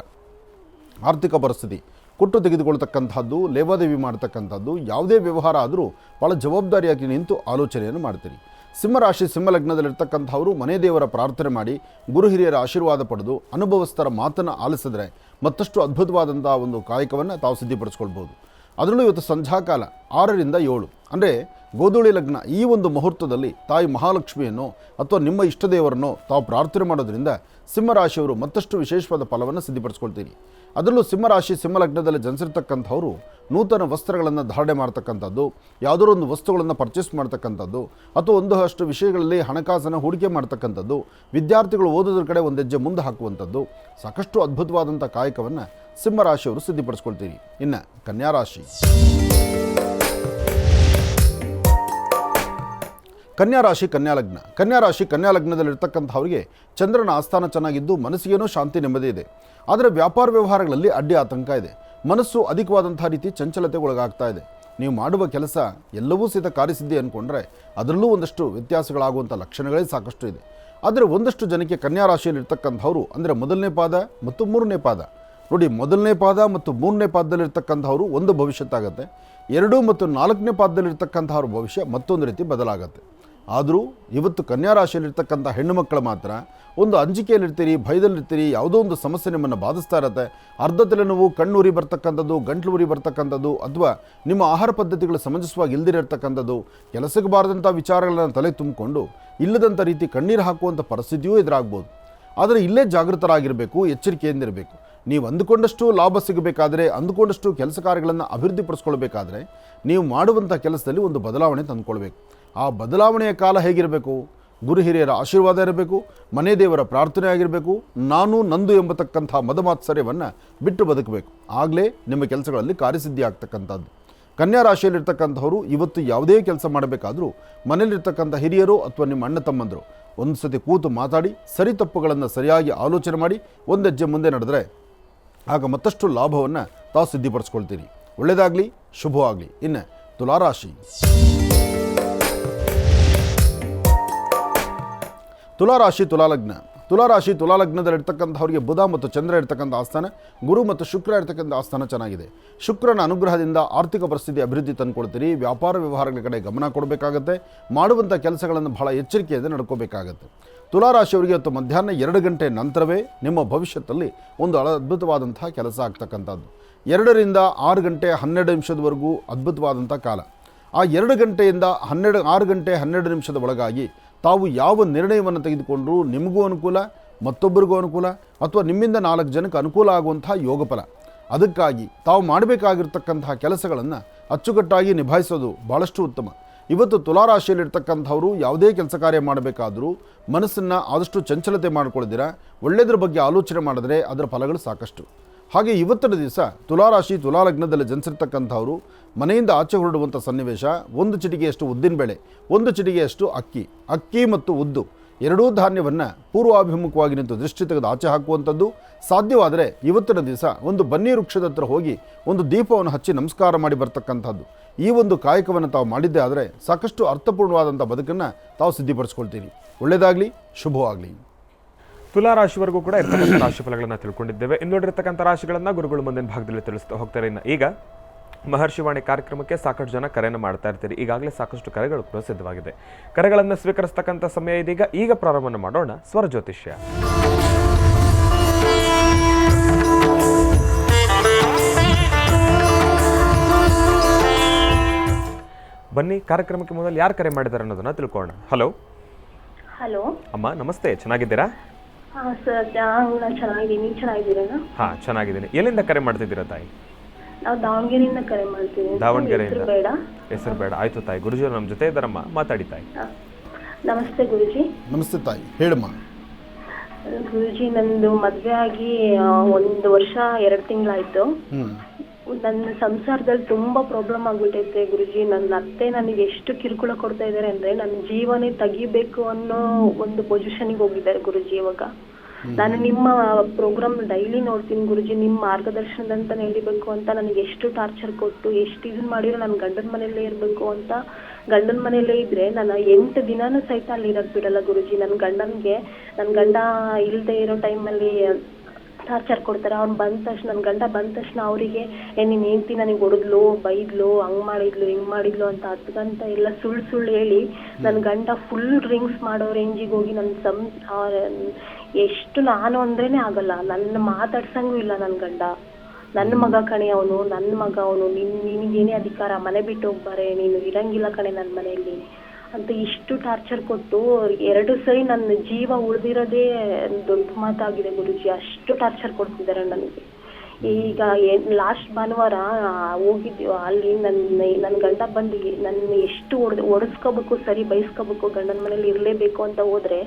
ಆರ್ಥಿಕ ಪರಿಸ್ಥಿತಿ, ಕೊಟ್ಟು ತೆಗೆದುಕೊಳ್ತಕ್ಕಂಥದ್ದು, ಲೇವಾದೇವಿ ಮಾಡ್ತಕ್ಕಂಥದ್ದು, ಯಾವುದೇ ವ್ಯವಹಾರ ಆದರೂ ಭಾಳ ಜವಾಬ್ದಾರಿಯಾಗಿ ನಿಂತು ಆಲೋಚನೆಯನ್ನು ಮಾಡ್ತೀರಿ. ಸಿಂಹರಾಶಿ ಸಿಂಹಲಗ್ನದಲ್ಲಿರ್ತಕ್ಕಂಥವರು ಮನೆ ದೇವರ ಪ್ರಾರ್ಥನೆ ಮಾಡಿ ಗುರು ಹಿರಿಯರ ಆಶೀರ್ವಾದ ಪಡೆದು ಅನುಭವಸ್ಥರ ಮಾತನ್ನು ಆಲಿಸಿದ್ರೆ ಮತ್ತಷ್ಟು ಅದ್ಭುತವಾದಂಥ ಒಂದು ಕಾಯಕವನ್ನು ತಾವು ಸಿದ್ಧಪಡಿಸ್ಕೊಳ್ಬೋದು. ಅದರಲ್ಲೂ ಇವತ್ತು ಸಂಧ್ಯಾಕಾಲ 6 ರಿಂದ 7 ಅಂದರೆ ಗೋಧೂಳಿ ಲಗ್ನ, ಈ ಒಂದು ಮುಹೂರ್ತದಲ್ಲಿ ತಾಯಿ ಮಹಾಲಕ್ಷ್ಮಿಯನ್ನು ಅಥವಾ ನಿಮ್ಮ ಇಷ್ಟದೇವರನ್ನು ತಾವು ಪ್ರಾರ್ಥನೆ ಮಾಡೋದ್ರಿಂದ ಸಿಂಹರಾಶಿಯವರು ಮತ್ತಷ್ಟು ವಿಶೇಷವಾದ ಫಲವನ್ನು ಸಿದ್ಧಪಡಿಸ್ಕೊಳ್ತೀರಿ. ಅದರಲ್ಲೂ ಸಿಂಹರಾಶಿ ಸಿಂಹಲಗ್ನದಲ್ಲಿ ಜನಿಸಿರ್ತಕ್ಕಂಥವರು ನೂತನ ವಸ್ತ್ರಗಳನ್ನು ಧಾರಣೆ ಮಾಡ್ತಕ್ಕಂಥದ್ದು, ಯಾವುದೋ ಒಂದು ವಸ್ತುಗಳನ್ನು ಪರ್ಚೇಸ್ ಮಾಡ್ತಕ್ಕಂಥದ್ದು ಅಥವಾ ಒಂದಷ್ಟು ವಿಷಯಗಳಲ್ಲಿ ಹಣಕಾಸನ್ನು ಹೂಡಿಕೆ ಮಾಡ್ತಕ್ಕಂಥದ್ದು, ವಿದ್ಯಾರ್ಥಿಗಳು ಓದೋದ್ರ ಕಡೆ ಒಂದು ಹೆಜ್ಜೆ ಮುಂದೆ ಹಾಕುವಂಥದ್ದು, ಸಾಕಷ್ಟು ಅದ್ಭುತವಾದಂಥ ಕಾಯಕವನ್ನು ಸಿಂಹರಾಶಿಯವರು ಸಿದ್ಧಪಡಿಸ್ಕೊಳ್ತೀರಿ. ಇನ್ನು ಕನ್ಯಾರಾಶಿ. ಕನ್ಯಾರಾಶಿ ಕನ್ಯಾಲಗ್ನ. ಕನ್ಯಾರಾಶಿ ಕನ್ಯಾಲಗ್ನದಲ್ಲಿರ್ತಕ್ಕಂಥವ್ರಿಗೆ ಚಂದ್ರನ ಆಸ್ಥಾನ ಚೆನ್ನಾಗಿದ್ದು ಮನಸ್ಸಿಗೇನೋ ಶಾಂತಿ ನೆಮ್ಮದಿ ಇದೆ. ಆದರೆ ವ್ಯಾಪಾರ ವ್ಯವಹಾರಗಳಲ್ಲಿ ಅಡ್ಡಿ ಆತಂಕ ಇದೆ. ಮನಸ್ಸು ಅಧಿಕವಾದಂಥ ರೀತಿ ಚಂಚಲತೆಗೆ ಒಳಗಾಗ್ತಾ ಇದೆ. ನೀವು ಮಾಡುವ ಕೆಲಸ ಎಲ್ಲವೂ ಸಹಿತ ಕಾರ್ಯಸಿದ್ಧಿ ಅಂದ್ಕೊಂಡ್ರೆ ಅದರಲ್ಲೂ ಒಂದಷ್ಟು ವ್ಯತ್ಯಾಸಗಳಾಗುವಂಥ ಲಕ್ಷಣಗಳೇ ಸಾಕಷ್ಟು ಇದೆ. ಆದರೆ ಒಂದಷ್ಟು ಜನಕ್ಕೆ ಕನ್ಯಾರಾಶಿಯಲ್ಲಿರ್ತಕ್ಕಂಥವ್ರು ಅಂದರೆ 1ನೇ ಪಾದ ಮತ್ತು 3ನೇ ಪಾದ ನೋಡಿ, 1ನೇ ಪಾದ ಮತ್ತು 3ನೇ ಪಾದದಲ್ಲಿರ್ತಕ್ಕಂಥವ್ರು ಒಂದು ಭವಿಷ್ಯತ್ತಾಗತ್ತೆ. 2 ಮತ್ತು 4ನೇ ಪಾದದಲ್ಲಿರ್ತಕ್ಕಂಥವ್ರ ಭವಿಷ್ಯ ಮತ್ತೊಂದು ರೀತಿ ಬದಲಾಗತ್ತೆ. ಆದರೂ ಇವತ್ತು ಕನ್ಯಾರಾಶಿಯಲ್ಲಿರ್ತಕ್ಕಂಥ ಹೆಣ್ಣು ಮಕ್ಕಳು ಮಾತ್ರ ಒಂದು ಅಂಜಿಕೆಯಲ್ಲಿರ್ತೀರಿ, ಭಯದಲ್ಲಿರ್ತೀರಿ. ಯಾವುದೋ ಒಂದು ಸಮಸ್ಯೆ ನಿಮ್ಮನ್ನು ಬಾಧಿಸ್ತಾ ಇರುತ್ತೆ. ಅರ್ಧ ತಲೆನೋವು, ಕಣ್ಣು ಉರಿ ಬರ್ತಕ್ಕಂಥದ್ದು, ಗಂಟ್ಲು ಉರಿ ಬರ್ತಕ್ಕಂಥದ್ದು, ಅಥವಾ ನಿಮ್ಮ ಆಹಾರ ಪದ್ಧತಿಗಳು ಸಮಂಜಸವಾಗಿ ಇಲ್ದಿರತಕ್ಕಂಥದ್ದು, ಕೆಲಸಕ್ಕೆ ಬಾರದಂಥ ವಿಚಾರಗಳನ್ನು ತಲೆ ತುಂಬಿಕೊಂಡು ಇಲ್ಲದಂಥ ರೀತಿ ಕಣ್ಣೀರು ಹಾಕುವಂಥ ಪರಿಸ್ಥಿತಿಯೂ ಎದುರಾಗ್ಬೋದು. ಆದರೆ ಇಲ್ಲೇ ಜಾಗೃತರಾಗಿರಬೇಕು, ಎಚ್ಚರಿಕೆಯಿಂದಿರಬೇಕು. ನೀವು ಅಂದುಕೊಂಡಷ್ಟು ಲಾಭ ಸಿಗಬೇಕಾದ್ರೆ, ಅಂದುಕೊಂಡಷ್ಟು ಕೆಲಸ ಕಾರ್ಯಗಳನ್ನು ಅಭಿವೃದ್ಧಿಪಡಿಸ್ಕೊಳ್ಬೇಕಾದ್ರೆ ನೀವು ಮಾಡುವಂಥ ಕೆಲಸದಲ್ಲಿ ಒಂದು ಬದಲಾವಣೆ ತಂದುಕೊಳ್ಬೇಕು. ಆ ಬದಲಾವಣೆಯ ಕಾಲ ಹೇಗಿರಬೇಕು? ಗುರು ಹಿರಿಯರ ಆಶೀರ್ವಾದ ಇರಬೇಕು, ಮನೆ ದೇವರ ಪ್ರಾರ್ಥನೆ ಆಗಿರಬೇಕು, ನಾನು ನಂದು ಎಂಬತಕ್ಕಂಥ ಮದಮಾತ್ಸರ್ಯವನ್ನು ಬಿಟ್ಟು ಬದುಕಬೇಕು. ಆಗಲೇ ನಿಮ್ಮ ಕೆಲಸಗಳಲ್ಲಿ ಕಾರ್ಯಸಿದ್ಧಿ ಆಗ್ತಕ್ಕಂಥದ್ದು. ಕನ್ಯಾ ರಾಶಿಯಲ್ಲಿರ್ತಕ್ಕಂಥವರು ಇವತ್ತು ಯಾವುದೇ ಕೆಲಸ ಮಾಡಬೇಕಾದ್ರೂ ಮನೆಯಲ್ಲಿರ್ತಕ್ಕಂಥ ಹಿರಿಯರು ಅಥವಾ ನಿಮ್ಮ ಅಣ್ಣ ತಮ್ಮಂದರು ಒಂದು ಸತಿ ಕೂತು ಮಾತಾಡಿ ಸರಿ ತಪ್ಪುಗಳನ್ನು ಸರಿಯಾಗಿ ಆಲೋಚನೆ ಮಾಡಿ ಒಂದು ಹೆಜ್ಜೆ ಮುಂದೆ ನಡೆದರೆ ಆಗ ಮತ್ತಷ್ಟು ಲಾಭವನ್ನು ತಾವು ಸಿದ್ಧಿಪಡಿಸ್ಕೊಳ್ತೀರಿ. ಒಳ್ಳೆಯದಾಗಲಿ, ಶುಭವಾಗಲಿ. ಇನ್ನು ತುಲಾರಾಶಿ. ತುಲಾರಾಶಿ ತುಲಾಲಗ್ನ. ತುಲಾರಾಶಿ ತುಲಾಲಗ್ನದಲ್ಲಿರ್ತಕ್ಕಂಥವ್ರಿಗೆ ಬುಧ ಮತ್ತು ಚಂದ್ರ ಇರ್ತಕ್ಕಂಥ ಆಸ್ಥಾನ, ಗುರು ಮತ್ತು ಶುಕ್ರ ಇರ್ತಕ್ಕಂಥ ಆಸ್ಥಾನ ಚೆನ್ನಾಗಿದೆ. ಶುಕ್ರನ ಅನುಗ್ರಹದಿಂದ ಆರ್ಥಿಕ ಪರಿಸ್ಥಿತಿ ಅಭಿವೃದ್ಧಿ ತಂದುಕೊಳ್ತೀರಿ. ವ್ಯಾಪಾರ ವ್ಯವಹಾರಗಳ ಕಡೆ ಗಮನ ಕೊಡಬೇಕಾಗತ್ತೆ. ಮಾಡುವಂಥ ಕೆಲಸಗಳನ್ನು ಬಹಳ ಎಚ್ಚರಿಕೆಯಿಂದ ನಡ್ಕೋಬೇಕಾಗತ್ತೆ. ತುಲಾರಾಶಿಯವರಿಗೆ ಇವತ್ತು ಮಧ್ಯಾಹ್ನ 2 ಗಂಟೆ ನಂತರವೇ ನಿಮ್ಮ ಭವಿಷ್ಯದಲ್ಲಿ ಒಂದು ಅದ್ಭುತವಾದಂಥ ಕೆಲಸ ಆಗ್ತಕ್ಕಂಥದ್ದು. 2 ರಿಂದ 6 ಗಂಟೆ 12 ನಿಮಿಷದವರೆಗೂ ಅದ್ಭುತವಾದಂಥ ಕಾಲ. ಆ 2 ಗಂಟೆಯಿಂದ 6 ಗಂಟೆ 12 ನಿಮಿಷದ ಒಳಗಾಗಿ ತಾವು ಯಾವ ನಿರ್ಣಯವನ್ನು ತೆಗೆದುಕೊಂಡರೂ ನಿಮಗೂ ಅನುಕೂಲ, ಮತ್ತೊಬ್ಬರಿಗೂ ಅನುಕೂಲ, ಅಥವಾ ನಿಮ್ಮಿಂದ 4 ಜನಕ್ಕೆ ಅನುಕೂಲ ಆಗುವಂಥ ಯೋಗಫಲ. ಅದಕ್ಕಾಗಿ ತಾವು ಮಾಡಬೇಕಾಗಿರ್ತಕ್ಕಂತಹ ಕೆಲಸಗಳನ್ನು ಅಚ್ಚುಕಟ್ಟಾಗಿ ನಿಭಾಯಿಸೋದು ಭಾಳಷ್ಟು ಉತ್ತಮ. ಇವತ್ತು ತುಲಾರಾಶಿಯಲ್ಲಿರ್ತಕ್ಕಂಥವರು ಯಾವುದೇ ಕೆಲಸ ಕಾರ್ಯ ಮಾಡಬೇಕಾದರೂ ಮನಸ್ಸನ್ನು ಆದಷ್ಟು ಚಂಚಲತೆ ಮಾಡ್ಕೊಳ್ದಿರ ಒಳ್ಳೆಯದ್ರ ಬಗ್ಗೆ ಆಲೋಚನೆ ಮಾಡಿದ್ರೆ ಅದರ ಫಲಗಳು ಸಾಕಷ್ಟು. ಹಾಗೆ ಇವತ್ತಿನ ದಿವಸ ತುಲಾರಾಶಿ ತುಲಾಲಗ್ನದಲ್ಲಿ ಜನಿಸಿರ್ತಕ್ಕಂಥವರು ಮನೆಯಿಂದ ಆಚೆ ಹೊರಡುವಂಥ ಸನ್ನಿವೇಶ. 1 ಚಿಟಿಕೆಯಷ್ಟು ಉದ್ದಿನಬೇಳೆ, 1 ಚಿಟಿಕೆಯಷ್ಟು ಅಕ್ಕಿ ಮತ್ತು ಉದ್ದು ಎರಡೂ ಧಾನ್ಯವನ್ನು ಪೂರ್ವಾಭಿಮುಖವಾಗಿ ನಿಂತು ದೃಷ್ಟಿ ತೆಗೆದು ಆಚೆ ಹಾಕುವಂಥದ್ದು. ಸಾಧ್ಯವಾದರೆ ಇವತ್ತಿನ ದಿವಸ ಒಂದು ಬನ್ನಿ ವೃಕ್ಷದ ಹತ್ರ ಹೋಗಿ ಒಂದು ದೀಪವನ್ನು ಹಚ್ಚಿ ನಮಸ್ಕಾರ ಮಾಡಿ ಬರ್ತಕ್ಕಂಥದ್ದು. ಈ ಒಂದು ಕಾಯಕವನ್ನು ತಾವು ಮಾಡಿದ್ದೇ ಆದರೆ ಸಾಕಷ್ಟು ಅರ್ಥಪೂರ್ಣವಾದಂಥ ಬದುಕನ್ನು ತಾವು ಸಿದ್ಧಿಪಡಿಸ್ಕೊಳ್ತೀರಿ. ಒಳ್ಳೆಯದಾಗಲಿ, ಶುಭವಾಗಲಿ.
ತುಲಾರಾಶಿವರೆಗೂ ಕೂಡ ಇರ್ತಕ್ಕಂಥ ರಾಶಿ ಫಲಗಳನ್ನು ತಿಳ್ಕೊಂಡಿದ್ದೇವೆ. ಇನ್ನುಳಿರ್ತಕ್ಕಂಥ ರಾಶಿಗಳನ್ನು ಗುರುಗಳು ಮುಂದಿನ ಭಾಗದಲ್ಲಿ ತಿಳಿಸ್ತಾ ಹೋಗ್ತಾರೆ. ಇನ್ನು ಈಗ ಮಹರ್ಷಿವಾಣಿ ಕಾರ್ಯಕ್ರಮಕ್ಕೆ ಸಾಕಷ್ಟು ಜನ ಕರೆಯನ್ನು ಮಾಡ್ತಾ ಇರ್ತೀರಿ. ಈಗಾಗಲೇ ಸಾಕಷ್ಟು ಕರೆಗಳು ಕೂಡ ಸಿದ್ಧವಾಗಿದೆ. ಕರೆಗಳನ್ನು ಸ್ವೀಕರಿಸ್ತಕ್ಕಂಥ ಸಮಯ ಇದೀಗ. ಈಗ ಪ್ರಾರಂಭ ಮಾಡೋಣ ಸ್ವರ ಜ್ಯೋತಿಷ್ಯ. ಬನ್ನಿ, ಕಾರ್ಯಕ್ರಮಕ್ಕೆ ಮೊದಲು ಯಾರು ಕರೆ ಮಾಡಿದ್ದಾರೆ ಅನ್ನೋದನ್ನ ತಿಳ್ಕೊಳ್ಳೋಣ. ಹಲೋ
ಹಲೋ
ಅಮ್ಮ, ನಮಸ್ತೆ. ಚೆನ್ನಾಗಿದ್ದೀರಾ?
ಸರ್, ನಾನು ಚೆನ್ನಾಗಿದ್ದೀನಿ. ಚೆನ್ನಾಗಿದ್ದೀರಾ?
ಹಾಂ, ಚೆನ್ನಾಗಿದ್ದೀನಿ. ಎಲ್ಲಿಂದ ಕರೆ ಮಾಡ್ತಿದ್ದೀರಾ ತಾಯಿ?
ನಾವು ದಾವಣಗೆರೆಯಿಂದ ಕರೆ ಮಾಡ್ತೀವಿ.
ದಾವಣಗೆರೆಯಿಂದ?
ಹೆಸ್ರು ಬೇಡ.
ಹೆಸರು ಬೇಡ. ಆಯಿತು ತಾಯಿ. ಗುರುಜಿಯವರು ನಮ್ಮ ಜೊತೆ ಇದ್ದಾರಮ್ಮ, ಮಾತಾಡಿ ತಾಯಿ.
ನಮಸ್ತೆ ಗುರುಜಿ.
ನಮಸ್ತೆ ತಾಯಿ, ಹೇಳಮ್ಮ.
ಗುರುಜಿ, ನಂದು ಮದುವೆ ಆಗಿ 1 ವರ್ಷ 2 ತಿಂಗಳಾಯ್ತು. ನನ್ನ ಸಂಸಾರದಲ್ಲಿ ತುಂಬಾ ಪ್ರಾಬ್ಲಮ್ ಆಗ್ಬಿಟ್ಟೈತೆ ಗುರುಜಿ. ನನ್ನ ಅತ್ತೆ ನನಗೆ ಎಷ್ಟು ಕಿರುಕುಳ ಕೊಡ್ತಾ ಇದ್ದಾರೆ ಅಂದ್ರೆ ನನ್ನ ಜೀವನೇ ತೆಗಿಬೇಕು ಅನ್ನೋ ಒಂದು ಪೊಸಿಷನ್ಗೆ ಹೋಗಿದ್ದಾರೆ ಗುರುಜಿ. ಇವಾಗ ನಾನು ನಿಮ್ಮ ಪ್ರೋಗ್ರಾಮ್ ಡೈಲಿ ನೋಡ್ತೀನಿ ಗುರುಜಿ. ನಿಮ್ಮ ಮಾರ್ಗದರ್ಶನದಂತ ನಡಿಬೇಕು ಅಂತ ನನಗೆ ಎಷ್ಟು ಟಾರ್ಚರ್ ಕೊಟ್ಟು ಎಷ್ಟು ಇದನ್ನ ಮಾಡಿರೋ ನನ್ನ ಗಂಡನ ಮನೆಯಲ್ಲೇ ಇರಬೇಕು ಅಂತ. ಗಂಡನ ಮನೆಯಲ್ಲೇ ಇದ್ರೆ ನಾನು 8 ದಿನಾನೂ ಸಹಿತ ಅಲ್ಲಿ ಇರಕ್ ಬಿಡಲ್ಲ ಗುರುಜಿ. ನನ್ನ ಗಂಡ ಇಲ್ಲದೆ ಇರೋ ಟೈಮಲ್ಲಿ ಟಾರ್ಚರ್ ಕೊಡ್ತಾರೆ. ಅವ್ನು ಬಂದ ತಕ್ಷಣ, ನನ್ನ ಗಂಡ ಬಂದ ತಕ್ಷಣ ಅವರಿಗೆ ನೀನು ಹೆಂಡ್ತಿ ನನಗೆ ಹೊಡೆದ್ಲು, ಬೈದ್ಲು, ಹಂಗ್ ಮಾಡಿದ್ಲು, ಹಿಂಗ್ ಮಾಡಿದ್ಲು ಅಂತ ಅದ್ಗಂತ ಎಲ್ಲ ಸುಳ್ಳು ಹೇಳಿ ನನ್ನ ಗಂಡ ಫುಲ್ ಡ್ರಿಂಕ್ಸ್ ಮಾಡೋ ರೇಂಜಿಗೆ ಹೋಗಿ ಎಷ್ಟು ನಾನು ಅಂದ್ರೇನೆ ಆಗಲ್ಲ, ನನ್ನ ಮಾತಾಡ್ಸಂಗೂ ಇಲ್ಲ ನನ್ನ ಗಂಡ. ನನ್ನ ಮಗ ಕಣೆ ಅವನು, ನನ್ನ ಮಗ ಅವನು, ನಿನಗೇನೇ ಅಧಿಕಾರ, ಮನೆ ಬಿಟ್ಟು ಹೋಗ್ಬಾರೆ, ನೀನು ಇರಂಗಿಲ್ಲ ಕಣೆ ನನ್ನ ಮನೆಯಲ್ಲಿ ಅಂತ ಇಷ್ಟು ಟಾರ್ಚರ್ ಕೊಟ್ಟು 2 ಸರಿ ನನ್ನ ಜೀವ ಉಳಿದಿರೋದೇ ದೊಡ್ಡ ಮಾತಾಗಿದೆ ಗುರುಜಿ. ಅಷ್ಟು ಟಾರ್ಚರ್ ಕೊಡ್ತಿದ್ದಾರೆ ನನಗೆ. ಈಗ ಲಾಸ್ಟ್ ಭಾನುವಾರ ಹೋಗಿದ್ದೀವಿ ಅಲ್ಲಿ. ನನ್ನ ಗಂಡ ಬಂದು ನನ್ನ ಎಷ್ಟು ಒಡಿಸ್ಕೋಬೇಕು, ಸರಿ ಬೈಸ್ಕೋಬೇಕು, ಗಂಡನ ಮನೇಲಿ ಇರಲೇಬೇಕು ಅಂತ ಹೋದ್ರೆ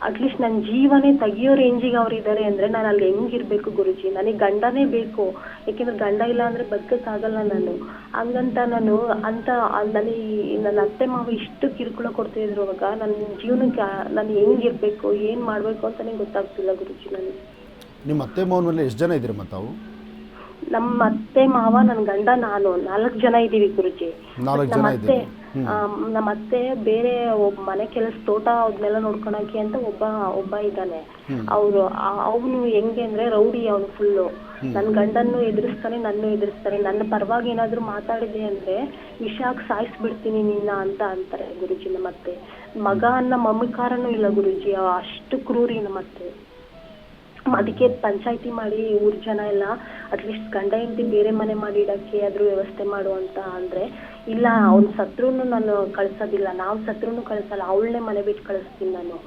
ಅಟ್ಲೀಸ್ಟ್ ನನ್ನ ಜೀವನೇ ತೆಗಿಯೋ ರೇಂಜಿಗೆ ಅವ್ರು ಇದ್ದಾರೆ ಅಂದ್ರೆ ನಾನು ಅಲ್ಲಿ ಹೆಂಗಿರ್ಬೇಕು ಗುರುಜಿ. ನನಗೆ ಗಂಡನೇ ಬೇಕು, ಯಾಕೆಂದ್ರೆ ಗಂಡ ಇಲ್ಲ ಅಂದ್ರೆ ಬದುಕಕ್ಕಾಗಲ್ಲ ನಾನು. ಹಂಗಂತ ನಾನು ನನ್ನ ಅತ್ತೆ ಮಾವ ಇಷ್ಟು ಕಿರುಕುಳ ಕೊಡ್ತಿದ್ರು. ಇವಾಗ ನನ್ನ ಜೀವನಕ್ಕೆ ನಾನು ಹೆಂಗಿರ್ಬೇಕು, ಏನ್ ಮಾಡ್ಬೇಕು ಅಂತಾನೆ ಗೊತ್ತಾಗ್ತಿಲ್ಲ ಗುರುಜಿ ನನಗೆ.
ನಿಮ್ಮ ಅತ್ತೆ ಮಾವನ ಮೇಲೆ ಎಷ್ಟು ಜನ ಇದ್ದೀರಮ್ಮ ತಾವು?
ನಮ್ಮ ಅತ್ತೆ ಮಾವ, ನನ್ನ ಗಂಡ, ನಾನು 4 ಜನ ಇದೀವಿ ಗುರುಜಿ.
4 ಜನ ಇದ್ದೀರಿ.
ನಮ್ಮ ಅತ್ತೆ ಬೇರೆ ಒಬ್ಬ ಮನೆ ಕೆಲಸ, ತೋಟ ಅದನ್ನೆಲ್ಲ ನೋಡ್ಕೊಳಕ್ಕೆ ಅಂತ ಒಬ್ಬ ಇದ್ದಾನೆ. ಅವನು ಹೆಂಗೆ ಅಂದ್ರೆ ರೌಡಿ. ಅವನು ಫುಲ್ಲು ನನ್ನ ಗಂಡನ್ನು ಎದುರಿಸ್ತಾನೆ, ನನ್ನೂ ಎದುರಿಸ್ತಾನೆ. ನನ್ನ ಪರವಾಗಿ ಏನಾದ್ರು ಮಾತಾಡಿದೆ ಅಂದ್ರೆ ವಿಷಾಕ್ ಸಾಯಿಸ್ಬಿಡ್ತೀನಿ ನಿನ್ನ ಅಂತ ಅಂತಾರೆ ಗುರುಜಿ. ನಮ್ಮ ಅತ್ತೆ ಮಗ ಅನ್ನೋ ಮಮಕಾರನೂ ಇಲ್ಲ ಗುರುಜಿ. ಅಷ್ಟು ಕ್ರೂರಿ ನಮ್ಮ ಅತ್ತೆ. ಅದಕ್ಕೆ ಪಂಚಾಯತಿ ಮಾಡಿ ಊರ್ ಜನ ಎಲ್ಲ ಅಟ್ಲೀಸ್ಟ್ ಗಂಡ ಹೆಂಡತಿ ಬೇರೆ ಮನೆ ಮಾಡಿ ಇಡಕ್ಕೆ ಅದ್ರ ವ್ಯವಸ್ಥೆ ಮಾಡು ಅಂತ ಅಂದ್ರೆ, ಇಲ್ಲ ಅವ್ನ್ ಸತ್ರುನು ನಾನು ಕಳ್ಸೋದಿಲ್ಲ, ನಾವ್ ಸತ್ರುನು ಕಳ್ಸಲ್ಲ, ಅವಳನ್ನೇ ಮನೆ ಬಿಟ್ಟು ಕಳಿಸ್ತೀನಿ ನಾನು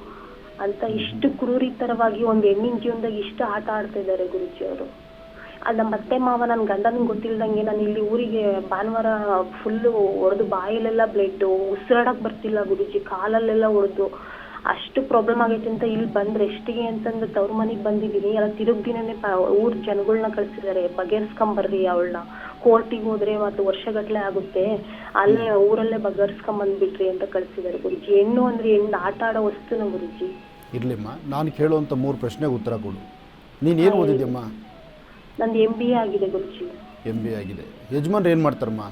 ಅಂತ ಇಷ್ಟು ಕ್ರೂರಿತರವಾಗಿ ಒಂದು ಹೆಣ್ಣಿನ ಜೀವನದಾಗ ಇಷ್ಟು ಆಟ ಆಡ್ತಾ ಇದ್ದಾರೆ ಗುರುಜಿ ಅವರು. ನಮ್ಮ ಅತ್ತೆ ಮಾವ ನನ್ನ ಗಂಡನಿಗೆ ಗೊತ್ತಿಲ್ದಂಗೆ ನಾನು ಇಲ್ಲಿ ಊರಿಗೆ ಭಾನುವಾರ ಫುಲ್ಲು ಹೊಡೆದು, ಬಾಯಲ್ಲೆಲ್ಲ ಬ್ಲಡ್, ಉಸಿರಾಡಕ್ ಬರ್ತಿಲ್ಲ ಗುರುಜಿ, ಕಾಲಲ್ಲೆಲ್ಲ ಹೊಡೆದು ಅಷ್ಟು ಪ್ರಾಬ್ಲಮ್ ಆಗೈತೆ ಅಂತ ಇಲ್ಲಿ ಬಂದ್ರೆ ಎಷ್ಟಿಗೆ ಅಂತಂದು ತವ್ರ ಮನೆಗೆ ಬಂದಿದ್ದೀನಿ. ಎಲ್ಲ ತಿರುಗ್ ದಿನನೇ ಊರ್ ಜನಗಳನ್ನ ಕಳ್ಸಿದ್ದಾರೆ, ಬಗೆಹರಿಸ್ಕೊಂಬರ್ರಿ ಅವಳನ್ನ, ಕೋರ್ಟಿಗೆ ಹೋದ್ರೆ ಮತ್ತು ವರ್ಷಗಟ್ಲೆ ಆಗುತ್ತೆ, ಅಲ್ಲೇ ಊರಲ್ಲೇ ಬಗೆಹರಿಸ್ಕೊಂಬಂದ್ಬಿಟ್ರಿ ಅಂತ ಕಳ್ಸಿದ್ದಾರೆ ಗುರುಜಿ. ಹೆಣ್ಣು ಅಂದ್ರೆ ಹೆಣ್ಣು ಆಟ ಆಡೋ ವಸ್ತುನ ಗುರುಜಿ.
ಇರ್ಲಿಮ್ಮ, ನಾನು ಕೇಳುವಂಥ 3 ಪ್ರಶ್ನೆಗೆ ಉತ್ತರ ಕೊಡು. ನೀನು ಏನು ಓದಿದ್ಯಮ್ಮ?
ನಂದು MBA ಆಗಿದೆ ಗುರುಜಿ.
MBA ಆಗಿದೆ. ಯಜಮಾನ್ರು ಏನು ಮಾಡ್ತಾರಮ್ಮ?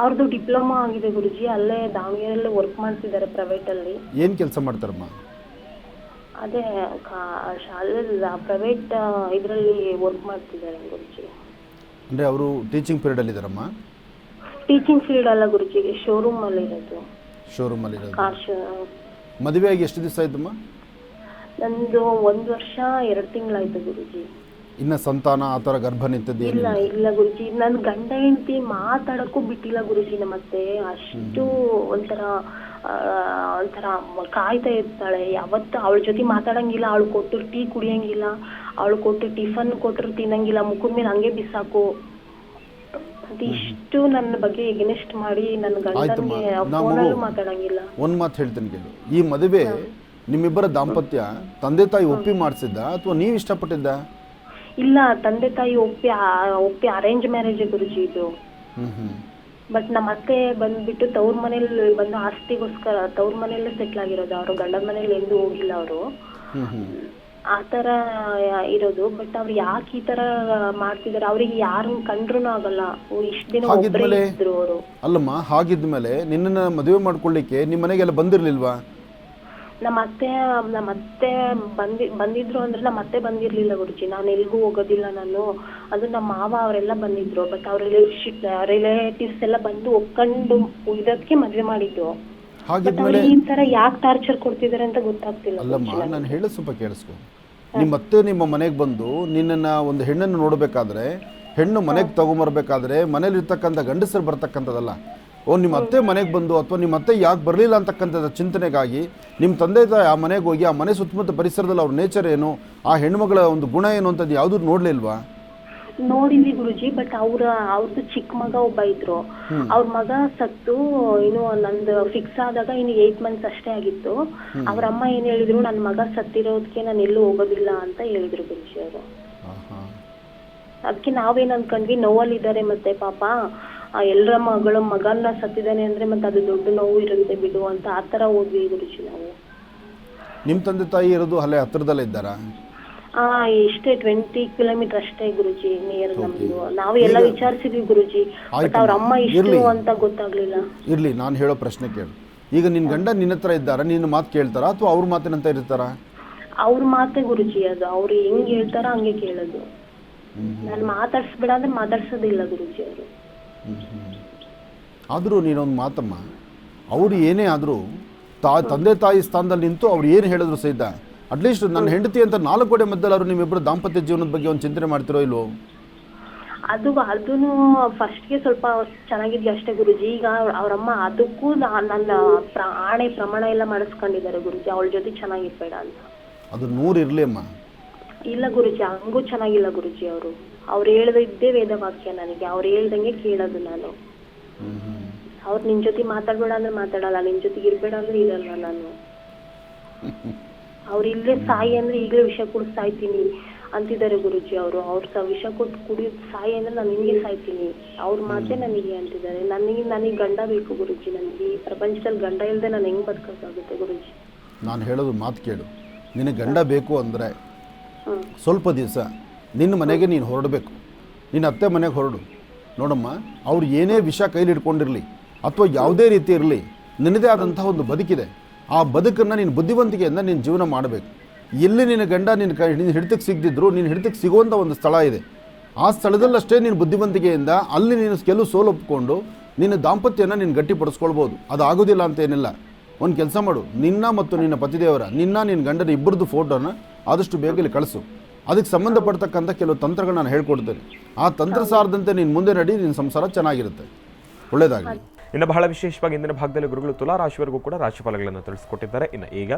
ಅವ್ರದ್ದು ಡಿಪ್ಲೊಮಾ ಆಗಿದೆ ಗುರುಜಿ. ಅಲ್ಲೇ ದಾವಣಗೆರೆಯಲ್ಲೇ ವರ್ಕ್ ಮಾಡ್ತಿದ್ದಾರೆ ಪ್ರೈವೇಟ್ ಅಲ್ಲಿ.
ಏನು ಕೆಲಸ ಮಾಡ್ತಾರಮ್ಮ?
ಅದೇ ಶಾಲೆ ಪ್ರೈವೇಟ್ ಇದರಲ್ಲಿ ವರ್ಕ್ ಮಾಡ್ತಿದ್ದಾರೆ ಗುರುಜಿ.
ಅಂದರೆ ಅವರು ಟೀಚಿಂಗ್ ಪೀರಿಯಡಲ್ಲಿ ಇದ್ದಾರಮ್ಮ?
ಟೀಚಿಂಗ್ ಫೀಲ್ಡ್ ಅಲ್ಲ ಗುರುಜಿ, ಶೋರೂಮ್ ಅಲ್ಲಿ ಇರೋದು.
ಶೋರೂಮಲ್ಲಿ ಇರೋದು. ಮದುವೆ ಆಗಿ ಎಷ್ಟು ದಿವಸ ಆಯ್ತಮ್ಮ?
ನಂದು 1 ವರ್ಷ 2 ತಿಂಗಳಾಯ್ತು ಗುರುಜಿ.
ಇನ್ನು ಸಂತಾನ ಆ ಥರ ಗರ್ಭ ನಿಂತದ್ದು
ಇಲ್ಲ ಗುರುಜಿ. ನನ್ನ ಗಂಡ ಹೆಂಡತಿ ಮಾತಾಡಕ್ಕೂ ಬಿಟ್ಟಿಲ್ಲ ಗುರುಜಿ. ನಮ್ಮತ್ತೆ ಅಷ್ಟು ಒಂಥರ ಕಾಯ್ತಾ ಇರ್ತಾಳೆ. ಯಾವತ್ತು ಅವಳ ಜೊತೆ ಮಾತಾಡಂಗಿಲ್ಲ, ಅವಳು ಕೊಟ್ಟು ಟೀ ಕುಡಿಯಂಗಿಲ್ಲ, ಅವಳು ಕೊಟ್ಟು ಟಿಫನ್ ಕೊಟ್ಟರು ತಿನ್ನಂಗಿಲ್ಲ, ಮುಖದ ಮೇಲೆ ಹಂಗೆ ಬಿಸಾಕು ಅಂತ ಇಷ್ಟು ನನ್ನ ಬಗ್ಗೆ ಎಗ್ನೆಸ್ಟ್ ಮಾಡಿ ನನ್ನ ಗಂಡನಿಗೆ ಫೋನಲ್ಲೂ ಮಾತಾಡಂಗಿಲ್ಲ.
ಒಂದು ಮಾತು ಹೇಳ್ತೀನಿ ಕೇಳು. ಈ ಮದುವೆ ನಿಮ್ಮಿಬ್ಬರ ದಾಂಪತ್ಯ ತಂದೆ ತಾಯಿ ಒಪ್ಪಿ ಮಾಡಿಸಿದ್ದ ಅಥವಾ ನೀವು ಇಷ್ಟಪಟ್ಟಿದ್ದ?
ಇಲ್ಲ, ತಂದೆ ತಾಯಿ ಒಪ್ಪಿ ಅರೇಂಜ್ ಮ್ಯಾರೇಜ್ ಗುರುಜಿ ಇದು. ಬಟ್ ನಮ್ಮ ಅತ್ತೆ ಬಂದ್ಬಿಟ್ಟು ತವ್ರ ಮನೇಲಿ ಬಂದು ಆಸ್ತಿಗೋಸ್ಕರ ತವ್ರ ಮನೆಯಲ್ಲೇ ಸೆಟ್ಲ್ ಆಗಿರೋದು. ಅವರು ಗಂಡನ ಮನೇಲಿ ಎಂದೂ ಹೋಗಿಲ್ಲ ಅವರು, ಆ ಥರ ಇರೋದು. ಬಟ್ ಅವ್ರು ಯಾಕೆ ಈ ಥರ ಮಾಡ್ತಿದ್ದಾರೆ, ಅವ್ರಿಗೆ ಯಾರನ್ನ ಕಂಡ್ರೂ ಆಗಲ್ಲ. ಇಷ್ಟು ದಿನ ಒಬ್ಬರೇ ಇದ್ರು ಅವರು.
ಅಲ್ಲಮ್ಮ, ಹಾಗಿದ್ಮೇಲೆ ನಿನ್ನನ್ನು ಮದುವೆ ಮಾಡ್ಕೊಳ್ಳಿಕ್ಕೆ ನಿಮ್ಮ ಮನೆಗೆಲ್ಲ ಬಂದಿರ್ಲಿಲ್ವಾ?
ನಮ್ಮ ಅತ್ತೆ ಬಂದಿದ್ರು ಅಂದ್ರೆ ನಮ್ಮ ಅತ್ತೆ ಬಂದಿರ್ಲಿಲ್ಲ ಗುರುಜಿ. ನಾನು ಎಲ್ಗೂ ಹೋಗೋದಿಲ್ಲ ನಾನು. ಅದು ನಮ್ಮ ಮಾವ ಅವರೆಲ್ಲ ಬಂದಿದ್ರು. ಬಟ್ ಅವ್ರ ರಿಲೇಟಿವ್ಸ್ ಎಲ್ಲ ಬಂದು ಒಪ್ಕೊಂಡು ಇದಕ್ಕೆ ಮದ್ವೆ ಮಾಡಿದ್ದು. ಈ ತರ ಯಾಕೆ ಟಾರ್ಚರ್ ಕೊಡ್ತಿದ್ದಾರೆ ಅಂತ ಗೊತ್ತಾಗ್ತಿಲ್ಲ.
ಅಲ್ಲಮ್ಮ, ನಾನು ಹೇಳೋದು ಸ್ವಲ್ಪ ಕೇಳಿಸ್ಕೊ. ನಿಮ್ಮ ಅತ್ತೆ ನಿಮ್ಮ ಮನೆಗೆ ಬಂದು ನಿನ್ನನ್ನು ಒಂದು ಹೆಣ್ಣನ್ನು ನೋಡಬೇಕಾದ್ರೆ, ಹೆಣ್ಣು ಮನೆಗೆ ತಗೊಂಬರ್ಬೇಕಾದ್ರೆ ಮನೇಲಿರ್ತಕ್ಕಂಥ ಗಂಡಸರು ಬರ್ತಕ್ಕಂಥದ್ದಲ್ಲ. ನಿಮ್ಮ ಅತ್ತೆ ಮನೆಗೆ ಬಂದು ಅಥವಾ ನಿಮ್ಮ ಅತ್ತೆ ಯಾಕೆ ಬರಲಿಲ್ಲ ಅಂತಕ್ಕಂಥದ್ದು ಚಿಂತನೆಗಾಗಿ ನಿಮ್ಮ ತಂದೆ ತಾಯಿ ಆ ಮನೆಗೆ ಹೋಗಿ ಆ ಮನೆ ಸುತ್ತಮುತ್ತ ಪರಿಸರದಲ್ಲಿ ಅವ್ರ ನೇಚರ್ ಏನು, ಆ ಹೆಣ್ಮಗಳ ಒಂದು ಗುಣ ಏನು ಅಂತದ್ದು ಯಾವುದೂ ನೋಡಲಿಲ್ವಾ?
ನೋಡಿದ್ವಿ ಗುರುಜಿ, ಬಟ್ ಅವ್ರದ್ದು ಚಿಕ್ಕ ಮಗ ಒಬ್ಬ ಇದ್ರು. ಅವ್ರ ಮಗ ಸತ್ತು ಇನ್ನು ನಂದು ಫಿಕ್ಸ್ ಆದಾಗ ಇನ್ನು 8 months ಅಷ್ಟೇ ಆಗಿತ್ತು. ಅವ್ರ ಅಮ್ಮ ಏನ್ ಹೇಳಿದ್ರು, ನನ್ ಮಗ ಸತ್ತಿರೋದಕ್ಕೆ ನಾನು ಎಲ್ಲೂ ಹೋಗೋದಿಲ್ಲ ಅಂತ ಹೇಳಿದ್ರು ಗುರುಜಿ ಅವರು. ಅದಕ್ಕೆ ನಾವೇನ್ ಅನ್ಕೊಂಡ್ವಿ, ನೋವಲ್ಲಿದ್ದಾರೆ ಮತ್ತೆ ಪಾಪ ಎಲ್ಲರ ಮಗನ್ನ ಸತ್ತಿದ್ದಾನೆ ಅಂದ್ರೆ ಮತ್ತೆ ಅದು ದೊಡ್ಡ ನೋವು ಇರುತ್ತೆ ಬಿಡು ಅಂತ ಆತರ ಹೋದ್ವಿ ಗುರುಜಿ ನಾವು.
ನಿಮ್ಮ ತಂದೆ ತಾಯಿ ಇರೋದು ಅಲ್ಲೇ ಹತ್ರದಲ್ಲೇ ಇದ್ದಾರಾ?
ಇಷ್ಟೇ 20 kilometers ಅಷ್ಟೇ ಗುರುಜಿ, ನಿಯರ್ ನಮ್ದು. ನಾವು ಎಲ್ಲ ವಿಚಾರಿಸಿದ್ವಿ ಗುರುಜಿ, ಬಟ್ ಅವ್ರ ಅಮ್ಮ ಇಷ್ಟು ಅಂತ ಗೊತ್ತಾಗ್ಲಿಲ್ಲ.
ಇರ್ಲಿ, ನಾನು ಹೇಳೋ ಪ್ರಶ್ನೆ ಕೇಳು. ಈಗ ನಿನ್ ಗಂಡ ನಿನ್ನ ಹತ್ರ ಇದ್ದಾರಾ? ನಿನ್ನ ಮಾತು ಕೇಳ್ತಾರಾ ಅಥವಾ ಅವ್ರ ಮಾತಿನಂತ ಇರ್ತಾರಾ?
ಅವ್ರ ಮಾತೇ ಗುರುಜಿ, ಅದು ಅವ್ರು ಹೆಂಗ್ ಹೇಳ್ತಾರ ಹಂಗೆ ಕೇಳೋದು. ನಾನು ಮಾತಾಡ್ಸ್ಬೇಡ ಅಂದ್ರೆ ಮಾತಾಡ್ಸೋದಿಲ್ಲ ಗುರುಜಿ ಅವರು.
ಆದರೂ ನೀನೊಂದು ಮಾತಮ್ಮ, ಅವ್ರು ಏನೇ ಆದರೂ ತಂದೆ ತಾಯಿ ಸ್ಥಾನದಲ್ಲಿ ನಿಂತು ಅವ್ರು ಏನು ಹೇಳಿದ್ರು ಸಹಿತ ಅಟ್ಲೀಸ್ಟ್ ನನ್ನ ಹೆಂಡತಿ ಅಂತ 4 ಗೋಡೆ ಮಧ್ಯದಲ್ಲಿ ಅವರು ನಿಮ್ಮಿಬ್ಬರು ದಾಂಪತ್ಯ ಜೀವನದ ಬಗ್ಗೆ ಒಂದು ಚಿಂತನೆ ಮಾಡ್ತಿರೋ ಇಲ್ವೋ?
ಅದನ್ನು ಫಸ್ಟ್ಗೆ ಸ್ವಲ್ಪ ಚೆನ್ನಾಗಿದ್ವಿ ಅಷ್ಟೇ ಗುರುಜಿ. ಈಗ ಅವ್ರಮ್ಮ ಅದಕ್ಕೂ ನನ್ನ ಆಣೆ ಪ್ರಮಾಣ ಎಲ್ಲ ಮಾಡಿಸ್ಕೊಂಡಿದ್ದಾರೆ ಗುರುಜಿ, ಅವಳ ಜೊತೆ ಚೆನ್ನಾಗಿರ್ಬೇಡ ಅಂತ.
ಅದು 100 ಇರಲಿ ಅಮ್ಮ.
ಇಲ್ಲ ಗುರುಜಿ, ಹಂಗೂ ಚೆನ್ನಾಗಿಲ್ಲ ಗುರುಜಿ. ಅವ್ರು ಹೇಳ್ದಿದ್ದೇ ವೇದ ವಾಕ್ಯ ನನಗೆ. ಅವ್ರು ಹೇಳ್ದಂಗೆ ಕೇಳೋದು ನಾನು. ಅವ್ರು ನಿನ್ ಜೊತೆ ಮಾತಾಡ್ಬೇಡ ಅಂದ್ರೆ ಮಾತಾಡಲ್ಲ, ನಿನ್ ಜೊತೆಗೆ ಇರ್ಬೇಡ ಅಂದ್ರೆ ಇರಲ್ಲ ನಾನು. ಅವ್ರು ಇಲ್ಲೇ ಸಾಯಿ ಅಂದ್ರೆ ಈಗಲೇ ವಿಷ ಕುಡಿದು ಸಾಯ್ತೀನಿ ಅಂತಿದ್ದಾರೆ ಗುರುಜಿ ಅವರು. ಅವ್ರ ವಿಷ ಕೊಟ್ಟು ಕುಡಿಯೋದು ಸಾಯಿ ಅಂದ್ರೆ ನಾನು ನಿನ್ಗೆ ಸಾಯ್ತೀನಿ, ಅವ್ರ ಮಾತೇ ನನಗೆ ಅಂತಿದ್ದಾರೆ. ನನಗೆ ಗಂಡ ಬೇಕು ಗುರುಜಿ. ನನಗೆ ಈ ಪ್ರಪಂಚದಲ್ಲಿ ಗಂಡ ಇಲ್ಲದೆ ನಾನು ಹೆಂಗ್ ಬದುಕೋಕ್ಕಾಗುತ್ತೆ ಗುರುಜಿ?
ನಾನು ಹೇಳೋದು ಮಾತು ಕೇಳು. ನಿನಗೆ ಗಂಡ ಬೇಕು ಅಂದರೆ ಸ್ವಲ್ಪ ದಿವಸ ನಿನ್ನ ಮನೆಗೆ ನೀನು ಹೊರಡಬೇಕು. ನಿನ್ನ ಅತ್ತೆ ಮನೆಗೆ ಹೊರಡು. ನೋಡಮ್ಮ, ಅವ್ರು ಏನೇ ವಿಷ ಕೈಲಿ ಇಟ್ಕೊಂಡಿರಲಿ ಅಥವಾ ಯಾವುದೇ ರೀತಿ ಇರಲಿ, ನಿನ್ನದೇ ಆದಂಥ ಒಂದು ಬದುಕಿದೆ. ಆ ಬದುಕನ್ನು ನೀನು ಬುದ್ಧಿವಂತಿಕೆಯಿಂದ ನೀನು ಜೀವನ ಮಾಡಬೇಕು. ಎಲ್ಲಿ ನಿನ್ನ ಗಂಡ ನಿನ್ನ ಹಿಡಿತಕ್ಕೆ ಸಿಗದಿದ್ರು, ನಿನ್ನ ಹಿಡಿತಕ್ಕೆ ಸಿಗುವಂಥ ಒಂದು ಸ್ಥಳ ಇದೆ. ಆ ಸ್ಥಳದಲ್ಲಷ್ಟೇ ನೀನು ಬುದ್ಧಿವಂತಿಕೆಯಿಂದ ಅಲ್ಲಿ ನೀನು ಕೆಲವು ಸೋಲೊಪ್ಪಿಕೊಂಡು ನಿನ್ನ ದಾಂಪತ್ಯನ ನೀನು ಗಟ್ಟಿಪಡಿಸ್ಕೊಳ್ಬೋದು. ಅದು ಆಗೋದಿಲ್ಲ ಅಂತೇನಿಲ್ಲ. ಒಂದು ಕೆಲಸ ಮಾಡು, ನಿನ್ನ ಮತ್ತು ನಿನ್ನ ಪತಿದೇವರ, ನಿನ್ನ ಗಂಡನ ಇಬ್ಬರದ್ದು ಫೋಟೋನ ಆದಷ್ಟು ಬೇಗ ಇಲ್ಲಿ ಕಳಿಸು. ಅದಕ್ಕೆ ಸಂಬಂಧಪಡ್ತಕ್ಕಂಥ ಕೆಲವು ತಂತ್ರಗಳು ನಾನು ಹೇಳ್ಕೊಡ್ತೇನೆ. ಆ ತಂತ್ರ ಸಾರದಂತೆ ನೀನು ಮುಂದೆ ನಡಿ, ನಿನ್ನ ಸಂಸಾರ ಚೆನ್ನಾಗಿರುತ್ತೆ. ಒಳ್ಳೆಯದಾಗಲಿ.
ಇನ್ನು ಬಹಳ ವಿಶೇಷವಾಗಿ ಇಂದಿನ ಭಾಗದಲ್ಲಿ ಗುರುಗಳು ತುಲಾ ರಾಶಿವರೆಗೂ ಕೂಡ ರಾಶಿಫಲಗಳನ್ನು ತಿಳಿಸಿಕೊಟ್ಟಿದ್ದಾರೆ. ಇನ್ನು ಈಗ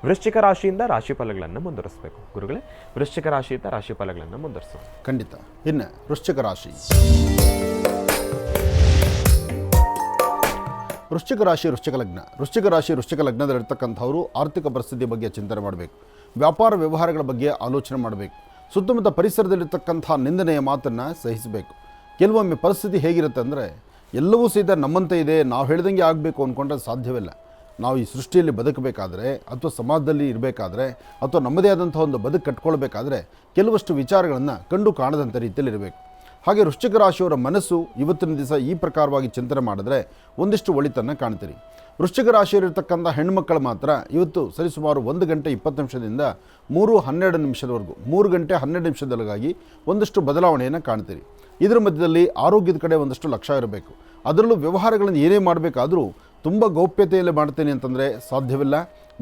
ವೃಶ್ಚಿಕ ರಾಶಿಯಿಂದ ರಾಶಿಫಲಗಳನ್ನು ಮುಂದುವರಿಸಬೇಕು. ಗುರುಗಳೇ, ವೃಶ್ಚಿಕ ರಾಶಿಯಿಂದ ರಾಶಿಫಲಗಳನ್ನು ಮುಂದುವರಿಸೋಣ.
ಖಂಡಿತ. ಇನ್ನು ವೃಶ್ಚಿಕ ರಾಶಿ. ವೃಶ್ಚಿಕ ರಾಶಿ ವೃಶ್ಚಿಕ ಲಗ್ನ. ವೃಶ್ಚಿಕ ರಾಶಿ ವೃಶ್ಚಿಕ ಲಗ್ನದಲ್ಲಿರ್ತಕ್ಕಂಥವರು ಆರ್ಥಿಕ ಪರಿಸ್ಥಿತಿ ಬಗ್ಗೆ ಚಿಂತನೆ ಮಾಡಬೇಕು. ವ್ಯಾಪಾರ ವ್ಯವಹಾರಗಳ ಬಗ್ಗೆ ಆಲೋಚನೆ ಮಾಡಬೇಕು. ಸುತ್ತಮುತ್ತ ಪರಿಸರದಲ್ಲಿರ್ತಕ್ಕಂಥ ನಿಂದನೆಯ ಮಾತನ್ನು ಸಹಿಸಬೇಕು. ಕೆಲವೊಮ್ಮೆ ಪರಿಸ್ಥಿತಿ ಹೇಗಿರುತ್ತೆ ಅಂದರೆ, ಎಲ್ಲವೂ ಸಹಿತ ನಮ್ಮಂತೆ ಇದೆ, ನಾವು ಹೇಳ್ದಂಗೆ ಆಗಬೇಕು ಅಂದ್ಕೊಂಡ್ರೆ ಸಾಧ್ಯವಿಲ್ಲ. ನಾವು ಈ ಸೃಷ್ಟಿಯಲ್ಲಿ ಬದುಕಬೇಕಾದ್ರೆ ಅಥವಾ ಸಮಾಜದಲ್ಲಿ ಇರಬೇಕಾದ್ರೆ ಅಥವಾ ನಮ್ಮದೇ ಆದಂಥ ಒಂದು ಬದುಕು ಕಟ್ಕೊಳ್ಬೇಕಾದ್ರೆ ಕೆಲವಷ್ಟು ವಿಚಾರಗಳನ್ನು ಕಂಡು ಕಾಣದಂಥ ರೀತಿಯಲ್ಲಿ ಇರಬೇಕು. ಹಾಗೆ ವೃಶ್ಚಿಕ ರಾಶಿಯವರ ಮನಸ್ಸು ಇವತ್ತಿನ ದಿವಸ ಈ ಪ್ರಕಾರವಾಗಿ ಚಿಂತನೆ ಮಾಡಿದ್ರೆ ಒಂದಿಷ್ಟು ಒಳಿತನ್ನು ಕಾಣ್ತೀರಿ. ವೃಶ್ಚಿಕ ರಾಶಿಯಲ್ಲಿರ್ತಕ್ಕಂಥ ಹೆಣ್ಮಕ್ಕಳು ಮಾತ್ರ ಇವತ್ತು ಸರಿಸುಮಾರು 1 ಗಂಟೆ 20 ನಿಮಿಷದಿಂದ 3:12 ನಿಮಿಷದವರೆಗೂ 3 ಗಂಟೆ 12 ನಿಮಿಷದೊಳಗಾಗಿ ಒಂದಷ್ಟು ಬದಲಾವಣೆಯನ್ನು ಕಾಣ್ತೀರಿ. ಇದರ ಮಧ್ಯದಲ್ಲಿ ಆರೋಗ್ಯದ ಕಡೆ ಒಂದಷ್ಟು ಲಕ್ಷ್ಯ ಇರಬೇಕು. ಅದರಲ್ಲೂ ವ್ಯವಹಾರಗಳನ್ನು ಏನೇ ಮಾಡಬೇಕಾದರೂ ತುಂಬ ಗೌಪ್ಯತೆಯಲ್ಲಿ ಮಾಡ್ತೇನೆ ಅಂತಂದರೆ ಸಾಧ್ಯವಿಲ್ಲ.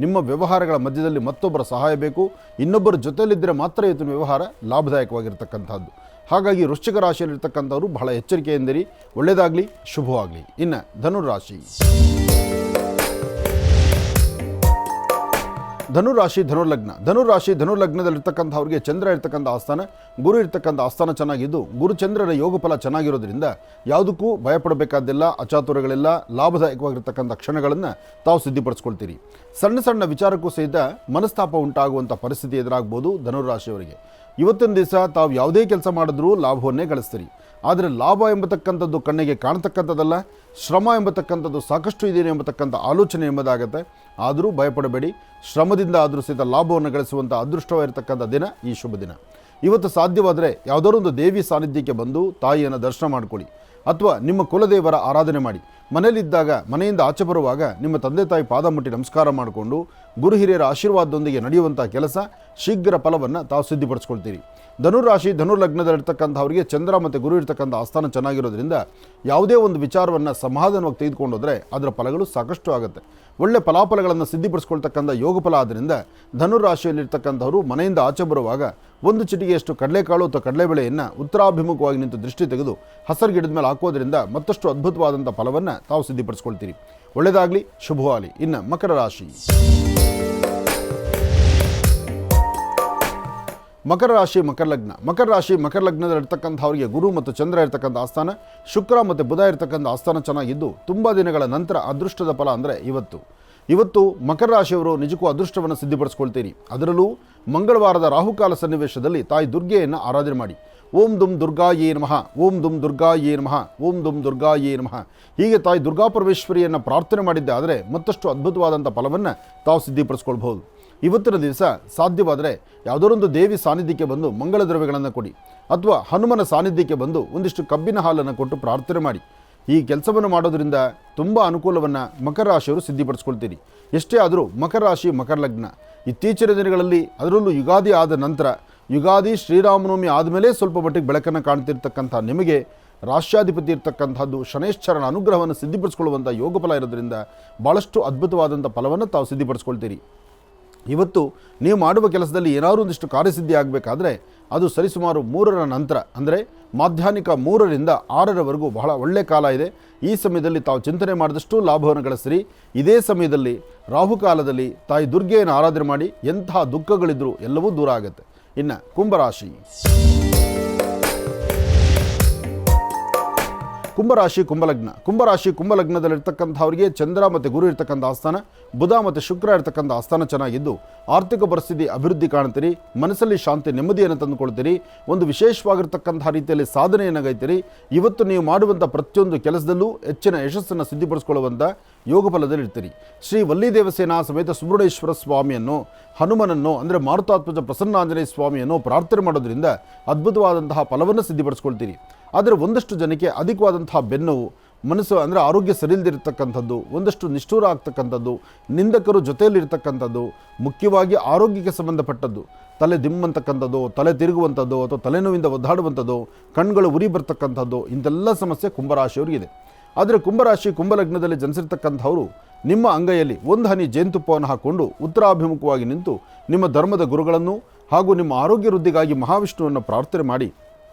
ನಿಮ್ಮ ವ್ಯವಹಾರಗಳ ಮಧ್ಯದಲ್ಲಿ ಮತ್ತೊಬ್ಬರ ಸಹಾಯ ಬೇಕು. ಇನ್ನೊಬ್ಬರ ಜೊತೆಯಲ್ಲಿದ್ದರೆ ಮಾತ್ರ ಇವತ್ತಿನ ವ್ಯವಹಾರ ಲಾಭದಾಯಕವಾಗಿರ್ತಕ್ಕಂಥದ್ದು. ಹಾಗಾಗಿ ವೃಶ್ಚಿಕ ರಾಶಿಯಲ್ಲಿರ್ತಕ್ಕಂಥವರು ಬಹಳ ಎಚ್ಚರಿಕೆಯಿಂದಿರಿ. ಒಳ್ಳೆಯದಾಗಲಿ, ಶುಭವಾಗಲಿ. ಇನ್ನು ಧನುರಾಶಿ. ಧನುರಾಶಿ ಧನುರ್ಲಗ್ನ. ಧನುರಾಶಿ ಧನುರ್ಲಗ್ನದಲ್ಲಿರ್ತಕ್ಕಂಥವ್ರಿಗೆ ಚಂದ್ರ ಇರ್ತಕ್ಕಂಥ ಆಸ್ಥಾನ, ಗುರು ಇರ್ತಕ್ಕಂಥ ಆಸ್ಥಾನ ಚೆನ್ನಾಗಿದ್ದು, ಗುರುಚಂದ್ರರ ಯೋಗ ಫಲ ಚೆನ್ನಾಗಿರೋದ್ರಿಂದ ಯಾವುದಕ್ಕೂ ಭಯಪಡಬೇಕಾದಿಲ್ಲ. ಅಚಾತುರ್ಯಗಳಿಲ್ಲ. ಲಾಭದಾಯಕವಾಗಿರ್ತಕ್ಕಂಥ ಕ್ಷಣಗಳನ್ನು ತಾವು ಸಿದ್ಧಿಪಡಿಸ್ಕೊಳ್ತೀರಿ. ಸಣ್ಣ ಸಣ್ಣ ವಿಚಾರಕ್ಕೂ ಸಹಿತ ಮನಸ್ತಾಪ ಉಂಟಾಗುವಂಥ ಪರಿಸ್ಥಿತಿ ಎದುರಾಗ್ಬೋದು ಧನುರಾಶಿಯವರಿಗೆ. ಇವತ್ತಿನ ದಿವಸ ತಾವು ಯಾವುದೇ ಕೆಲಸ ಮಾಡಿದ್ರೂ ಲಾಭವನ್ನೇ ಗಳಿಸ್ತೀರಿ. ಆದರೆ ಲಾಭ ಎಂಬತಕ್ಕಂಥದ್ದು ಕಣ್ಣಿಗೆ ಕಾಣತಕ್ಕಂಥದ್ದಲ್ಲ. ಶ್ರಮ ಎಂಬತಕ್ಕಂಥದ್ದು ಸಾಕಷ್ಟು ಇದೆಯೇ ಎಂಬತಕ್ಕಂಥ ಆಲೋಚನೆ ಎಂಬುದಾಗತ್ತೆ. ಆದರೂ ಭಯಪಡಬೇಡಿ. ಶ್ರಮದಿಂದ ಆದರೂ ಸಹಿತ ಲಾಭವನ್ನು ಗಳಿಸುವಂಥ ಅದೃಷ್ಟವಾಗಿರ್ತಕ್ಕಂಥ ದಿನ ಈ ಶುಭ ದಿನ. ಇವತ್ತು ಸಾಧ್ಯವಾದರೆ ಯಾವುದಾದ್ರು ಒಂದು ದೇವಿ ಸಾನ್ನಿಧ್ಯಕ್ಕೆ ಬಂದು ತಾಯಿಯನ್ನು ದರ್ಶನ ಮಾಡಿಕೊಳ್ಳಿ. ಅಥವಾ ನಿಮ್ಮ ಕುಲದೇವರ ಆರಾಧನೆ ಮಾಡಿ. ಮನೆಯಲ್ಲಿದ್ದಾಗ, ಮನೆಯಿಂದ ಆಚೆ ಬರುವಾಗ ನಿಮ್ಮ ತಂದೆ ತಾಯಿ ಪಾದ ಮುಟ್ಟಿ ನಮಸ್ಕಾರ ಮಾಡಿಕೊಂಡು ಗುರು ಹಿರಿಯರ ಆಶೀರ್ವಾದದೊಂದಿಗೆ ನಡೆಯುವಂಥ ಕೆಲಸ ಶೀಘ್ರ ಫಲವನ್ನು ತಾವು ಸಿದ್ಧಿಪಡಿಸ್ಕೊಳ್ತೀರಿ. ಧನುರಾಶಿ ಧನುರ್ಲಗ್ನದಲ್ಲಿರ್ತಕ್ಕಂಥವರಿಗೆ ಚಂದ್ರ ಮತ್ತು ಗುರು ಇರ್ತಕ್ಕಂಥ ಆಸ್ಥಾನ ಚೆನ್ನಾಗಿರೋದ್ರಿಂದ ಯಾವುದೇ ಒಂದು ವಿಚಾರವನ್ನು ಸಮಾಧಾನವಾಗಿ ತೆಗೆದುಕೊಂಡೋದ್ರೆ ಅದರ ಫಲಗಳು ಸಾಕಷ್ಟು ಆಗುತ್ತೆ. ಒಳ್ಳೆ ಫಲಾಫಲಗಳನ್ನು ಸಿದ್ಧಿಪಡಿಸ್ಕೊಳ್ತಕ್ಕಂಥ ಯೋಗ ಫಲ ಆದ್ದರಿಂದ ಧನುರಾಶಿಯಲ್ಲಿರ್ತಕ್ಕಂಥವರು ಮನೆಯಿಂದ ಆಚೆ ಬರುವಾಗ ಒಂದು ಚಿಟಿಗೆಯಷ್ಟು ಕಡಲೆಕಾಳು ಅಥವಾ ಕಡಲೆಬೇಳೆಯನ್ನು ಉತ್ತರಾಭಿಮುಖವಾಗಿ ನಿಂತು ದೃಷ್ಟಿ ತೆಗೆದು ಹಸರು ಗಿಡದ ಮೇಲೆ ಹಾಕೋದ್ರಿಂದ ಮತ್ತಷ್ಟು ಅದ್ಭುತವಾದಂಥ ಫಲವನ್ನು ತಾವು ಸಿದ್ಧಿಪಡಿಸ್ಕೊಳ್ತೀರಿ. ಒಳ್ಳೆಯದಾಗಲಿ, ಶುಭವಾಗಲಿ. ಇನ್ನು ಮಕರ ರಾಶಿ. ಮಕರ ರಾಶಿ ಮಕರ ಲಗ್ನ. ಮಕರ ರಾಶಿ ಮಕರ ಲಗ್ನದಲ್ಲಿರ್ತಕ್ಕಂಥವ್ರಿಗೆ ಗುರು ಮತ್ತು ಚಂದ್ರ ಇರ್ತಕ್ಕಂಥ ಆಸ್ಥಾನ, ಶುಕ್ರ ಮತ್ತು ಬುಧ ಇರ್ತಕ್ಕಂಥ ಆಸ್ಥಾನ ಚೆನ್ನಾಗಿದ್ದು ತುಂಬ ದಿನಗಳ ನಂತರ ಅದೃಷ್ಟದ ಫಲ ಅಂದರೆ ಇವತ್ತು ಮಕರ ರಾಶಿಯವರು ನಿಜಕ್ಕೂ ಅದೃಷ್ಟವನ್ನು ಸಿದ್ಧಿಪಡಿಸ್ಕೊಳ್ತೀರಿ. ಅದರಲ್ಲೂ ಮಂಗಳವಾರದ ರಾಹುಕಾಲ ಸನ್ನಿವೇಶದಲ್ಲಿ ತಾಯಿ ದುರ್ಗೆಯನ್ನು ಆರಾಧನೆ ಮಾಡಿ. ಓಂ ದುಂ ದುರ್ಗಾಯೇ ನಮಃ, ಓಂ ದುಂ ದುರ್ಗಾಯೇ ನಮಃ, ಓಂ ದುಂ ದುರ್ಗಾಯೇ ನಮಃ ಹೀಗೆ ತಾಯಿ ದುರ್ಗಾ ಪರಮೇಶ್ವರಿಯನ್ನು ಪ್ರಾರ್ಥನೆ ಮಾಡಿದ್ದೆ ಆದರೆ ಮತ್ತಷ್ಟು ಅದ್ಭುತವಾದಂಥ ಫಲವನ್ನು ತಾವು ಸಿದ್ಧಿಪಡಿಸ್ಕೊಳ್ಬಹುದು. ಇವತ್ತಿನ ದಿವಸ ಸಾಧ್ಯವಾದರೆ ಯಾವುದರೊಂದು ದೇವಿ ಸಾನ್ನಿಧ್ಯಕ್ಕೆ ಬಂದು ಮಂಗಳ ದ್ರವ್ಯಗಳನ್ನು ಕೊಡಿ, ಅಥವಾ ಹನುಮನ ಸಾನ್ನಿಧ್ಯಕ್ಕೆ ಬಂದು ಒಂದಿಷ್ಟು ಕಬ್ಬಿನ ಹಾಲನ್ನು ಕೊಟ್ಟು ಪ್ರಾರ್ಥನೆ ಮಾಡಿ. ಈ ಕೆಲಸವನ್ನು ಮಾಡೋದ್ರಿಂದ ತುಂಬ ಅನುಕೂಲವನ್ನು ಮಕರ ರಾಶಿಯವರು ಸಿದ್ಧಿಪಡಿಸ್ಕೊಳ್ತೀರಿ. ಎಷ್ಟೇ ಆದರೂ ಮಕರ ರಾಶಿ ಮಕರ ಲಗ್ನ ಇತ್ತೀಚಿನ ದಿನಗಳಲ್ಲಿ, ಅದರಲ್ಲೂ ಯುಗಾದಿ ಆದ ನಂತರ, ಯುಗಾದಿ ಶ್ರೀರಾಮನವಮಿ ಆದಮೇಲೆ ಸ್ವಲ್ಪ ಮಟ್ಟಿಗೆ ಬೆಳಕನ್ನು ಕಾಣ್ತಿರ್ತಕ್ಕಂಥ ನಿಮಗೆ ರಾಷ್ಟ್ರಾಧಿಪತಿ ಇರ್ತಕ್ಕಂಥದ್ದು ಶನೈಶ್ಚರನ ಅನುಗ್ರಹವನ್ನು ಸಿದ್ಧಿಪಡಿಸ್ಕೊಳ್ಳುವಂಥ ಯೋಗಫಲ ಇರೋದ್ರಿಂದ ಭಾಳಷ್ಟು ಅದ್ಭುತವಾದಂಥ ಫಲವನ್ನು ತಾವು ಸಿದ್ಧಿಪಡಿಸ್ಕೊಳ್ತೀರಿ. ಇವತ್ತು ನೀವು ಮಾಡುವ ಕೆಲಸದಲ್ಲಿ ಏನಾದರೂ ಒಂದಿಷ್ಟು ಕಾರ್ಯಸಿದ್ಧಿ ಆಗಬೇಕಾದ್ರೆ ಅದು ಸರಿಸುಮಾರು 3ರ ನಂತರ, ಅಂದರೆ ಮಾಧ್ಯಾಹ್ನಿಕ 3ರಿಂದ 6ರವರೆಗೂ ಬಹಳ ಒಳ್ಳೆಯ ಕಾಲ ಇದೆ. ಈ ಸಮಯದಲ್ಲಿ ತಾವು ಚಿಂತನೆ ಮಾಡಿದಷ್ಟು ಲಾಭವನ್ನು ಗಳಿಸಿರಿ. ಇದೇ ಸಮಯದಲ್ಲಿ ರಾಹುಕಾಲದಲ್ಲಿ ತಾಯಿ ದುರ್ಗೆಯನ್ನು ಆರಾಧನೆ ಮಾಡಿ ಎಂತಹ ದುಃಖಗಳಿದ್ರೂ ಎಲ್ಲವೂ ದೂರ ಆಗುತ್ತೆ. ಇನ್ನು ಕುಂಭರಾಶಿ. ಕುಂಭರಾಶಿ ಕುಂಭಲಗ್ನ. ಕುಂಭರಾಶಿ ಕುಂಭಲಗ್ನದಲ್ಲಿರ್ತಕ್ಕಂಥವರಿಗೆ ಚಂದ್ರ ಮತ್ತು ಗುರು ಇರ್ತಕ್ಕಂಥ ಆಸ್ಥಾನ, ಬುಧ ಮತ್ತು ಶುಕ್ರ ಇರ್ತಕ್ಕಂಥ ಆಸ್ಥಾನ ಚೆನ್ನಾಗಿದ್ದು ಆರ್ಥಿಕ ಪರಿಸ್ಥಿತಿ ಅಭಿವೃದ್ಧಿ ಕಾಣ್ತೀರಿ. ಮನಸ್ಸಲ್ಲಿ ಶಾಂತಿ ನೆಮ್ಮದಿಯನ್ನು ತಂದುಕೊಳ್ತೀರಿ. ಒಂದು ವಿಶೇಷವಾಗಿರ್ತಕ್ಕಂಥ ರೀತಿಯಲ್ಲಿ ಸಾಧನೆಯನ್ನು ಗೈತೀರಿ. ಇವತ್ತು ನೀವು ಮಾಡುವಂಥ ಪ್ರತಿಯೊಂದು ಕೆಲಸದಲ್ಲೂ ಹೆಚ್ಚಿನ ಯಶಸ್ಸನ್ನು ಸಿದ್ಧಿಪಡಿಸಿಕೊಳ್ಳುವಂಥ ಯೋಗಫಲದಲ್ಲಿರ್ತೀರಿ. ಶ್ರೀ ವಲ್ಲಿ ದೇವಸೇನಾ ಸಮೇತ ಸುಬ್ರಹ್ಮಣ್ಯೇಶ್ವರ ಸ್ವಾಮಿಯನ್ನು, ಹನುಮನನ್ನು ಅಂದರೆ ಮಾರುತಾತ್ಮಜ ಪ್ರಸನ್ನಾಂಜನೇಯ ಸ್ವಾಮಿಯನ್ನು ಪ್ರಾರ್ಥನೆ ಮಾಡೋದ್ರಿಂದ ಅದ್ಭುತವಾದಂತಹ ಫಲವನ್ನು ಸಿದ್ಧಿಪಡಿಸ್ಕೊಳ್ತೀರಿ. ಆದರೆ ಒಂದಷ್ಟು ಜನಕ್ಕೆ ಅಧಿಕವಾದಂತಹ ಬೆನ್ನೋವು, ಮನಸ್ಸು ಅಂದರೆ ಆರೋಗ್ಯ ಸರಿಯಿಲ್ದಿರ್ತಕ್ಕಂಥದ್ದು, ಒಂದಷ್ಟು ನಿಷ್ಠೂರ ಆಗ್ತಕ್ಕಂಥದ್ದು, ನಿಂದಕರು ಜೊತೆಯಲ್ಲಿರ್ತಕ್ಕಂಥದ್ದು, ಮುಖ್ಯವಾಗಿ ಆರೋಗ್ಯಕ್ಕೆ ಸಂಬಂಧಪಟ್ಟದ್ದು, ತಲೆ ದಿಮ್ಮಂತಕ್ಕಂಥದ್ದು, ತಲೆ ತಿರುಗುವಂಥದ್ದು, ಅಥವಾ ತಲೆನೋವಿಂದ ಒದ್ದಾಡುವಂಥದ್ದು, ಕಣ್ಗಳು ಉರಿ ಬರ್ತಕ್ಕಂಥದ್ದು, ಇಂಥೆಲ್ಲ ಸಮಸ್ಯೆ ಕುಂಭರಾಶಿಯವರಿಗಿದೆ. ಆದರೆ ಕುಂಭರಾಶಿ ಕುಂಭಲಗ್ನದಲ್ಲಿ ಜನಿಸಿರ್ತಕ್ಕಂಥವರು ನಿಮ್ಮ ಅಂಗೈಯಲ್ಲಿ ಒಂದು ಹನಿ ಜೇನುತುಪ್ಪವನ್ನು ಹಾಕ್ಕೊಂಡು ಉತ್ತರಾಭಿಮುಖವಾಗಿ ನಿಂತು ನಿಮ್ಮ ಧರ್ಮದ ಗುರುಗಳನ್ನು ಹಾಗೂ ನಿಮ್ಮ ಆರೋಗ್ಯ ವೃದ್ಧಿಗಾಗಿ ಮಹಾವಿಷ್ಣುವನ್ನು ಪ್ರಾರ್ಥನೆ ಮಾಡಿ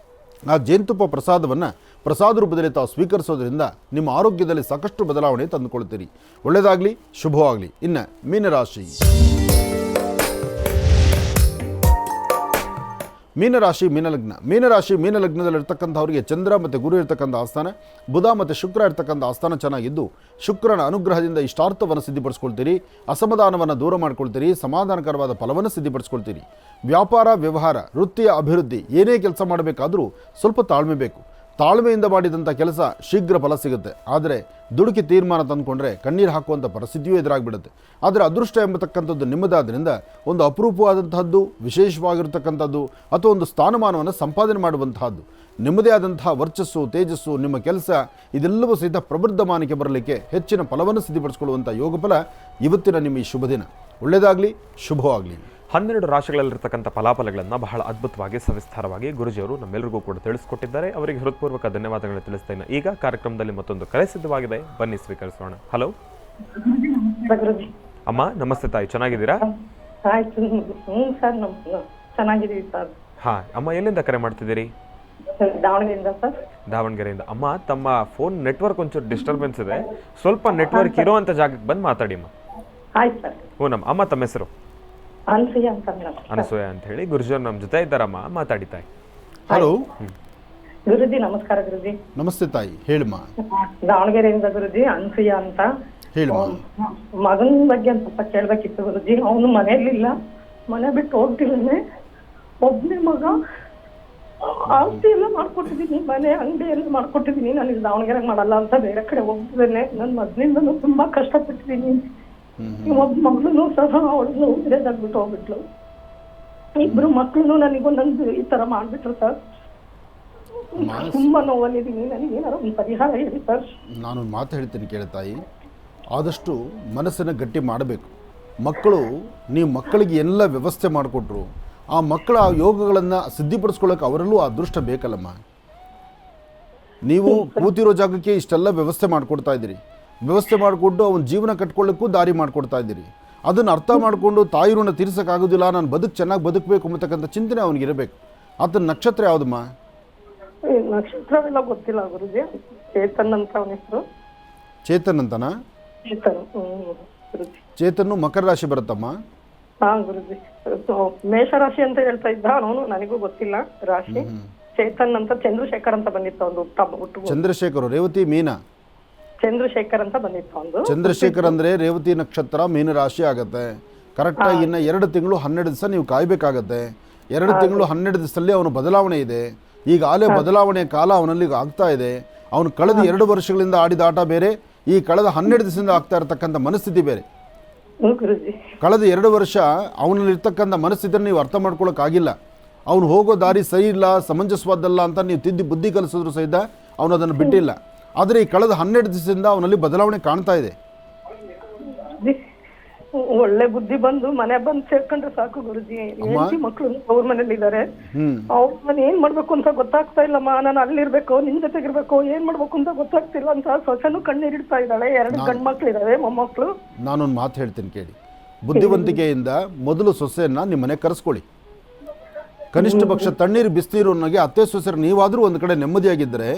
ಆ ಜೇನುತುಪ್ಪ ಪ್ರಸಾದವನ್ನು ಪ್ರಸಾದ ರೂಪದಲ್ಲಿ ತಾವು ಸ್ವೀಕರಿಸೋದ್ರಿಂದ ನಿಮ್ಮ ಆರೋಗ್ಯದಲ್ಲಿ ಸಾಕಷ್ಟು ಬದಲಾವಣೆ ತಂದುಕೊಳ್ತೀರಿ. ಒಳ್ಳೆಯದಾಗಲಿ, ಶುಭವಾಗಲಿ. ಇನ್ನು ಮೀನರಾಶಿ. ಮೀನರಾಶಿ ಮೀನಲಗ್ನ. ಮೀನರಾಶಿ ಮೀನಲಗ್ನದಲ್ಲಿರ್ತಕ್ಕಂಥವರಿಗೆ ಚಂದ್ರ ಮತ್ತು ಗುರು ಇರ್ತಕ್ಕಂಥ ಆಸ್ಥಾನ, ಬುಧ ಮತ್ತು ಶುಕ್ರ ಇರ್ತಕ್ಕಂಥ ಆಸ್ಥಾನ ಚೆನ್ನಾಗಿದ್ದು ಶುಕ್ರನ ಅನುಗ್ರಹದಿಂದ ಇಷ್ಟಾರ್ಥವನ್ನು ಸಿದ್ಧಿಪಡಿಸ್ಕೊಳ್ತೀರಿ. ಅಸಮಾಧಾನವನ್ನು ದೂರ ಮಾಡ್ಕೊಳ್ತೀರಿ. ಸಮಾಧಾನಕರವಾದ ಫಲವನ್ನು ಸಿದ್ಧಿಪಡಿಸ್ಕೊಳ್ತೀರಿ. ವ್ಯಾಪಾರ ವ್ಯವಹಾರ ವೃತ್ತಿಯ ಅಭಿವೃದ್ಧಿ ಏನೇ ಕೆಲಸ ಮಾಡಬೇಕಾದರೂ ಸ್ವಲ್ಪ ತಾಳ್ಮೆ ಬೇಕು. ತಾಳ್ಮೆಯಿಂದ ಮಾಡಿದಂಥ ಕೆಲಸ ಶೀಘ್ರ ಫಲ ಸಿಗುತ್ತೆ. ಆದರೆ ದುಡುಕಿ ತೀರ್ಮಾನ ತಂದುಕೊಂಡ್ರೆ ಕಣ್ಣೀರು ಹಾಕುವಂಥ ಪರಿಸ್ಥಿತಿಯೂ ಎದುರಾಗಿಬಿಡುತ್ತೆ. ಆದರೆ ಅದೃಷ್ಟ ಎಂಬತಕ್ಕಂಥದ್ದು ನಿಮ್ಮದಾದ್ರಿಂದ ಒಂದು ಅಪರೂಪವಾದಂತಹದ್ದು, ವಿಶೇಷವಾಗಿರ್ತಕ್ಕಂಥದ್ದು ಅಥವಾ ಒಂದು ಸ್ಥಾನಮಾನವನ್ನು ಸಂಪಾದನೆ ಮಾಡುವಂತಹದ್ದು, ನಿಮ್ಮದೇ ಆದಂತಹ ವರ್ಚಸ್ಸು, ತೇಜಸ್ಸು, ನಿಮ್ಮ ಕೆಲಸ ಇದೆಲ್ಲವೂ ಸಹಿತ ಪ್ರಬುದ್ಧಮಾನಕ್ಕೆ ಬರಲಿಕ್ಕೆ ಹೆಚ್ಚಿನ ಫಲವನ್ನು ಸಿದ್ಧಿಪಡಿಸಿಕೊಳ್ಳುವಂಥ ಯೋಗಫಲ ಇವತ್ತಿನ ನಿಮ್ಮ ಈ ಶುಭ ದಿನ. ಒಳ್ಳೆಯದಾಗಲಿ, ಶುಭವಾಗಲಿ.
12 ರಾಶಿಗಳಲ್ಲಿರ್ತಕ್ಕಂಥ ಫಲಾಫಲಗಳನ್ನು ಬಹಳ ಅದ್ಭುತವಾಗಿ ಸವಿಸ್ತಾರವಾಗಿ ಗುರುಜಿಯವರು ನಮ್ಮೆಲ್ಲರಿಗೂ ಕೂಡ ತಿಳಿಸ್ಕೊಟ್ಟಿದ್ದಾರೆ. ಅವರಿಗೆ ಹೃತ್ಪೂರ್ವಕ ಧನ್ಯವಾದಗಳನ್ನು ತಿಳಿಸ್ತೇನೆ. ಈಗ ಕಾರ್ಯಕ್ರಮದಲ್ಲಿ ಮತ್ತೊಂದು ಕರೆ ಸಿದ್ಧವಾಗಿದೆ, ಬನ್ನಿ ಸ್ವೀಕರಿಸೋಣ. ಹಲೋ ಅಮ್ಮ, ನಮಸ್ತೆ ತಾಯಿ, ಚೆನ್ನಾಗಿದ್ದೀರಾ?
ಚೆನ್ನಾಗಿದ್ದೀವಿ ಸರ್.
ಹಾ ಅಮ್ಮ, ಎಲ್ಲಿಂದ ಕರೆ ಮಾಡ್ತಿದ್ದೀರಿ?
ದಾವಣಗೆರೆಯಿಂದ ಸರ್.
ದಾವಣಗೆರೆಯಿಂದ. ಅಮ್ಮ, ತಮ್ಮ ಫೋನ್ ನೆಟ್ವರ್ಕ್ ಒಂಚೂರು ಡಿಸ್ಟರ್ಬೆನ್ಸ್ ಇದೆ, ಸ್ವಲ್ಪ ನೆಟ್ವರ್ಕ್ ಇರುವಂಥ ಜಾಗಕ್ಕೆ ಬಂದು ಮಾತಾಡಿ ಅಮ್ಮ.
ಆಯ್ತು ಸರ್.
ಹ್ಞೂನಮ್ಮ. ಅಮ್ಮ, ತಮ್ಮ ಹೆಸರು?
ಅನಸೂಯ ಅಂತ ಮೇಡಮ್.
ಅನಸೂಯ ಅಂತ ಹೇಳಿ. ಗುರುಜಿಯವರು ನಮ್ಮ ಜೊತೆ ಇದ್ದಾರಮ್ಮ, ಮಾತಾಡಿ ತಾಯಿ.
ಹಲೋ
ಗುರುಜಿ, ನಮಸ್ಕಾರ ಗುರುಜಿ.
ನಮಸ್ತೆ ತಾಯಿ, ಹೇಳಮ್ಮ.
ದಾವಣಗೆರೆಯಿಂದ ಗುರುಜಿ, ಅನಸೂಯ ಅಂತ.
ಹೇಳಮ್ಮ.
ಮಗನ ಬಗ್ಗೆ ಒಂದು ಸ್ವಲ್ಪ ಕೇಳ್ಬೇಕಿತ್ತು ಗುರುಜಿ. ಅವನು ಮನೆಯಲ್ಲಿಲ್ಲ, ಮನೆ ಬಿಟ್ಟು ಹೋಗ್ತಿದ್ದಾನೆ. ಒಬ್ಬನೇ ಮಗ. ಆಸ್ತಿ ಎಲ್ಲ ಮಾಡ್ಕೊಟ್ಟಿದ್ದೀನಿ, ಮನೆ ಅಂಗಡಿ ಎಲ್ಲ ಮಾಡ್ಕೊಟ್ಟಿದ್ದೀನಿ. ನನಗೆ ದಾವಣಗೆರೆ ಮಾಡಲ್ಲ ಅಂತ ಬೇರೆ ಕಡೆ ಹೋಗ್ತಿದ್ದಾನೆ. ನನ್ನ ಮೊದಲಿಂದನೂ ತುಂಬಾ ಕಷ್ಟಪಟ್ಟಿದ್ದೀನಿ. ಒಬ್ಬ ಮಗಳು ಸಹ ಅವಳು ಬೇರೆದಾಗ್ಬಿಟ್ಟು ಹೋಗ್ಬಿಟ್ಲು. ಇಬ್ರು ಮಕ್ಳು ನನಗೊಂದೊಂದು ಈ ತರ ಮಾಡ್ಬಿಟ್ರು ಸರ್. ತುಂಬಾ ನೋವಲ್ಲಿದ್ದೀನಿ. ನನಗೆ ಏನಾದ್ರು ಒಂದು ಪರಿಹಾರ ಹೇಳಿ ಸರ್.
ನಾನು ಮಾತು ಹೇಳ್ತೀನಿ ಕೇಳಿ ತಾಯಿ, ಆದಷ್ಟು ಮನಸ್ಸನ್ನು ಗಟ್ಟಿ ಮಾಡಬೇಕು. ಮಕ್ಕಳು, ನೀವು ಮಕ್ಕಳಿಗೆ ಎಲ್ಲ ವ್ಯವಸ್ಥೆ ಮಾಡಿಕೊಟ್ರು, ಆ ಮಕ್ಕಳ ಯೋಗಗಳನ್ನು ಸಿದ್ಧಿಪಡಿಸ್ಕೊಳ್ಳೋಕೆ ಅವರಲ್ಲೂ ಅದೃಷ್ಟ ಬೇಕಲ್ಲಮ್ಮ. ನೀವು ಕೂತಿರೋ ಜಾಗಕ್ಕೆ ಇಷ್ಟೆಲ್ಲ ವ್ಯವಸ್ಥೆ ಮಾಡಿಕೊಡ್ತಾ ಇದ್ದೀರಿ, ವ್ಯವಸ್ಥೆ ಮಾಡಿಕೊಂಡು ಅವನ ಜೀವನ ಕಟ್ಕೊಳ್ಳೋಕ್ಕೂ ದಾರಿ ಮಾಡಿಕೊಡ್ತಾ ಇದ್ದೀರಿ. ಅದನ್ನು ಅರ್ಥ ಮಾಡಿಕೊಂಡು ತಾಯಿ ಋಣ ತೀರ್ಸೋಕ್ಕಾಗೋದಿಲ್ಲ, ನಾನು ಚೆನ್ನಾಗಿ ಬದುಕಬೇಕು ಅಂತಕ್ಕಂಥ ಚಿಂತನೆ ಅವನಿಗಿರಬೇಕು. ಆತನ ನಕ್ಷತ್ರ ಯಾವುದಮ್ಮ?
ನಕ್ಷತ್ರವೆಲ್ಲ ಗೊತ್ತಿಲ್ಲ ಗುರುಜಿ. ಚೇತನ್ ಅಂತ ಅವನ ಹೆಸರು.
ಚೇತನ್ ಅಂತನಾ?
ಚೇತನ್.
ಚೇತನ್ನು ಮಕರ ರಾಶಿ ಬರುತ್ತಮ್ಮ.
ಹಾ ಗುರುಜಿ. ಮೇಷರಾಶಿ ಅಂತ ಹೇಳ್ತಾ ಇದ್ದ ಅವನು, ನನಗೂ ಗೊತ್ತಿಲ್ಲ ರಾಶಿ. ಚೇತನ್ ಅಂತ, ಚಂದ್ರಶೇಖರ್ ಅಂತ ಬಂದಿತ್ತು ಒಂದು ಹುಟ್ಟು.
ಚಂದ್ರಶೇಖರ್, ರೇವತಿ ಮೀನ.
ಚಂದ್ರಶೇಖರ್ ಅಂತ ಬಂದಿತ್ತು ಒಂದು.
ಚಂದ್ರಶೇಖರ್ ಅಂದರೆ ರೇವತಿ ನಕ್ಷತ್ರ ಮೀನ ರಾಶಿ ಆಗುತ್ತೆ. ಕರೆಕ್ಟಾಗಿ ಇನ್ನು 2 ತಿಂಗಳು 12 ದಿವಸ ನೀವು ಕಾಯಬೇಕಾಗತ್ತೆ. 2 ತಿಂಗಳು 12 ದಿವಸದಲ್ಲಿ ಅವನ ಬದಲಾವಣೆ ಇದೆ. ಈಗಾಗಲೇ ಬದಲಾವಣೆಯ ಕಾಲ ಅವನಲ್ಲಿ ಆಗ್ತಾ ಇದೆ. ಅವನು ಕಳೆದ 2 ವರ್ಷಗಳಿಂದ ಆಡಿದ ಆಟ ಬೇರೆ, ಈ ಕಳೆದ 12 ದಿವಸದಿಂದ ಆಗ್ತಾ ಇರತಕ್ಕಂಥ ಮನಸ್ಥಿತಿ ಬೇರೆ. ಕಳೆದ 2 ವರ್ಷ ಅವನಲ್ಲಿ ಇರ್ತಕ್ಕಂಥ ಮನಸ್ಥಿತಿಯನ್ನು ನೀವು ಅರ್ಥ ಮಾಡ್ಕೊಳ್ಳೋಕ್ಕಾಗಿಲ್ಲ. ಅವನು ಹೋಗೋ ದಾರಿ ಸರಿ ಇಲ್ಲ, ಸಮಂಜಸವಾದಲ್ಲ ಅಂತ ನೀವು ತಿದ್ದಿ ಬುದ್ಧಿ ಕಲಿಸಿದ್ರು ಸಹಿತ ಅವನು ಅದನ್ನು ಬಿಟ್ಟಿಲ್ಲ. ಆದರೆ ಈ ಕಳೆದ 12 ದಿವಸದಿಂದ ಅವನಲ್ಲಿ ಬದಲಾವಣೆ ಕಾಣ್ತಾ ಇದೆ.
ಒಳ್ಳೆ ಬುದ್ಧಿ ಬಂದು ಮನೆ ಬಂದು ಸೇರ್ಕೊಂಡ್ರೆ ಸಾಕು ಗುರುಜಿ. ಹೆಂಡತಿ ಮಕ್ಕಳು ಅವ್ರ ಮನೇಲಿ ಇದ್ದಾರೆ. ನಾನು ಏನ್ ಮಾಡ್ಬೇಕು ಅಂತ ಗೊತ್ತಾಗ್ತಾ ಇಲ್ಲಮ್ಮ. ನಾನು ಅಲ್ಲಿರ್ಬೇಕು, ನಿನ್ ಜೊತೆಗಿರ್ಬೇಕು, ಏನ್ ಮಾಡ್ಬೇಕು ಅಂತ ಗೊತ್ತಾಗ್ತಿಲ್ಲ ಅಂತ ಸೊಸೆನೂ ಕಣ್ಣೀರಿಡ್ತಾ ಇದ್ದಾಳೆ. 2 ಗಂಡ್ ಮಕ್ಳು ಇದಾವೆ, ಮೊಮ್ಮಕ್ಳು.
ನಾನೊಂದು ಮಾತು ಹೇಳ್ತೀನಿ ಕೇಳಿ. ಬುದ್ಧಿವಂತಿಕೆಯಿಂದ ಮೊದಲು ಸೊಸೆಯನ್ನ ನಿಮ್ಮ ಮನೆ ಕರೆಸ್ಕೊಳ್ಳಿ. ಕನಿಷ್ಠ ಪಕ್ಷ ತಣ್ಣೀರು ಬಿಸಿನೀರು ಅನ್ನೋಗೆ ಅತ್ತೆ ಸೊಸೆರು ನೀವಾದರೂ ಒಂದು ಕಡೆ ನೆಮ್ಮದಿಯಾಗಿದ್ದರೆ,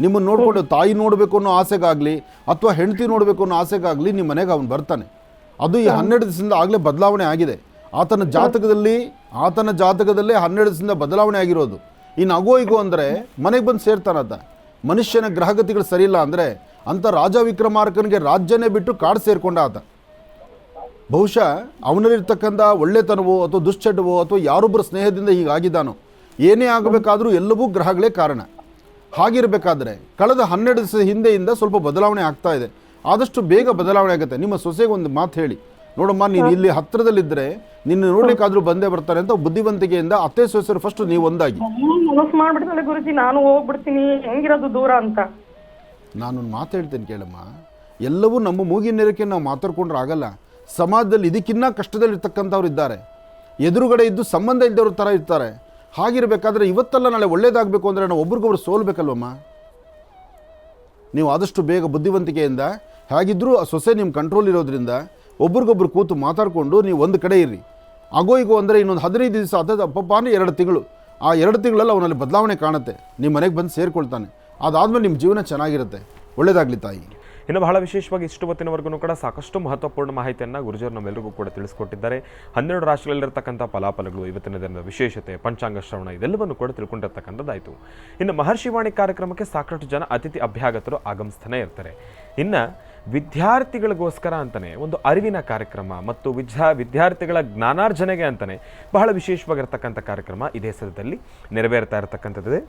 ನಿಮ್ಮನ್ನು ನೋಡಿಕೊಂಡು ತಾಯಿ ನೋಡಬೇಕು ಅನ್ನೋ ಆಸೆಗಾಗಲಿ ಅಥವಾ ಹೆಂಡತಿ ನೋಡಬೇಕು ಅನ್ನೋ ಆಸೆಗಾಗಲಿ ನಿಮ್ಮ ಮನೆಗೆ ಅವನು ಬರ್ತಾನೆ. ಅದು ಈ 12 ದಿವಸದಿಂದ ಆಗಲೇ ಬದಲಾವಣೆ ಆಗಿದೆ. ಆತನ ಜಾತಕದಲ್ಲಿ 12 ದಿವಸದಿಂದ ಬದಲಾವಣೆ ಆಗಿರೋದು. ಇನ್ನು ಆಗೋ ಈಗೋ ಅಂದರೆ ಮನೆಗೆ ಬಂದು ಸೇರ್ತಾನಂತ. ಮನುಷ್ಯನ ಗ್ರಹಗತಿಗಳು ಸರಿಯಿಲ್ಲ ಅಂದರೆ ಅಂಥ ರಾಜ ವಿಕ್ರಮಾರ್ಕನಿಗೆ ರಾಜ್ಯನೇ ಬಿಟ್ಟು ಕಾಡು ಸೇರ್ಕೊಂಡ ಆತ. ಬಹುಶಃ ಅವನಲ್ಲಿರ್ತಕ್ಕಂಥ ಒಳ್ಳೆತನವೋ ಅಥವಾ ದುಶ್ಚಟವೋ ಅಥವಾ ಯಾರೊಬ್ಬರ ಸ್ನೇಹದಿಂದ ಹೀಗಾಗಿದ್ದಾನೋ, ಏನೇ ಆಗಬೇಕಾದರೂ ಎಲ್ಲವೂ ಗ್ರಹಗಳೇ ಕಾರಣ. ಹಾಗಿರಬೇಕಾದ್ರೆ ಕಳೆದ 12 ದಿವಸದ ಹಿಂದೆಯಿಂದ ಸ್ವಲ್ಪ ಬದಲಾವಣೆ ಆಗ್ತಾ ಇದೆ. ಆದಷ್ಟು ಬೇಗ ಬದಲಾವಣೆ ಆಗುತ್ತೆ. ನಿಮ್ಮ ಸೊಸೆಗೆ ಒಂದು ಮಾತು ಹೇಳಿ, ನೋಡಮ್ಮ ನೀನು ಇಲ್ಲಿ ಹತ್ತಿರದಲ್ಲಿದ್ದರೆ ನಿನ್ನ ನೋಡ್ಲಿಕ್ಕಾದ್ರೂ ಬಂದೇ ಬರ್ತಾರೆ ಅಂತ ಬುದ್ಧಿವಂತಿಕೆಯಿಂದ ಅತ್ತೆ ಸೊಸೆರು ಫಸ್ಟ್ ನೀವು ಒಂದಾಗಿ.
ಮನಸ್ಸು ಮಾಡ್ಬಿಡ್ತಾಳೆ ಗುರುಜಿ, ನಾನು ಹೋಗ್ಬಿಡ್ತೀನಿ, ಹೆಂಗಿರೋದು ದೂರ ಅಂತ.
ನಾನೊಂದು ಮಾತು ಹೇಳ್ತೇನೆ ಕೇಳಮ್ಮ. ಎಲ್ಲವೂ ನಮ್ಮ ಮೂಗಿನ ನೆರಕ್ಕೆ ನಾವು ಮಾತಾಡ್ಕೊಂಡ್ರೆ ಆಗಲ್ಲ. ಸಮಾಜದಲ್ಲಿ ಇದಕ್ಕಿನ್ನ ಕಷ್ಟದಲ್ಲಿರ್ತಕ್ಕಂಥವ್ರು ಇದ್ದಾರೆ. ಎದುರುಗಡೆ ಇದ್ದು ಸಂಬಂಧ ಇದ್ದವ್ರ ಥರ ಇರ್ತಾರೆ. ಹಾಗಿರಬೇಕಾದ್ರೆ ಇವತ್ತೆಲ್ಲ ನಾಳೆ ಒಳ್ಳೇದಾಗಬೇಕು ಅಂದರೆ ನಾವು ಒಬ್ರಿಗೊಬ್ರು ಸೋಲ್ಬೇಕಲ್ವಮ್ಮ. ನೀವು ಆದಷ್ಟು ಬೇಗ ಬುದ್ಧಿವಂತಿಕೆಯಿಂದ, ಹಾಗಿದ್ದರೂ ಆ ಸೊಸೆ ನಿಮ್ಮ ಕಂಟ್ರೋಲ್ ಇರೋದ್ರಿಂದ ಒಬ್ರಿಗೊಬ್ರು ಕೂತು ಮಾತಾಡಿಕೊಂಡು ನೀವು ಒಂದು ಕಡೆ ಇರ್ರಿ. ಆಗೋ ಈಗೋ ಅಂದರೆ ಇನ್ನೊಂದು 15 ದಿವಸ ಅಥವಾ ಅಪ್ಪಪ್ಪ ಅಂದರೆ 2 ತಿಂಗಳು. ಆ 2 ತಿಂಗಳಲ್ಲಿ ಅವನಲ್ಲಿ ಬದಲಾವಣೆ ಕಾಣುತ್ತೆ. ನಿಮ್ಮ ಮನೆಗೆ ಬಂದು ಸೇರಿಕೊಳ್ತಾನೆ. ಅದಾದಮೇಲೆ ನಿಮ್ಮ ಜೀವನ ಚೆನ್ನಾಗಿರುತ್ತೆ. ಒಳ್ಳೆಯದಾಗಲಿ ತಾಯಿ.
ಇನ್ನು ಬಹಳ ವಿಶೇಷವಾಗಿ ಇಷ್ಟು ಹೊತ್ತಿನವರೆಗೂ ಕೂಡ ಸಾಕಷ್ಟು ಮಹತ್ವಪೂರ್ಣ ಮಾಹಿತಿಯನ್ನು ಗುರುಜರು ನಮ್ಮೆಲ್ಲರಿಗೂ ಕೂಡ ತಿಳಿಸ್ಕೊಟ್ಟಿದ್ದಾರೆ. 12 ರಾಶಿಗಳಲ್ಲಿರ್ತಕ್ಕಂಥ ಫಲಾಫಲಗಳು, ಇವತ್ತಿನ ದಿನದ ವಿಶೇಷತೆ, ಪಂಚಾಂಗ ಶ್ರವಣ ಇದೆಲ್ಲವನ್ನು ಕೂಡ ತಿಳ್ಕೊಂಡಿರ್ತಕ್ಕಂಥದ್ದಾಯಿತು. ಇನ್ನು ಮಹರ್ಷಿವಾಣಿ ಕಾರ್ಯಕ್ರಮಕ್ಕೆ ಸಾಕಷ್ಟು ಜನ ಅತಿಥಿ ಅಭ್ಯಾಗತರು ಆಗಮಿಸ್ತಾನೆ ಇರ್ತಾರೆ. ಇನ್ನು ವಿದ್ಯಾರ್ಥಿಗಳಿಗೋಸ್ಕರ ಅಂತಲೇ ಒಂದು ಅರಿವಿನ ಕಾರ್ಯಕ್ರಮ ಮತ್ತು ವಿದ್ಯಾರ್ಥಿಗಳ ಜ್ಞಾನಾರ್ಜನೆಗೆ ಅಂತಲೇ ಬಹಳ ವಿಶೇಷವಾಗಿರ್ತಕ್ಕಂಥ ಕಾರ್ಯಕ್ರಮ ಇದೇ ಸದ್ಯದಲ್ಲಿ ನೆರವೇರ್ತಾ ಇರತಕ್ಕಂಥದ್ದಿದೆ.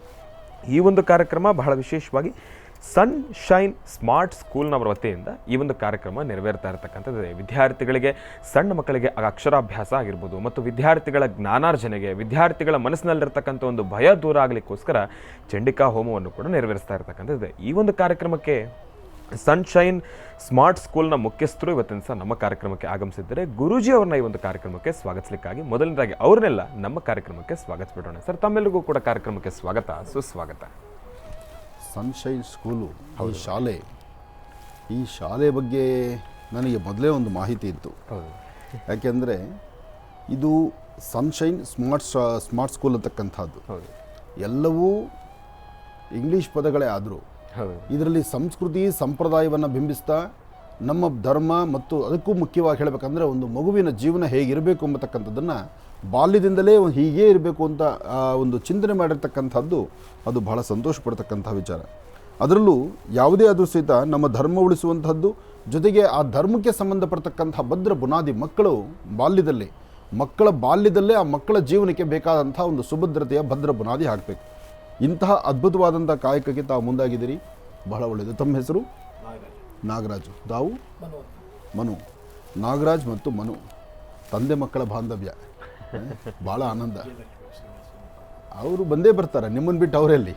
ಈ ಒಂದು ಕಾರ್ಯಕ್ರಮ ಬಹಳ ವಿಶೇಷವಾಗಿ ಸನ್ಶೈನ್ ಸ್ಮಾರ್ಟ್ ಸ್ಕೂಲ್ನವರ ವತಿಯಿಂದ ಈ ಒಂದು ಕಾರ್ಯಕ್ರಮ ನೆರವೇರ್ತಾ ಇರತಕ್ಕಂಥದ್ದಿದೆ. ವಿದ್ಯಾರ್ಥಿಗಳಿಗೆ, ಸಣ್ಣ ಮಕ್ಕಳಿಗೆ ಅಕ್ಷರಾಭ್ಯಾಸ ಆಗಿರ್ಬೋದು ಮತ್ತು ವಿದ್ಯಾರ್ಥಿಗಳ ಜ್ಞಾನಾರ್ಜನೆಗೆ, ವಿದ್ಯಾರ್ಥಿಗಳ ಮನಸ್ಸಿನಲ್ಲಿರ್ತಕ್ಕಂಥ ಒಂದು ಭಯ ದೂರ ಆಗಲಿಕ್ಕೋಸ್ಕರ ಚಂಡಿಕಾ ಹೋಮವನ್ನು ಕೂಡ ನೆರವೇರಿಸ್ತಾ ಇರತಕ್ಕಂಥದ್ದಿದೆ. ಈ ಒಂದು ಕಾರ್ಯಕ್ರಮಕ್ಕೆ ಸನ್ಶೈನ್ ಸ್ಮಾರ್ಟ್ ಸ್ಕೂಲ್ನ ಮುಖ್ಯಸ್ಥರು ಇವತ್ತಿನ ಸಹ ನಮ್ಮ ಕಾರ್ಯಕ್ರಮಕ್ಕೆ ಆಗಮಿಸಿದ್ದಾರೆ. ಗುರೂಜಿ ಅವ್ರನ್ನ ಈ ಒಂದು ಕಾರ್ಯಕ್ರಮಕ್ಕೆ ಸ್ವಾಗತಿಸಲಿಕ್ಕಾಗಿ ಮೊದಲನೇದಾಗಿ ಅವ್ರನ್ನೆಲ್ಲ ನಮ್ಮ ಕಾರ್ಯಕ್ರಮಕ್ಕೆ ಸ್ವಾಗತಿಸ್ಬಿಡೋಣ. ಸರ್, ತಮ್ಮೆಲ್ಲರಿಗೂ ಕೂಡ ಕಾರ್ಯಕ್ರಮಕ್ಕೆ ಸ್ವಾಗತ, ಸುಸ್ವಾಗತ.
ಸನ್ಶೈನ್ ಸ್ಕೂಲು, ಈ ಶಾಲೆ ಬಗ್ಗೆ ನನಗೆ ಮೊದಲೇ ಒಂದು ಮಾಹಿತಿ ಇತ್ತು. ಯಾಕೆಂದರೆ ಇದು ಸನ್ಶೈನ್ ಸ್ಮಾರ್ಟ್ ಸ್ಕೂಲ್ ಅಂತಕ್ಕಂಥದ್ದು ಎಲ್ಲವೂ ಇಂಗ್ಲೀಷ್ ಪದಗಳೇ ಆದರೂ ಇದರಲ್ಲಿ ಸಂಸ್ಕೃತಿ ಸಂಪ್ರದಾಯವನ್ನು ಬಿಂಬಿಸ್ತಾ ನಮ್ಮ ಧರ್ಮ ಮತ್ತು ಅದಕ್ಕೂ ಮುಖ್ಯವಾಗಿ ಹೇಳಬೇಕಂದ್ರೆ ಒಂದು ಮಗುವಿನ ಜೀವನ ಹೇಗಿರಬೇಕು ಎಂಬತಕ್ಕಂಥದ್ದನ್ನು ಬಾಲ್ಯದಿಂದಲೇ ಹೀಗೇ ಇರಬೇಕು ಅಂತ ಒಂದು ಚಿಂತನೆ ಮಾಡಿರ್ತಕ್ಕಂಥದ್ದು ಅದು ಬಹಳ ಸಂತೋಷ ಪಡ್ತಕ್ಕಂಥ ವಿಚಾರ. ಅದರಲ್ಲೂ ಯಾವುದೇ ಆದರೂ ಸಹಿತ ನಮ್ಮ ಧರ್ಮ ಉಳಿಸುವಂಥದ್ದು, ಜೊತೆಗೆ ಆ ಧರ್ಮಕ್ಕೆ ಸಂಬಂಧಪಡ್ತಕ್ಕಂಥ ಭದ್ರ ಬುನಾದಿ ಮಕ್ಕಳ ಬಾಲ್ಯದಲ್ಲೇ ಆ ಮಕ್ಕಳ ಜೀವನಕ್ಕೆ ಬೇಕಾದಂಥ ಒಂದು ಸುಭದ್ರತೆಯ ಭದ್ರ ಬುನಾದಿ ಹಾಕಬೇಕು. ಇಂತಹ ಅದ್ಭುತವಾದಂಥ ಕಾಯಕಕ್ಕೆ ತಾವು ಮುಂದಾಗಿದ್ದೀರಿ, ಬಹಳ ಒಳ್ಳೆಯದು. ತಮ್ಮ ಹೆಸರು? ನಾಗರಾಜು. ತಾವು? ಮನು. ನಾಗರಾಜ್ ಮತ್ತು ಮನು ತಂದೆ ಮಕ್ಕಳ ಬಾಂಧವ್ಯ ಭಾಳ ಆನಂದ. ಅವರು ಬಂದೇ ಬರ್ತಾರೆ, ನಿಮ್ಮನ್ನು ಬಿಟ್ಟು ಅವರಲ್ಲಿ.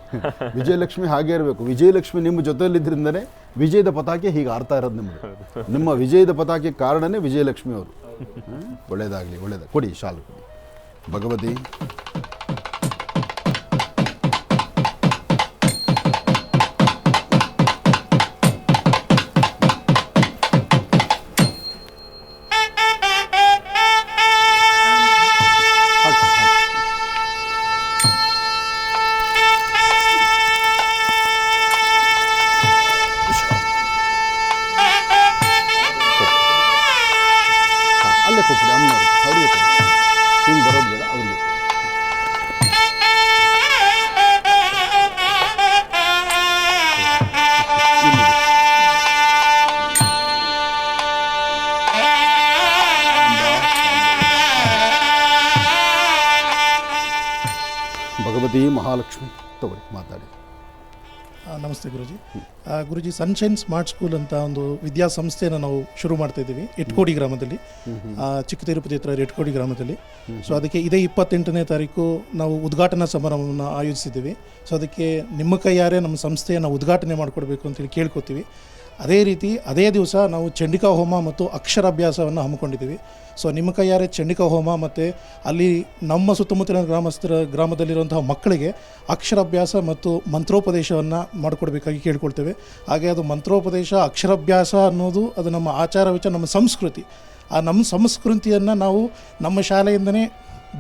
ವಿಜಯಲಕ್ಷ್ಮಿ ಹಾಗೇ ಇರಬೇಕು. ವಿಜಯಲಕ್ಷ್ಮಿ ನಿಮ್ಮ ಜೊತೆಯಲ್ಲಿದ್ದರಿಂದನೇ ವಿಜಯದ ಪತಾಕೆ ಹೀಗೆ ಆರ್ತಾ ಇರೋದು. ನಿಮ್ಮ ವಿಜಯದ ಪತಾಕೆ ಕಾರಣನೇ ವಿಜಯಲಕ್ಷ್ಮಿ ಅವರು. ಒಳ್ಳೆಯದಾಗಲಿ, ಕೊಡಿ ಶಾಲು ಕೊಡಿ. ಭಗವತಿ ಅಲ್ಲೇ ಕೊಟ್ಬಿಡಿ, ಅಮ್ಮನವರು ಅವರಿಗೆ. ಹಿಂಗೆ ಬರೋದು ಬೇಡ ಅವ್ರಿಗೆ. ಭಗವತಿ ಮಹಾಲಕ್ಷ್ಮಿ ತಗೊಳ್ಳಿ ಮಾತಾಡಿ.
ನಮಸ್ತೆ ಗುರುಜಿ. ಗುರುಜಿ, ಸನ್ಶೈನ್ ಸ್ಮಾರ್ಟ್ ಸ್ಕೂಲ್ ಅಂತ ಒಂದು ವಿದ್ಯಾಸಂಸ್ಥೆಯನ್ನು ನಾವು ಶುರು ಮಾಡ್ತಾ ಇದ್ದೀವಿ ಎಟ್ಕೋಡಿ ಗ್ರಾಮದಲ್ಲಿ, ಚಿಕ್ಕ ತಿರುಪತಿ ಹತ್ರ ಎಟ್ಕೋಡಿ ಗ್ರಾಮದಲ್ಲಿ. ಸೊ ಅದಕ್ಕೆ ಇದೇ 28ನೇ ತಾರೀಕು ನಾವು ಉದ್ಘಾಟನಾ ಸಮಾರಂಭವನ್ನು ಆಯೋಜಿಸಿದ್ದೀವಿ. ಸೊ ಅದಕ್ಕೆ ನಿಮ್ಮ ಕೈಯಾರೆ ನಮ್ಮ ಸಂಸ್ಥೆಯನ್ನು ಉದ್ಘಾಟನೆ ಮಾಡಿಕೊಡ್ಬೇಕು ಅಂತೇಳಿ ಕೇಳ್ಕೊತೀವಿ. ಅದೇ ರೀತಿ ಅದೇ ದಿವಸ ನಾವು ಚಂಡಿಕಾ ಹೋಮ ಮತ್ತು ಅಕ್ಷರಾಭ್ಯಾಸವನ್ನು ಹಮ್ಮಿಕೊಂಡಿದ್ದೀವಿ. ಸೊ ನಿಮ್ಮ ಕೈಯಾರೆ ಚಂಡಿಕಾ ಹೋಮ ಮತ್ತು ಅಲ್ಲಿ ನಮ್ಮ ಸುತ್ತಮುತ್ತಲಿನ ಗ್ರಾಮದಲ್ಲಿರುವಂತಹ ಮಕ್ಕಳಿಗೆ ಅಕ್ಷರಾಭ್ಯಾಸ ಮತ್ತು ಮಂತ್ರೋಪದೇಶವನ್ನು ಮಾಡಿಕೊಡ್ಬೇಕಾಗಿ ಕೇಳ್ಕೊಳ್ತೇವೆ. ಹಾಗೆ ಅದು ಮಂತ್ರೋಪದೇಶ, ಅಕ್ಷರಾಭ್ಯಾಸ ಅನ್ನೋದು ಅದು ನಮ್ಮ ಆಚಾರ ವಿಚಾರ, ನಮ್ಮ ಸಂಸ್ಕೃತಿ. ಆ ನಮ್ಮ ಸಂಸ್ಕೃತಿಯನ್ನು ನಾವು ನಮ್ಮ ಶಾಲೆಯಿಂದನೇ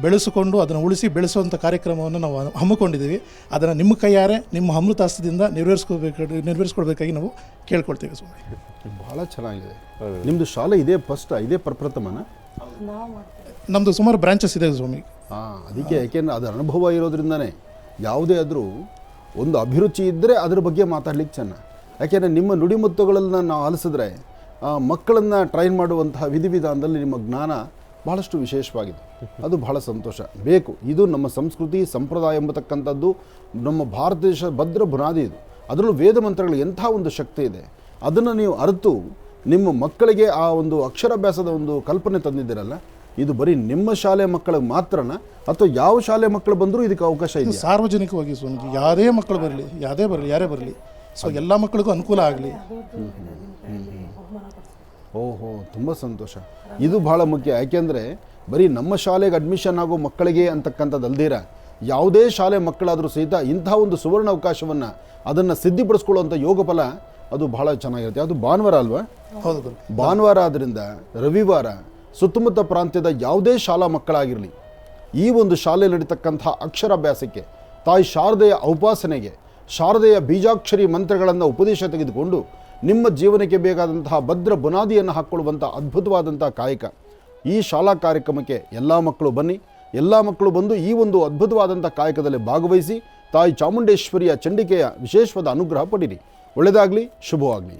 ಬೆಳೆಸಿಕೊಂಡು ಅದನ್ನು ಉಳಿಸಿ ಬೆಳೆಸುವಂಥ ಕಾರ್ಯಕ್ರಮವನ್ನು ನಾವು ಹಮ್ಮಿಕೊಂಡಿದ್ದೀವಿ. ಅದನ್ನು ನಿಮ್ಮ ಕೈಯಾರೆ ನಿಮ್ಮ ಅಮೃತಾಸ್ತ್ರದಿಂದ ನೆರವೇರಿಸ್ಕೊಡ್ಬೇಕಾಗಿ ನಾವು ಕೇಳ್ಕೊಳ್ತೇವೆ ಸ್ವಾಮಿ.
ಭಾಳ ಚೆನ್ನಾಗಿದೆ. ನಿಮ್ಮದು ಶಾಲೆ ಇದೇ ಪ್ರಪ್ರಥಮನ?
ನಮ್ಮದು ಸುಮಾರು ಬ್ರಾಂಚಸ್ ಇದೆ ಸ್ವಾಮಿ.
ಅದಕ್ಕೆ ಯಾಕೆಂದರೆ ಅದರ ಅನುಭವ ಇರೋದ್ರಿಂದನೇ ಯಾವುದೇ ಆದರೂ ಒಂದು ಅಭಿರುಚಿ ಇದ್ದರೆ ಅದ್ರ ಬಗ್ಗೆ ಮಾತಾಡ್ಲಿಕ್ಕೆ ಚೆನ್ನ. ಯಾಕೆಂದರೆ ನಿಮ್ಮ ನುಡಿಮುತ್ತುಗಳನ್ನು ನಾವು ಆಲಿಸಿದ್ರೆ ಮಕ್ಕಳನ್ನು ಟ್ರೈನ್ ಮಾಡುವಂತಹ ವಿಧಿವಿಧಾನದಲ್ಲಿ ನಿಮ್ಮ ಜ್ಞಾನ ಭಾಳಷ್ಟು ವಿಶೇಷವಾಗಿದೆ. ಅದು ಬಹಳ ಸಂತೋಷ ಬೇಕು. ಇದು ನಮ್ಮ ಸಂಸ್ಕೃತಿ ಸಂಪ್ರದಾಯ ಎಂಬತಕ್ಕಂಥದ್ದು ನಮ್ಮ ಭಾರತ ದೇಶ ಭದ್ರ ಬುನಾದಿ. ಇದು ಅದರಲ್ಲೂ ವೇದ ಮಂತ್ರಗಳು ಎಂಥ ಒಂದು ಶಕ್ತಿ ಇದೆ. ಅದನ್ನು ನೀವು ಅರಿತು ನಿಮ್ಮ ಮಕ್ಕಳಿಗೆ ಆ ಒಂದು ಅಕ್ಷರಾಭ್ಯಾಸದ ಒಂದು ಕಲ್ಪನೆ ತಂದಿದ್ದೀರಲ್ಲ, ಇದು ಬರೀ ನಿಮ್ಮ ಶಾಲೆ ಮಕ್ಕಳಿಗೆ ಮಾತ್ರನಾ ಅಥವಾ ಯಾವ ಶಾಲೆ ಮಕ್ಕಳು ಬಂದರೂ ಇದಕ್ಕೆ ಅವಕಾಶ ಇದೆ?
ಸಾರ್ವಜನಿಕವಾಗಿ ಸ್ವಾಮೀಜಿ, ಯಾರೇ ಮಕ್ಕಳು ಬರಲಿ, ಯಾರೇ ಬರಲಿ, ಸೊ ಎಲ್ಲ ಮಕ್ಕಳಿಗೂ ಅನುಕೂಲ ಆಗಲಿ.
ಓಹೋ, ತುಂಬ ಸಂತೋಷ. ಇದು ಭಾಳ ಮುಖ್ಯ. ಯಾಕೆಂದರೆ ಬರೀ ನಮ್ಮ ಶಾಲೆಗೆ ಅಡ್ಮಿಷನ್ ಆಗೋ ಮಕ್ಕಳಿಗೆ ಅಂತಕ್ಕಂಥದ್ದು ಅಲ್ದಿರ ಯಾವುದೇ ಶಾಲೆ ಮಕ್ಕಳಾದರೂ ಸಹಿತ ಇಂಥ ಒಂದು ಸುವರ್ಣ ಅವಕಾಶವನ್ನು ಅದನ್ನು ಸಿದ್ಧಿಪಡಿಸ್ಕೊಳ್ಳುವಂಥ ಯೋಗ ಫಲ ಅದು ಭಾಳ ಚೆನ್ನಾಗಿರುತ್ತೆ. ಅದು ಭಾನುವಾರ ಅಲ್ವಾ?
ಹೌದು.
ಭಾನುವಾರ ಆದ್ದರಿಂದ ರವಿವಾರ ಸುತ್ತಮುತ್ತ ಪ್ರಾಂತ್ಯದ ಯಾವುದೇ ಶಾಲಾ ಮಕ್ಕಳಾಗಿರಲಿ ಈ ಒಂದು ಶಾಲೆಯಲ್ಲಿ ನಡೀತಕ್ಕಂಥ ಅಕ್ಷರಾಭ್ಯಾಸಕ್ಕೆ, ತಾಯಿ ಶಾರದೆಯ ಉಪಾಸನೆಗೆ, ಶಾರದೆಯ ಬೀಜಾಕ್ಷರಿ ಮಂತ್ರಗಳನ್ನು ಉಪದೇಶ ತೆಗೆದುಕೊಂಡು ನಿಮ್ಮ ಜೀವನಕ್ಕೆ ಬೇಕಾದಂತಹ ಭದ್ರ ಬುನಾದಿಯನ್ನು ಹಾಕ್ಕೊಳ್ಳುವಂಥ ಅದ್ಭುತವಾದಂಥ ಕಾಯಕ. ಈ ಶಾಲಾ ಕಾರ್ಯಕ್ರಮಕ್ಕೆ ಎಲ್ಲ ಮಕ್ಕಳು ಬನ್ನಿ. ಎಲ್ಲ ಮಕ್ಕಳು ಬಂದು ಈ ಒಂದು ಅದ್ಭುತವಾದಂಥ ಕಾಯಕದಲ್ಲಿ ಭಾಗವಹಿಸಿ ತಾಯಿ ಚಾಮುಂಡೇಶ್ವರಿಯ ಚಂಡಿಕೆಯ ವಿಶೇಷವಾದ ಅನುಗ್ರಹ ಪಡೀರಿ. ಒಳ್ಳೆಯದಾಗಲಿ, ಶುಭವಾಗಲಿ.